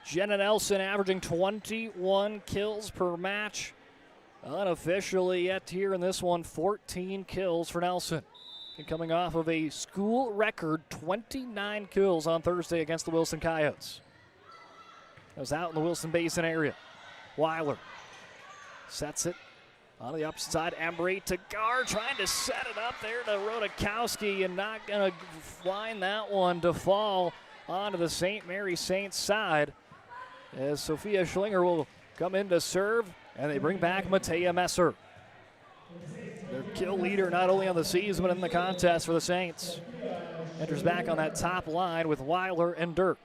Jenna Nelson averaging 21 kills per match. Unofficially yet here in this one, 14 kills for Nelson. And coming off of a school record 29 kills on Thursday against the Wilson Coyotes. That was out in the Wilson Basin area. Weiler sets it on the opposite side. Embry to Gar, trying to set it up there to Rodakowski, and not going to find that one to fall onto the St. Mary Saints side. As Sophia Schlinger will come in to serve, and they bring back Matea Messer. Their kill leader not only on the season but in the contest for the Saints. Enters back on that top line with Weiler and Dirk.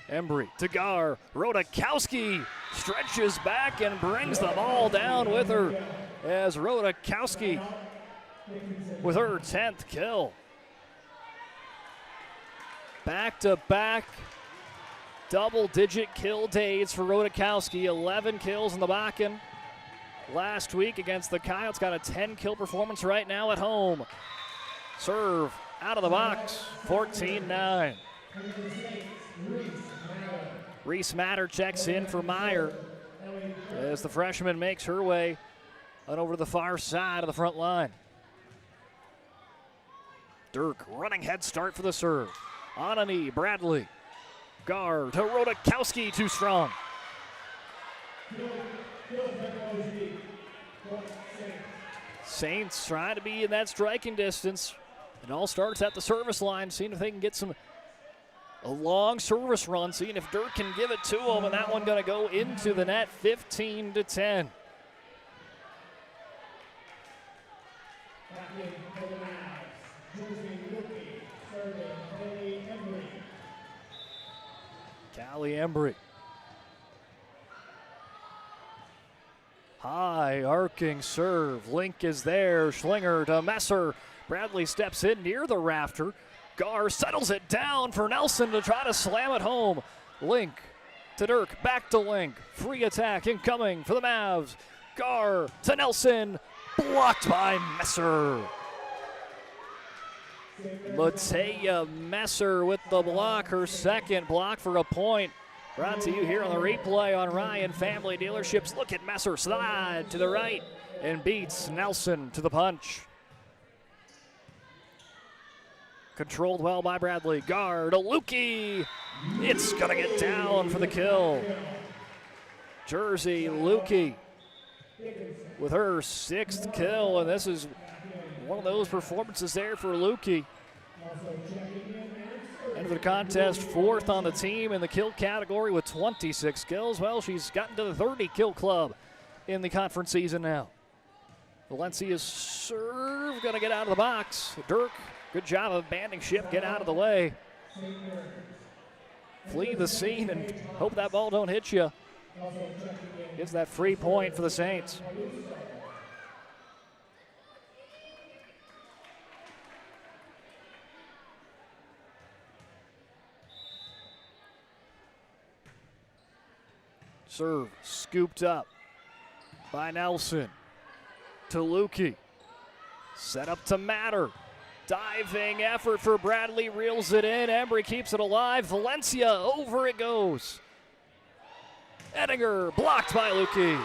Embry to Gar. Rodakowski stretches back and brings the ball down with her as Rodakowski with her 10th kill. Back-to-back double-digit kill days for Rodakowski. 11 kills in the Bakken last week against the Coyotes. Got a 10-kill performance right now at home. Serve out of the box, 14-9. Reese Matter checks in for Meyer as the freshman makes her way on over to the far side of the front line. Dirk running head start for the serve. On a knee, Bradley. Gar to Rodakowski, too strong. Saints trying to be in that striking distance. It all starts at the service line, seeing if they can get a long service run, seeing if Dirk can give it to him, and that one going to go into the net, 15-10. Callie Embry arcing serve. Link is there. Schlinger to Messer. Bradley steps in near the rafter. Gar settles it down for Nelson to try to slam it home. Link to Dirk. Back to Link. Free attack incoming for the Mavs. Gar to Nelson. Blocked by Messer. Matea Messer with the block. Her second block for a point. Brought to you here on the replay on Ryan Family Dealerships. Look at Messer slide to the right and beats Nelson to the punch. Controlled well by Bradley. Guard to Lukey. It's going to get down for the kill. Jersey Lukey with her 6th kill, and this is one of those performances there for Lukey. End of the contest, 4th on the team in the kill category with 26 kills. Well, she's gotten to the 30 kill club in the conference season now. Valencia's serve going to get out of the box. Dirk, good job of banding ship, get out of the way. Flee the scene and hope that ball don't hit you. Gives that free point for the Saints. Serve scooped up by Nelson to Lukey. Set up to Matter. Diving effort for Bradley, reels it in. Embry keeps it alive. Valencia, over it goes. Ettinger blocked by Lukey.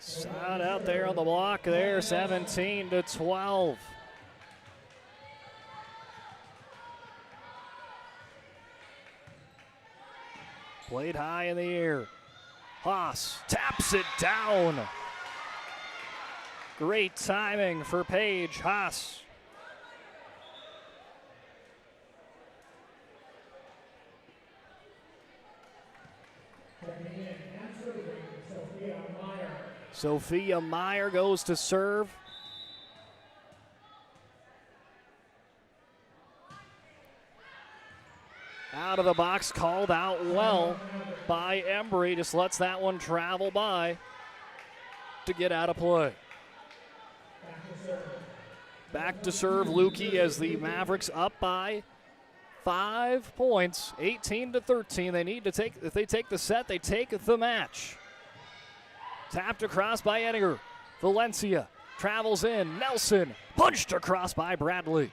Side out there on the block there, 17-12. Played high in the air. Haas taps it down. Great timing for Paige Haas. Sophia Meyer goes to serve. Out of the box, called out well by Embry. Just lets that one travel by to get out of play. Back to serve Lukey as the Mavericks up by 5 points, 18-13. They need to take, if they take the set, they take the match. Tapped across by Ettinger. Valencia travels in. Nelson punched across by Bradley.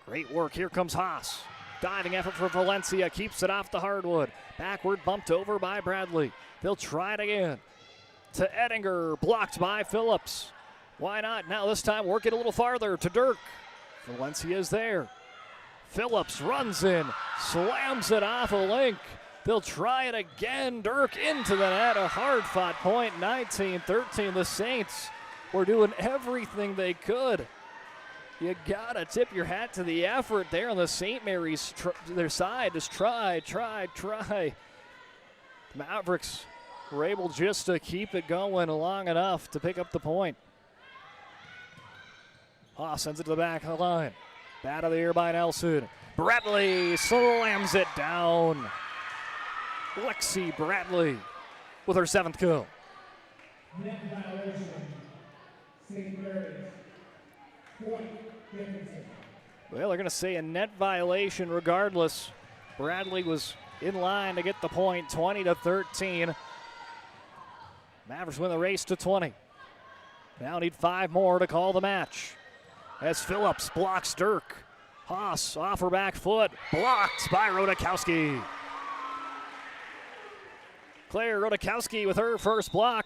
Great work. Here comes Haas. Diving effort for Valencia. Keeps it off the hardwood. Backward bumped over by Bradley. They'll try it again. To Ettinger. Blocked by Phillips. Why not? Now this time work it a little farther to Dirk. Valencia's there. Phillips runs in. Slams it off a Link. They'll try it again. Dirk into the net. A hard-fought point, 19-13. The Saints were doing everything they could. You gotta tip your hat to the effort there on the St. Mary's their side. Just try. Mavericks were able just to keep it going long enough to pick up the point. Haas sends it to the back of the line. Bat of the air by Nelson. Bradley slams it down. Lexi Bradley with her 7th kill. Net violation. St. Mary's. Point. Dickinson. Well, they're going to say a net violation regardless. Bradley was in line to get the point, 20-13. Mavericks win the race to 20. Now need 5 more to call the match. As Phillips blocks Dirk. Haas off her back foot, blocked by Rodakowski. Claire Rodakowski with her first block.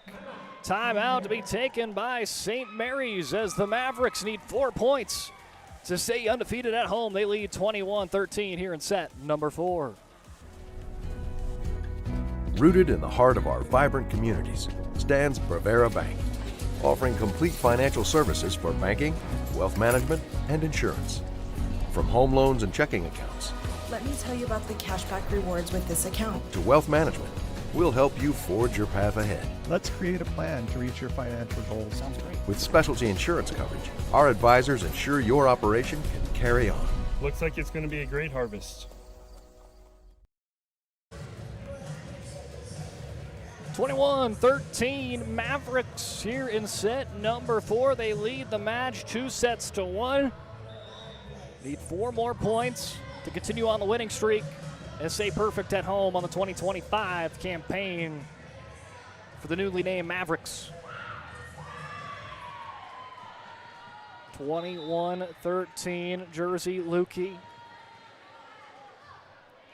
Timeout to be taken by St. Mary's as the Mavericks need 4 points to stay undefeated at home. They lead 21-13 here in set number 4. Rooted in the heart of our vibrant communities stands Brevera Bank, offering complete financial services for banking, wealth management, and insurance. From home loans and checking accounts. Let me tell you about the cashback rewards with this account. To wealth management, we'll help you forge your path ahead. Let's create a plan to reach your financial goals. Sounds great. With specialty insurance coverage, our advisors ensure your operation can carry on. Looks like it's going to be a great harvest. 21-13 Mavericks here in set number 4. They lead the match 2-1. Need 4 more points to continue on the winning streak and stay perfect at home on the 2025 campaign for the newly named Mavericks. 21-13, Jersey Lukey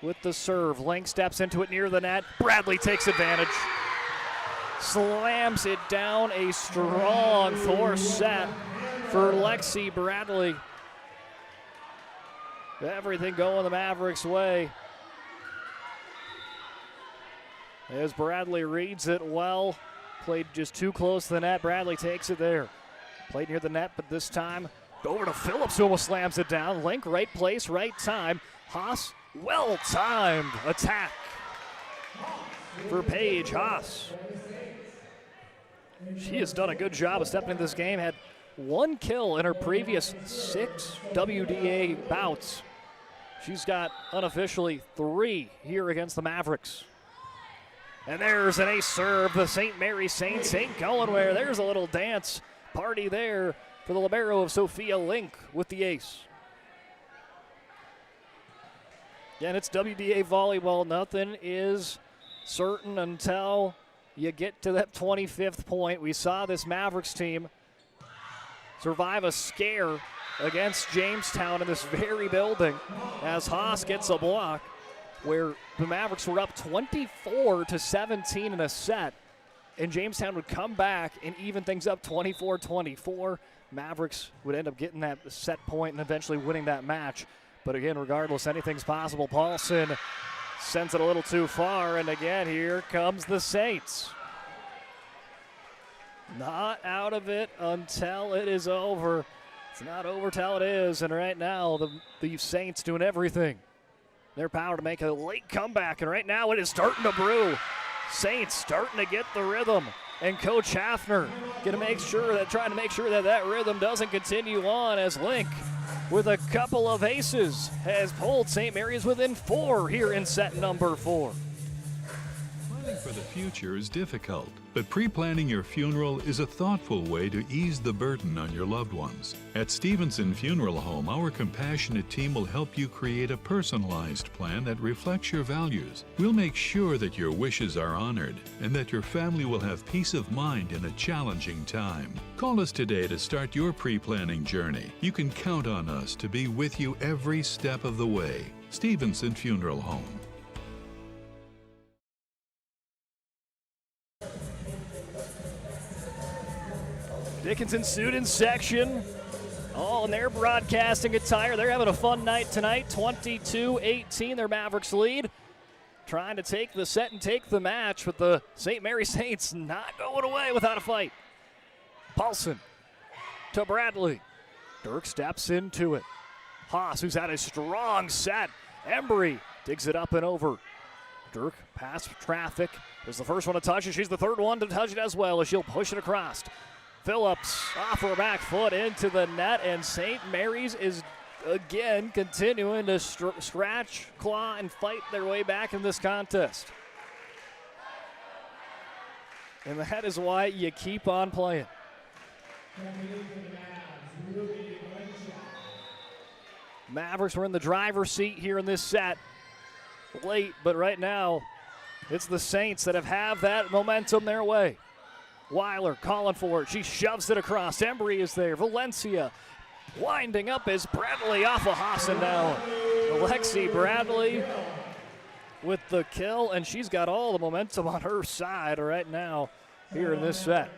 with the serve. Link steps into it near the net. Bradley takes advantage. Slams it down. A strong force set for Lexi Bradley. Everything going the Mavericks' way. As Bradley reads it well. Played just too close to the net. Bradley takes it there. Played near the net, but this time over to Phillips, who almost slams it down. Link, right place, right time. Haas, well-timed attack for Paige Haas. She has done a good job of stepping into this game. Had 1 kill in her previous 6 WDA bouts. She's got unofficially 3 here against the Mavericks. And there's an ace serve. The St. Mary Saints ain't going where. There's a little dance party there for the libero of Sophia Link with the ace. Again, it's WDA volleyball. Nothing is certain until you get to that 25th point. We saw this Mavericks team survive a scare against Jamestown in this very building as Haas gets a block where the Mavericks were up 24-17 in a set, and Jamestown would come back and even things up 24-24. Mavericks would end up getting that set point and eventually winning that match. But again, regardless, anything's possible. Paulson sends it a little too far, and again, here comes the Saints. Not out of it until it is over. It's not over till it is, and right now, the Saints doing everything. Their power to make a late comeback, and right now it is starting to brew. Saints starting to get the rhythm, and Coach Hafner trying to make sure that rhythm doesn't continue on as Link, with a couple of aces, has pulled St. Mary's within 4 here in set number 4. Planning for the future is difficult, but pre-planning your funeral is a thoughtful way to ease the burden on your loved ones. At Stevenson Funeral Home, our compassionate team will help you create a personalized plan that reflects your values. We'll make sure that your wishes are honored and that your family will have peace of mind in a challenging time. Call us today to start your pre-planning journey. You can count on us to be with you every step of the way. Stevenson Funeral Home. Dickinson student section, all in their broadcasting attire. They're having a fun night tonight. 22-18, their Mavericks lead. Trying to take the set and take the match, with the St. Mary Saints not going away without a fight. Paulson to Bradley. Dirk steps into it. Haas, who's had a strong set. Embry digs it up and over. Dirk past traffic. Is the first one to touch it. She's the third one to touch it as well as she'll push it across. Phillips off her back foot into the net, and St. Mary's is again continuing to scratch, claw, and fight their way back in this contest. And that is why you keep on playing. Mavericks were in the driver's seat here in this set late, but right now it's the Saints that have that momentum their way. Weiler calling for it. She shoves it across. Embry is there. Valencia winding up as Bradley off of Hassan down. Alexi Bradley with the kill, and she's got all the momentum on her side right now here in this set.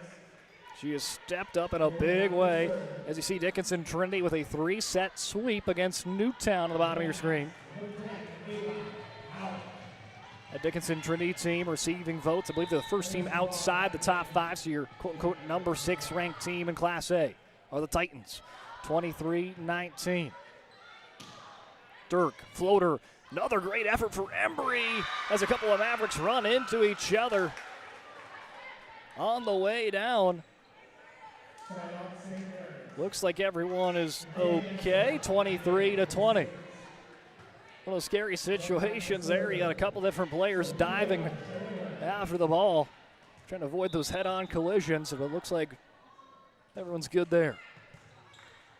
She has stepped up in a big way. As you see, Dickinson Trinity with a 3-set sweep against Newtown on the bottom of your screen. A Dickinson Trinity team receiving votes. I believe they're the first team outside the top 5, so your quote-unquote number 6 ranked team in Class A are the Titans. 23-19. Dirk, floater, another great effort for Embry as a couple of Mavericks run into each other on the way down. Looks like everyone is okay. 23-20. One of those scary situations there. You got a couple different players diving after the ball, trying to avoid those head-on collisions, but it looks like everyone's good there.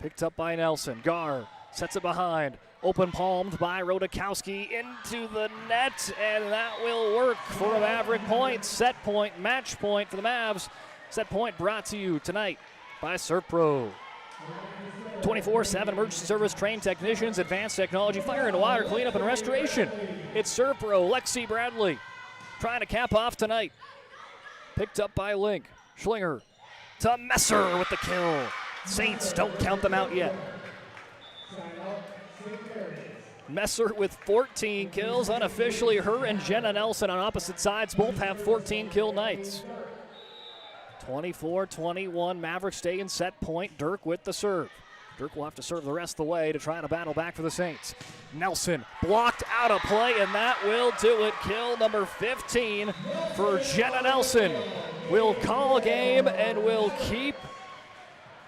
Picked up by Nelson. Gar sets it behind. Open palmed by Rodakowski into the net, and that will work for a Maverick point. Set point, match point for the Mavs. Set point brought to you tonight by Serpro. 24/7 emergency service trained technicians, advanced technology, fire and water cleanup and restoration. It's Serpro. Lexi Bradley trying to cap off tonight. Picked up by Link. Schlinger to Messer with the kill. Saints don't count them out yet. Messer with 14 kills. Unofficially, her and Jenna Nelson on opposite sides both have 14 kill nights. 24-21, Mavericks stay in set point. Dirk with the serve. Dirk will have to serve the rest of the way to try to battle back for the Saints. Nelson blocked out of play, and that will do it. Kill number 15 for Jenna Nelson. We'll call a game and we'll keep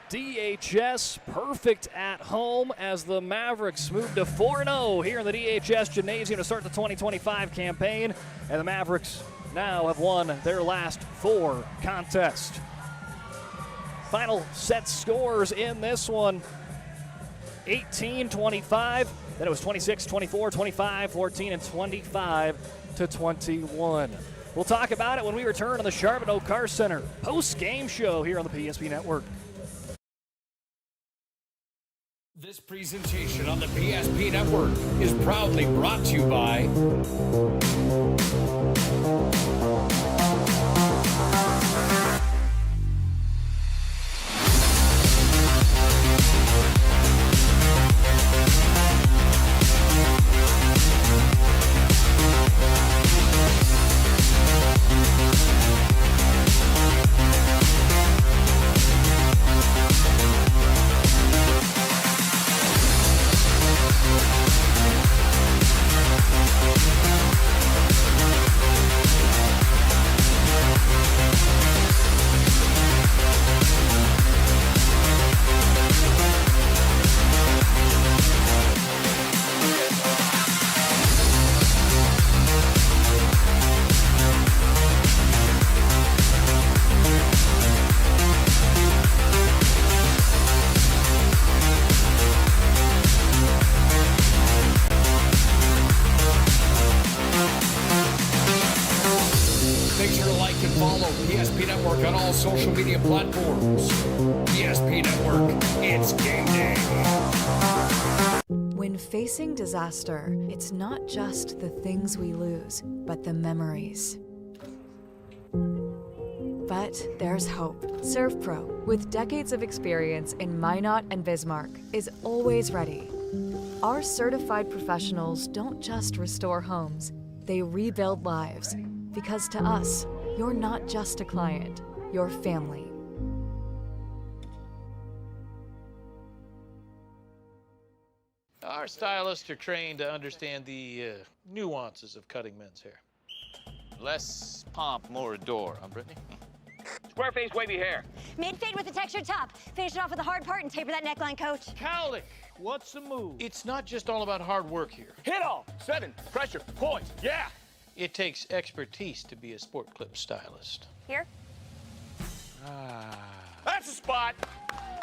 DHS perfect at home as the Mavericks move to 4-0 here in the DHS Gymnasium to start the 2025 campaign. And the Mavericks now have won their last 4 contests. Final set scores in this one, 18-25. Then it was 26-24, 25-14, and 25-21. We'll talk about it when we return on the Charbonneau Car Center post-game show here on the PSP Network. This presentation on the PSP Network is proudly brought to you by social media platforms. PSP Network, it's game day. When facing disaster, it's not just the things we lose, but the memories. But there's hope. ServPro, with decades of experience in Minot and Bismarck, is always ready. Our certified professionals don't just restore homes, they rebuild lives. Because to us, you're not just a client, you're family. Our stylists are trained to understand the nuances of cutting men's hair. Less pomp, more adore, huh, Brittany? Square face, wavy hair. Mid-fade with a textured top. Finish it off with a hard part and taper that neckline, coach. Cowlick, what's the move? It's not just all about hard work here. Hit all. 7. Pressure. Points. Yeah. It takes expertise to be a sport clip stylist. Here? That's the spot.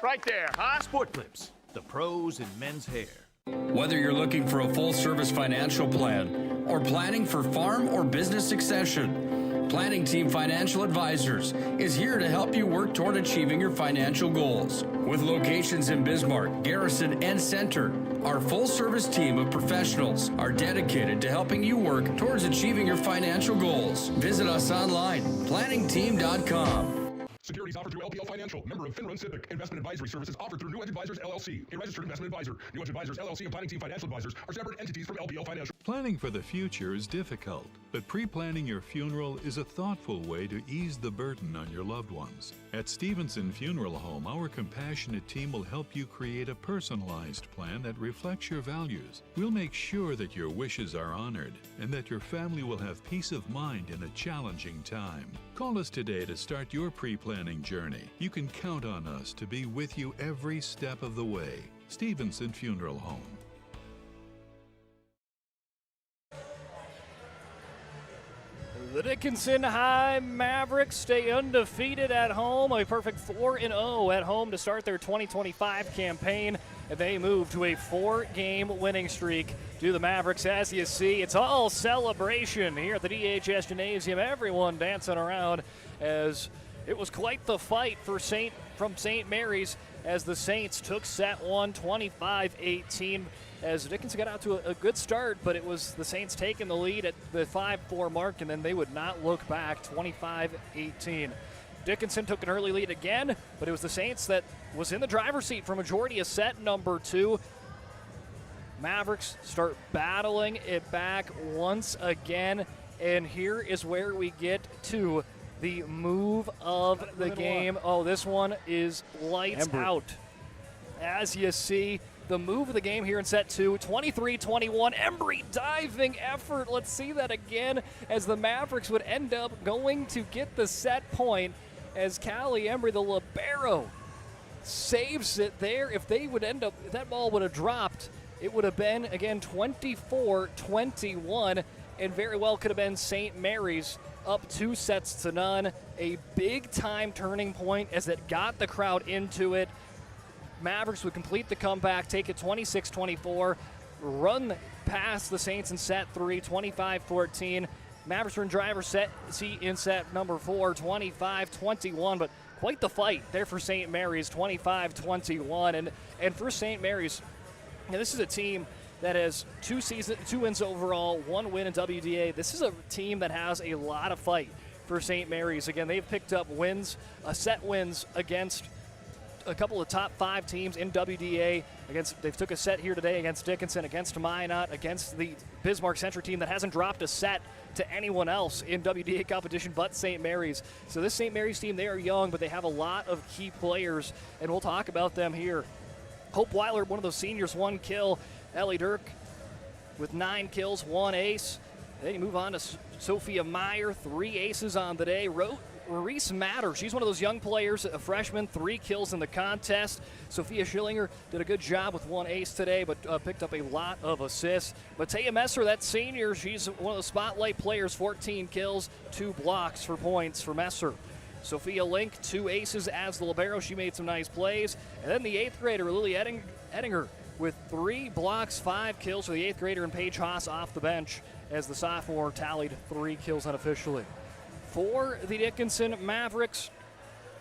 Right there, huh? Sport Clips, the pros in men's hair. Whether you're looking for a full-service financial plan or planning for farm or business succession, Planning Team Financial Advisors is here to help you work toward achieving your financial goals. With locations in Bismarck, Garrison, and Center, our full-service team of professionals are dedicated to helping you work towards achieving your financial goals. Visit us online, planningteam.com. Securities offered through LPL Financial, member of FINRA SIPC. Investment advisory services offered through New Edge Advisors, LLC, a registered investment advisor. New Edge Advisors, LLC, and Planning Team Financial Advisors are separate entities from LPL Financial. Planning for the future is difficult, but pre-planning your funeral is a thoughtful way to ease the burden on your loved ones. At Stevenson Funeral Home, our compassionate team will help you create a personalized plan that reflects your values. We'll make sure that your wishes are honored and that your family will have peace of mind in a challenging time. Call us today to start your pre-planning planning journey. You can count on us to be with you every step of the way. Stevenson Funeral Home. The Dickinson High Mavericks stay undefeated at home, a perfect 4-0 at home to start their 2025 campaign, and they move to a 4-game winning streak. Do the Mavericks, as you see, it's all celebration here at the DHS Gymnasium. Everyone dancing around as it was quite the fight for from St. Mary's as the Saints took set one, 25-18. As Dickinson got out to a good start, but it was the Saints taking the lead at the 5-4 mark, and then they would not look back, 25-18. Dickinson took an early lead again, but it was the Saints that was in the driver's seat for majority of set number 2. Mavericks start battling it back once again, and here is where we get to the move of the game. Oh, this one is lights out. As you see, the move of the game here in set 2, 23-21. Embry diving effort. Let's see that again as the Mavericks would end up going to get the set point as Callie Embry, the libero, saves it there. If they would end up, if that ball would have dropped, it would have been, again, 24-21, and very well could have been St. Mary's up 2-0. A big-time turning point as it got the crowd into it. Mavericks would complete the comeback, take it 26-24, run past the Saints in set 3, 25-14. Mavericks were in driver's seat in set number 4, 25-21, but quite the fight there for St. Mary's, 25-21. And for St. Mary's, this is a team that has 2 wins overall, 1 win in WDA. This is a team that has a lot of fight for St. Mary's. Again, they've picked up wins, set wins against a couple of top 5 teams in WDA. They took a set here today against Dickinson, against Minot, against the Bismarck Century team that hasn't dropped a set to anyone else in WDA competition but St. Mary's. So this St. Mary's team, they are young, but they have a lot of key players, and we'll talk about them here. Hope Weiler, one of those seniors, 1 kill. Ellie Dirk with 9 kills, 1 ace. Then you move on to Sophia Meyer, 3 aces on the day. Reese Matter, she's one of those young players, a freshman, 3 kills in the contest. Sophia Schillinger did a good job with 1 ace today, but picked up a lot of assists. Matea Messer, that senior, she's one of the spotlight players, 14 kills, 2 blocks for points for Messer. Sophia Link, 2 aces as the libero. She made some nice plays. And then the 8th grader, Lily Ettinger, with 3 blocks, 5 kills for the 8th grader, and Paige Haas off the bench as the sophomore tallied 3 kills unofficially. For the Dickinson Mavericks,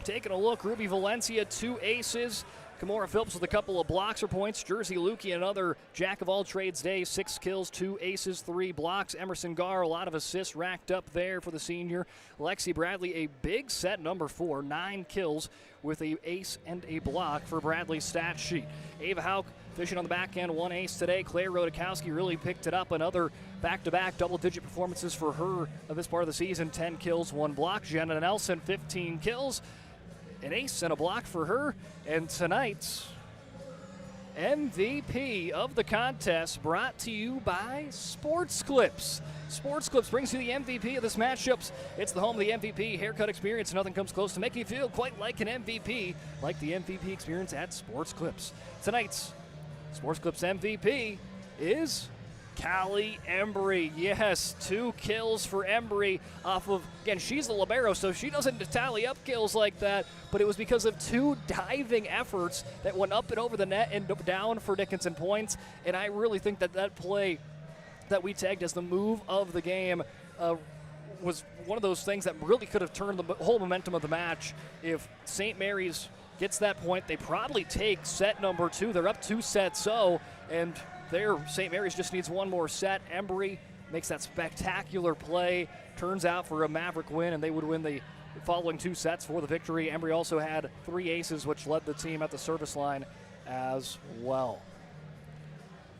taking a look, Ruby Valencia, 2 aces. Kimora Phillips with a couple of blocks for points. Jersey Lukey, another jack-of-all-trades day, 6 kills, 2 aces, 3 blocks. Emerson Garr, a lot of assists racked up there for the senior. Lexi Bradley, a big set, number 4, 9 kills with a ace and a block for Bradley's stat sheet. Ava Hauk fishing on the back end, 1 ace today. Claire Rodakowski really picked it up, another back-to-back double-digit performances for her of this part of the season, 10 kills, 1 block. Jenna Nelson, 15 kills, an ace and a block for her. And tonight's MVP of the contest brought to you by Sports Clips. Sports Clips brings you the MVP of this matchups. It's the home of the MVP haircut experience. Nothing comes close to making you feel quite like an MVP, like the MVP experience at Sports Clips. Tonight's Sports Clips MVP is Callie Embry. Yes, 2 kills for Embry off of, again, she's the libero, so she doesn't tally up kills like that, but it was because of 2 diving efforts that went up and over the net and down for Dickinson points. And I really think that play that we tagged as the move of the game was one of those things that really could have turned the whole momentum of the match. If St. Mary's gets that point, they probably take set number 2. They're up 2-0, and there, St. Mary's just needs 1 more set. Embry makes that spectacular play, turns out for a Maverick win, and they would win the following 2 sets for the victory. Embry also had 3 aces, which led the team at the service line as well.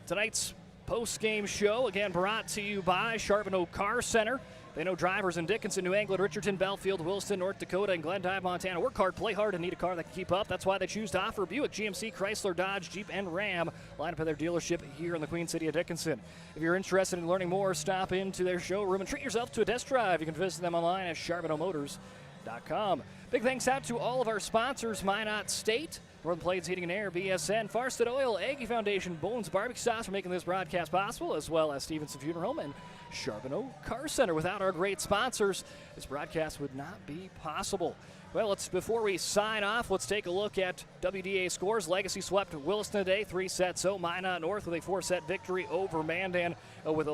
Tonight's post-game show, again, brought to you by Charbonneau Car Center. They know drivers in Dickinson, New England, Richardson, Belfield, Williston, North Dakota, and Glendive, Montana. Work hard, play hard, and need a car that can keep up. That's why they choose to offer Buick, GMC, Chrysler, Dodge, Jeep, and Ram. Line up at their dealership here in the Queen City of Dickinson. If you're interested in learning more, stop into their showroom and treat yourself to a test drive. You can visit them online at CharbonneauMotors.com. PSPNetwork.com. Big thanks out to all of our sponsors: Minot State, Northern Plains Heating and Air, BSN, Farsted Oil, Aggie Foundation, Bones Barbecue Sauce for making this broadcast possible, as well as Stevenson Funeral Home and Charbonneau Car Center. Without our great sponsors, this broadcast would not be possible. Well, before we sign off, let's take a look at WDA scores. Legacy swept Williston today, 3-0. Minot North with a 4-set victory over Mandan. With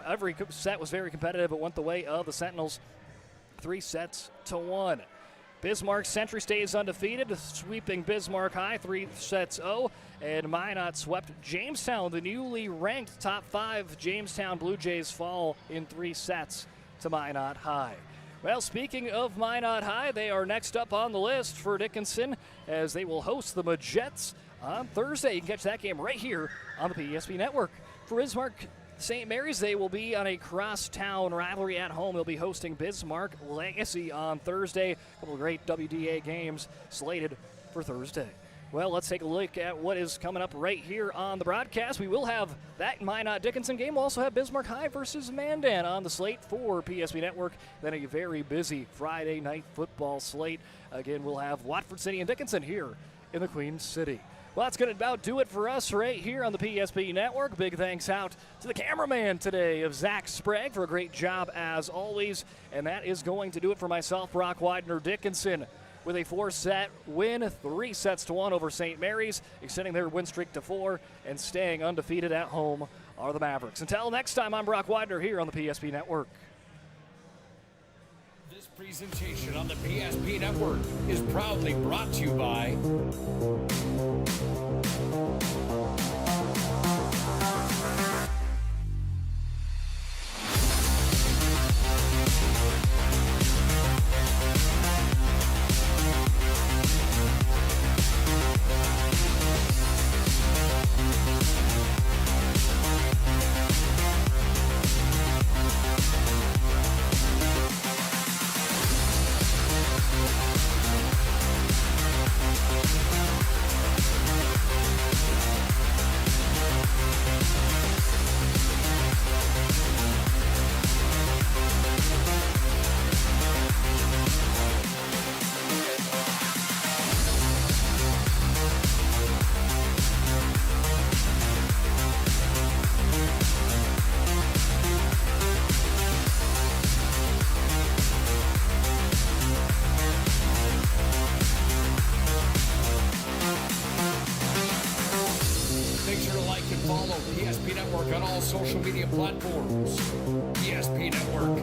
every set was very competitive. It went the way of the Sentinels, 3-1. Bismarck Century stays undefeated, sweeping Bismarck High 3-0. And Minot swept Jamestown. The newly ranked top 5 Jamestown Blue Jays fall in 3 sets to Minot High. Well, speaking of Minot High, they are next up on the list for Dickinson as they will host the Majets on Thursday. You can catch that game right here on the PSP Network. For Bismarck St. Mary's, they will be on a crosstown rivalry at home. They'll be hosting Bismarck Legacy on Thursday. A couple of great WDA games slated for Thursday. Well, let's take a look at what is coming up right here on the broadcast. We will have that Minot-Dickinson game. We'll also have Bismarck High versus Mandan on the slate for PSP Network. Then a very busy Friday night football slate. Again, we'll have Watford City and Dickinson here in the Queen City. Well, that's going to about do it for us right here on the PSP Network. Big thanks out to the cameraman today of Zach Sprague for a great job as always. And that is going to do it for myself, Brock Widener. Dickinson with a 4-set win, 3-1 over St. Mary's, extending their win streak to 4 and staying undefeated at home are the Mavericks. Until next time, I'm Brock Widener here on the PSP Network. This presentation on the PSP Network is proudly brought to you by social media platforms. PSP Network